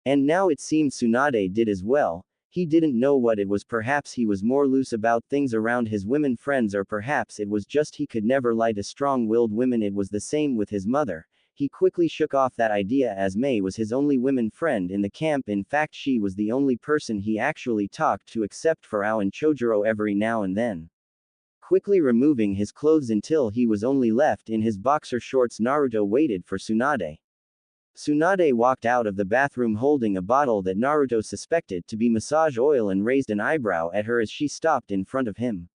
And now it seemed Tsunade did as well. He didn't know what it was. Perhaps he was more loose about things around his women friends, or perhaps it was just he could never lie to strong-willed women. It was the same with his mother. He quickly shook off that idea as May was his only women friend in the camp. In fact, she was the only person he actually talked to except for Ao and Chojuro every now and then. Quickly removing his clothes until he was only left in his boxer shorts, Naruto waited for Tsunade. Tsunade walked out of the bathroom holding a bottle that Naruto suspected to be massage oil and raised an eyebrow at her as she stopped in front of him.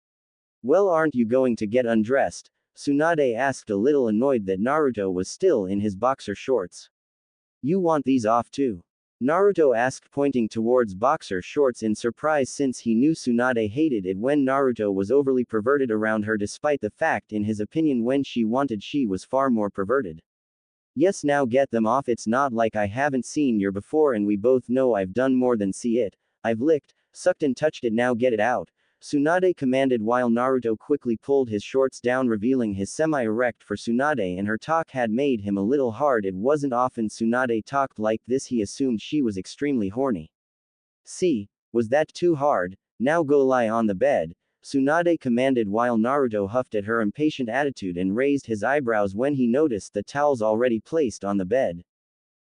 Well, aren't you going to get undressed? Tsunade asked, a little annoyed that Naruto was still in his boxer shorts. You want these off too? Naruto asked, pointing towards boxer shorts in surprise since he knew Tsunade hated it when Naruto was overly perverted around her, despite the fact in his opinion when she wanted she was far more perverted. Yes, now get them off. It's not like I haven't seen your before, and we both know I've done more than see it. I've licked, sucked and touched it. Now get it out, Tsunade commanded while Naruto quickly pulled his shorts down, revealing his semi-erect for Tsunade, and her talk had made him a little hard. It wasn't often Tsunade talked like this. He assumed she was extremely horny. See, was that too hard? Now go lie on the bed, Tsunade commanded while Naruto huffed at her impatient attitude and raised his eyebrows when he noticed the towels already placed on the bed.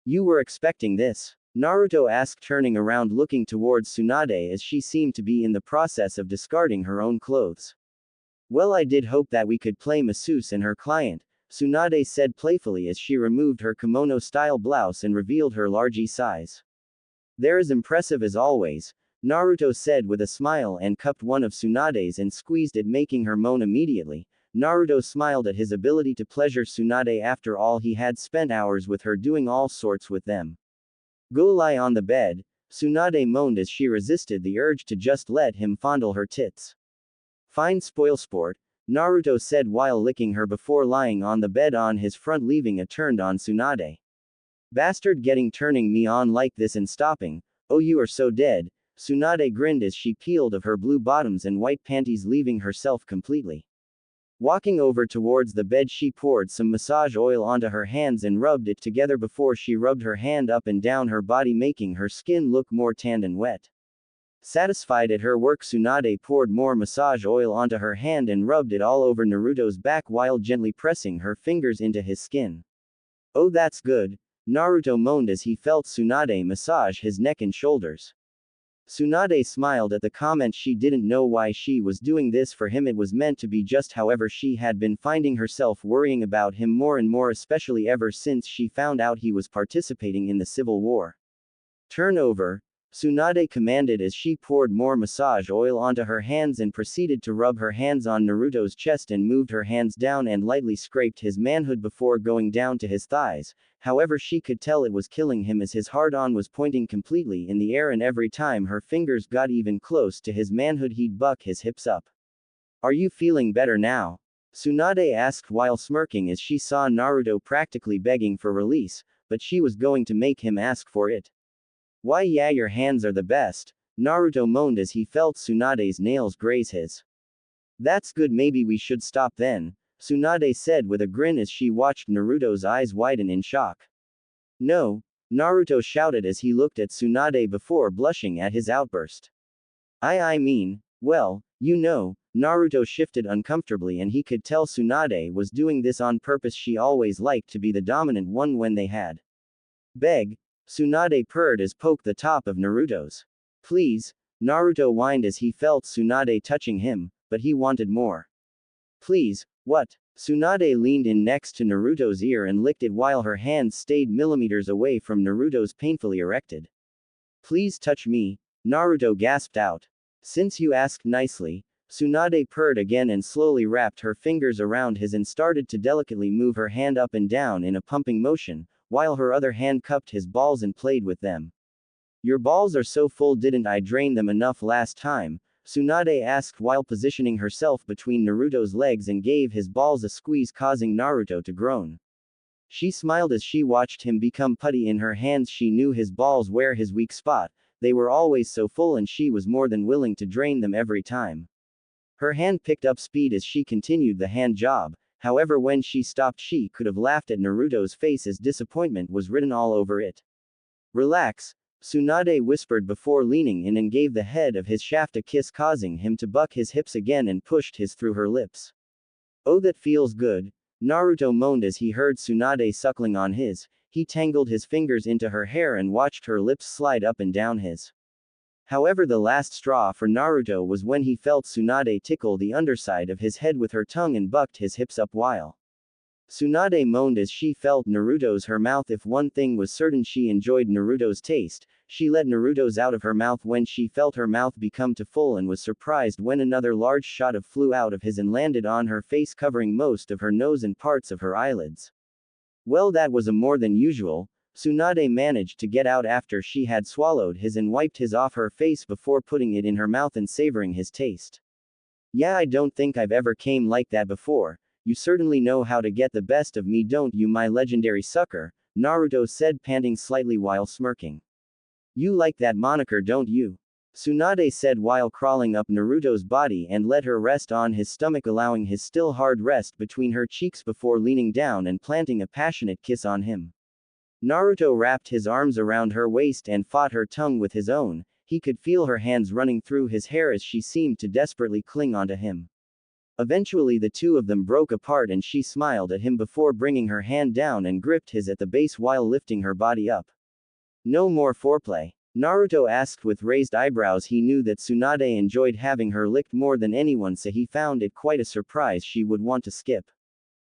You were expecting this? Naruto asked, turning around looking towards Tsunade as she seemed to be in the process of discarding her own clothes. Well, I did hope that we could play masseuse and her client, Tsunade said playfully as she removed her kimono-style blouse and revealed her large size. They're as impressive as always, Naruto said with a smile and cupped one of Tsunade's and squeezed it, making her moan immediately. Naruto smiled at his ability to pleasure Tsunade after all he had spent hours with her doing all sorts with them. Go lie on the bed, Tsunade moaned as she resisted the urge to just let him fondle her tits. Fine, spoil sport, Naruto said while licking her before lying on the bed on his front, leaving a turned-on Tsunade. Bastard, turning me on like this and stopping. Oh, you are so dead, Tsunade grinned as she peeled off her blue bottoms and white panties, leaving herself completely. Walking over towards the bed, she poured some massage oil onto her hands and rubbed it together before she rubbed her hand up and down her body, making her skin look more tanned and wet. Satisfied at her work, Tsunade poured more massage oil onto her hand and rubbed it all over Naruto's back while gently pressing her fingers into his skin. Oh, that's good, Naruto moaned as he felt Tsunade massage his neck and shoulders. Tsunade smiled at the comment. She didn't know why she was doing this for him. It was meant to be just. However, she had been finding herself worrying about him more and more, especially ever since she found out he was participating in the civil war. Turn over, Tsunade commanded as she poured more massage oil onto her hands and proceeded to rub her hands on Naruto's chest and moved her hands down and lightly scraped his manhood before going down to his thighs. However, she could tell it was killing him as his hard-on was pointing completely in the air, and every time her fingers got even close to his manhood he'd buck his hips up. "Are you feeling better now?" Tsunade asked while smirking as she saw Naruto practically begging for release, but she was going to make him ask for it. "Why yeah, your hands are the best," Naruto moaned as he felt Tsunade's nails graze his. "That's good, maybe we should stop then," Tsunade said with a grin as she watched Naruto's eyes widen in shock. "No," Naruto shouted as he looked at Tsunade before blushing at his outburst. I mean, well, you know," Naruto shifted uncomfortably and he could tell Tsunade was doing this on purpose. She always liked to be the dominant one when they had beg. Tsunade purred as poked the top of Naruto's. "Please," Naruto whined as he felt Tsunade touching him, but he wanted more. "Please, what?" Tsunade leaned in next to Naruto's ear and licked it while her hands stayed millimeters away from Naruto's painfully erected. "Please touch me," Naruto gasped out. "Since you asked nicely," Tsunade purred again and slowly wrapped her fingers around his and started to delicately move her hand up and down in a pumping motion, while her other hand cupped his balls and played with them. "Your balls are so full, didn't I drain them enough last time?" Tsunade asked while positioning herself between Naruto's legs and gave his balls a squeeze, causing Naruto to groan. She smiled as she watched him become putty in her hands. She knew his balls were his weak spot, they were always so full and she was more than willing to drain them every time. Her hand picked up speed as she continued the hand job. However, when she stopped, she could have laughed at Naruto's face as disappointment was written all over it. "Relax," Tsunade whispered before leaning in and gave the head of his shaft a kiss, causing him to buck his hips again and pushed his through her lips. "Oh, that feels good," Naruto moaned as he heard Tsunade suckling on his. He tangled his fingers into her hair and watched her lips slide up and down his. However, the last straw for Naruto was when he felt Tsunade tickle the underside of his head with her tongue and bucked his hips up while Tsunade moaned as she felt Naruto's her mouth. If one thing was certain, she enjoyed Naruto's taste. She let Naruto's out of her mouth when she felt her mouth become too full and was surprised when another large shot of flew out of his and landed on her face, covering most of her nose and parts of her eyelids. Well, that was a more than usual. Tsunade managed to get out after she had swallowed his and wiped his off her face before putting it in her mouth and savoring his taste. "Yeah, I don't think I've ever came like that before. You certainly know how to get the best of me, don't you, my legendary sucker?" Naruto said, panting slightly while smirking. "You like that moniker, don't you?" Tsunade said while crawling up Naruto's body and let her rest on his stomach, allowing his still hard rest between her cheeks before leaning down and planting a passionate kiss on him. Naruto wrapped his arms around her waist and fought her tongue with his own. He could feel her hands running through his hair as she seemed to desperately cling onto him. Eventually, the two of them broke apart and she smiled at him before bringing her hand down and gripped his at the base while lifting her body up. "No more foreplay?" Naruto asked with raised eyebrows. He knew that Tsunade enjoyed having her licked more than anyone, so he found it quite a surprise she would want to skip.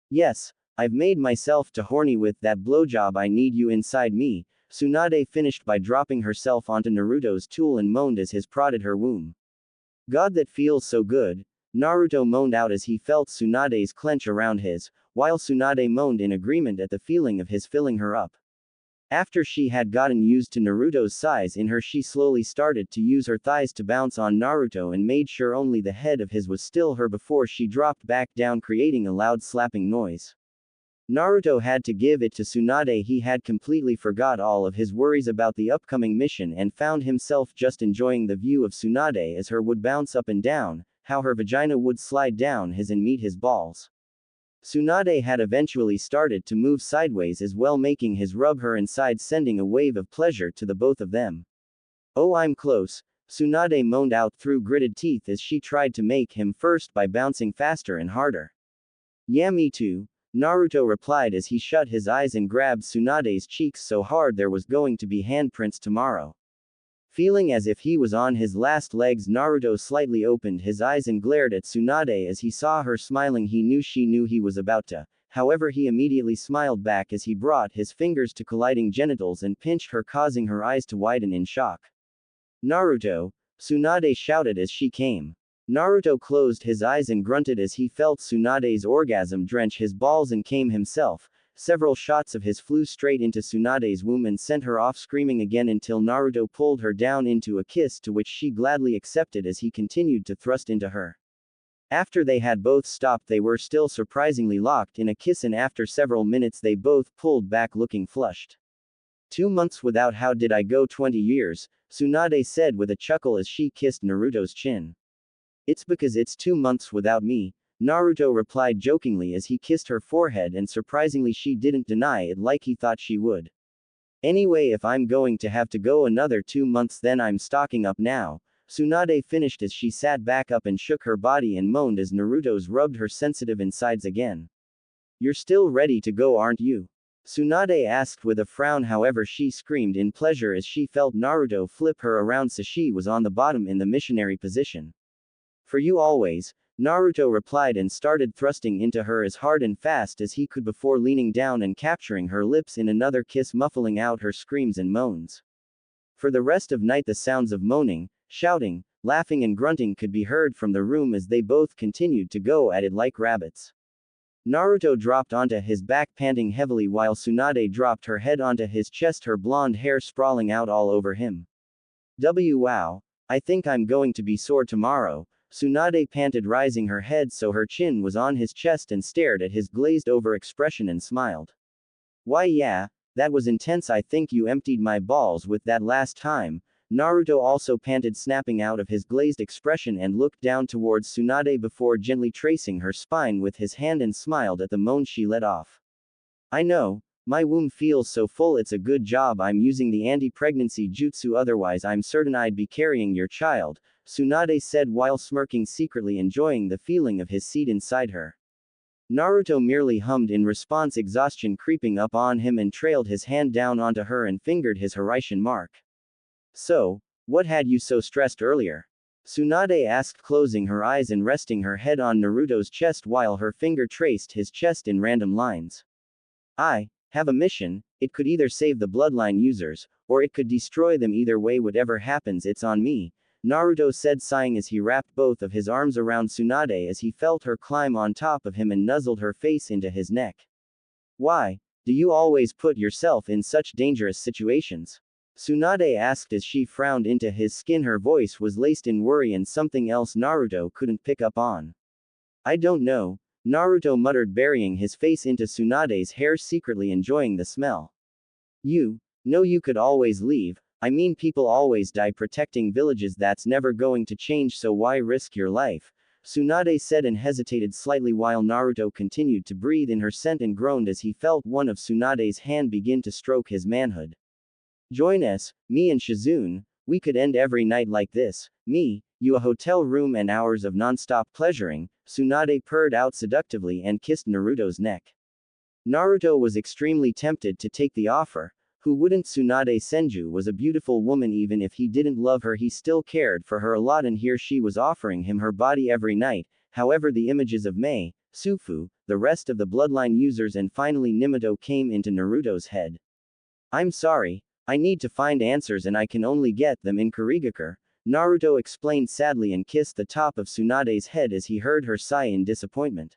"Yes, I've made myself too horny with that blowjob. I need you inside me," Tsunade finished by dropping herself onto Naruto's tool and moaned as his prodded her womb. "God, that feels so good," Naruto moaned out as he felt Tsunade's clench around his, while Tsunade moaned in agreement at the feeling of his filling her up. After she had gotten used to Naruto's size in her, she slowly started to use her thighs to bounce on Naruto and made sure only the head of his was still her before she dropped back down, creating a loud slapping noise. Naruto had to give it to Tsunade. He had completely forgot all of his worries about the upcoming mission and found himself just enjoying the view of Tsunade as her would bounce up and down, how her vagina would slide down his and meet his balls. Tsunade had eventually started to move sideways as well, making his rub her inside, sending a wave of pleasure to the both of them. "Oh, I'm close," Tsunade moaned out through gritted teeth as she tried to make him first by bouncing faster and harder. "Yeah, me too," Naruto replied as he shut his eyes and grabbed Tsunade's cheeks so hard there was going to be handprints tomorrow. Feeling as if he was on his last legs, Naruto slightly opened his eyes and glared at Tsunade as he saw her smiling. He knew she knew he was about to. However, he immediately smiled back as he brought his fingers to colliding genitals and pinched her, causing her eyes to widen in shock. Naruto, Tsunade shouted as she came. Naruto closed his eyes and grunted as he felt Tsunade's orgasm drench his balls and came himself. Several shots of his flew straight into Tsunade's womb and sent her off screaming again until Naruto pulled her down into a kiss to which she gladly accepted as he continued to thrust into her. After they had both stopped they were still surprisingly locked in a kiss and after several minutes they both pulled back looking flushed. 2 months without how did I go 20 years, Tsunade said with a chuckle as she kissed Naruto's chin. It's because it's 2 months without me, Naruto replied jokingly as he kissed her forehead and surprisingly she didn't deny it like he thought she would. Anyway if I'm going to have to go another 2 months then I'm stocking up now, Tsunade finished as she sat back up and shook her body and moaned as Naruto's rubbed her sensitive insides again. You're still ready to go aren't you? Tsunade asked with a frown however she screamed in pleasure as she felt Naruto flip her around so she was on the bottom in the missionary position. For you always, Naruto replied and started thrusting into her as hard and fast as he could before leaning down and capturing her lips in another kiss muffling out her screams and moans. For the rest of night the sounds of moaning, shouting, laughing and grunting could be heard from the room as they both continued to go at it like rabbits. Naruto dropped onto his back panting heavily while Tsunade dropped her head onto his chest her blonde hair sprawling out all over him. Wow. I think I'm going to be sore tomorrow, Tsunade panted rising her head so her chin was on his chest and stared at his glazed over expression and smiled. Why yeah, that was intense I think you emptied my balls with that last time, Naruto also panted snapping out of his glazed expression and looked down towards Tsunade before gently tracing her spine with his hand and smiled at the moan she let off. I know, my womb feels so full it's a good job I'm using the anti-pregnancy jutsu otherwise I'm certain I'd be carrying your child, Tsunade said while smirking secretly enjoying the feeling of his seed inside her. Naruto merely hummed in response exhaustion creeping up on him and trailed his hand down onto her and fingered his Hiraishin mark. So, what had you so stressed earlier? Tsunade asked closing her eyes and resting her head on Naruto's chest while her finger traced his chest in random lines. I have a mission, it could either save the bloodline users, or it could destroy them either way whatever happens it's on me, Naruto said sighing as he wrapped both of his arms around Tsunade as he felt her climb on top of him and nuzzled her face into his neck. Why do you always put yourself in such dangerous situations? Tsunade asked as she frowned into his skin her voice was laced in worry and something else Naruto couldn't pick up on. I don't know, Naruto muttered burying his face into Tsunade's hair secretly enjoying the smell. You know you could always leave, I mean people always die protecting villages that's never going to change so why risk your life, Tsunade said and hesitated slightly while Naruto continued to breathe in her scent and groaned as he felt one of Tsunade's hand begin to stroke his manhood. Join us, me and Shizune, we could end every night like this, me, you a hotel room and hours of non-stop pleasuring, Tsunade purred out seductively and kissed Naruto's neck. Naruto was extremely tempted to take the offer. Who wouldn't? Tsunade Senju was a beautiful woman even if he didn't love her he still cared for her a lot and here she was offering him her body every night, however the images of Mei, Sufu, the rest of the bloodline users and finally Minato came into Naruto's head. I'm sorry, I need to find answers and I can only get them in Kurigakure, Naruto explained sadly and kissed the top of Tsunade's head as he heard her sigh in disappointment.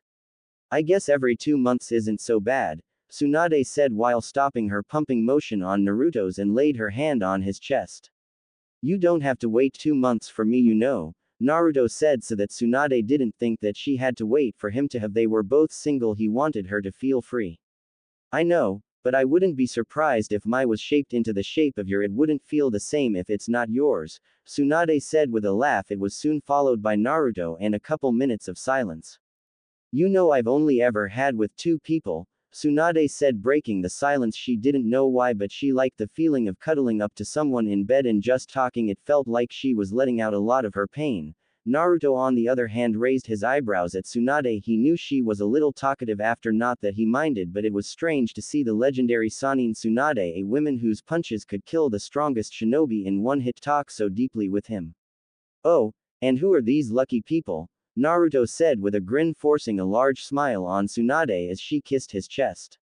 I guess every 2 months isn't so bad, Tsunade said while stopping her pumping motion on Naruto's and laid her hand on his chest. You don't have to wait 2 months for me you know, Naruto said so that Tsunade didn't think that she had to wait for him to have they were both single he wanted her to feel free. I know, but I wouldn't be surprised if mine was shaped into the shape of your it wouldn't feel the same if it's not yours, Tsunade said with a laugh it was soon followed by Naruto and a couple minutes of silence. You know I've only ever had with 2 people, Tsunade said breaking the silence she didn't know why but she liked the feeling of cuddling up to someone in bed and just talking it felt like she was letting out a lot of her pain. Naruto on the other hand raised his eyebrows at Tsunade he knew she was a little talkative after not that he minded but it was strange to see the legendary Sannin Tsunade a woman whose punches could kill the strongest shinobi in one hit talk so deeply with him. Oh, and who are these lucky people? Naruto said with a grin forcing a large smile on Tsunade as she kissed his chest.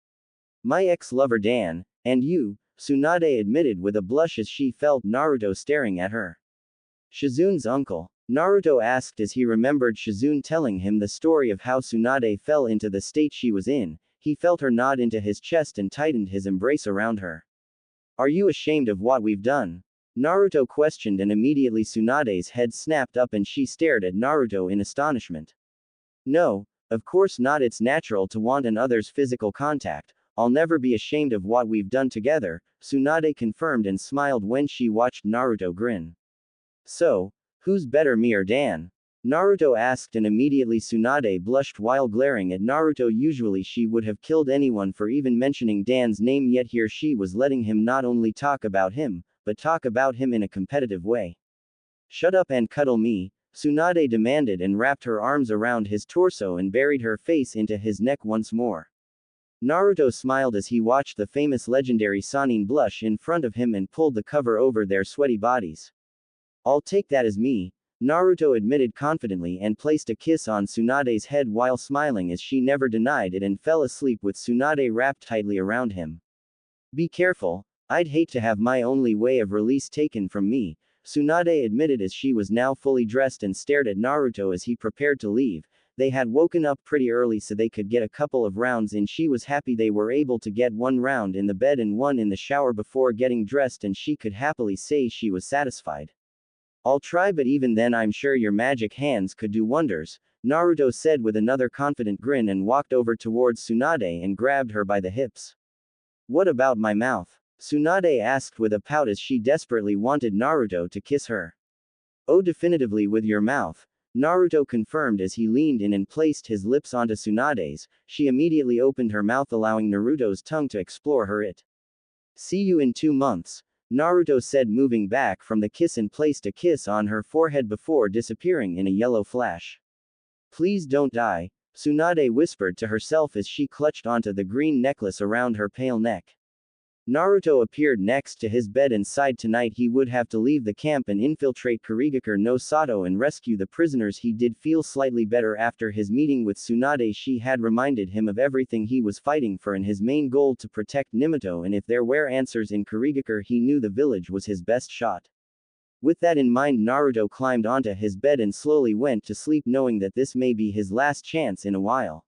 My ex-lover Dan, and you, Tsunade admitted with a blush as she felt Naruto staring at her. Shizune's uncle. Naruto asked as he remembered Shizune telling him the story of how Tsunade fell into the state she was in. He felt her nod into his chest and tightened his embrace around her. Are you ashamed of what we've done? Naruto questioned, and immediately Tsunade's head snapped up and she stared at Naruto in astonishment. No, of course not. It's natural to want another's physical contact. I'll never be ashamed of what we've done together, Tsunade confirmed and smiled when she watched Naruto grin. So, who's better, me or Dan? Naruto asked, and immediately Tsunade blushed while glaring at Naruto. Usually she would have killed anyone for even mentioning Dan's name, yet here she was letting him not only talk about him, but talk about him in a competitive way. Shut up and cuddle me, Tsunade demanded and wrapped her arms around his torso and buried her face into his neck once more. Naruto smiled as he watched the famous legendary Sannin blush in front of him and pulled the cover over their sweaty bodies. I'll take that as me, Naruto admitted confidently and placed a kiss on Tsunade's head while smiling as she never denied it and fell asleep with Tsunade wrapped tightly around him. Be careful, I'd hate to have my only way of release taken from me, Tsunade admitted as she was now fully dressed and stared at Naruto as he prepared to leave. They had woken up pretty early so they could get a couple of rounds in. She was happy they were able to get one round in the bed and one in the shower before getting dressed, and she could happily say she was satisfied. I'll try, but even then I'm sure your magic hands could do wonders, Naruto said with another confident grin and walked over towards Tsunade and grabbed her by the hips. What about my mouth? Tsunade asked with a pout as she desperately wanted Naruto to kiss her. Oh, definitively with your mouth, Naruto confirmed as he leaned in and placed his lips onto Tsunade's. She immediately opened her mouth, allowing Naruto's tongue to explore her it. See you in 2 months, Naruto said, moving back from the kiss and placed a kiss on her forehead before disappearing in a yellow flash. Please don't die, Tsunade whispered to herself as she clutched onto the green necklace around her pale neck. Naruto appeared next to his bed and sighed. Tonight he would have to leave the camp and infiltrate Kurigakure no Sato and rescue the prisoners. He did feel slightly better after his meeting with Tsunade. She had reminded him of everything he was fighting for and his main goal to protect Minato, and if there were answers in Kurigakure, he knew the village was his best shot. With that in mind, Naruto climbed onto his bed and slowly went to sleep, knowing that this may be his last chance in a while.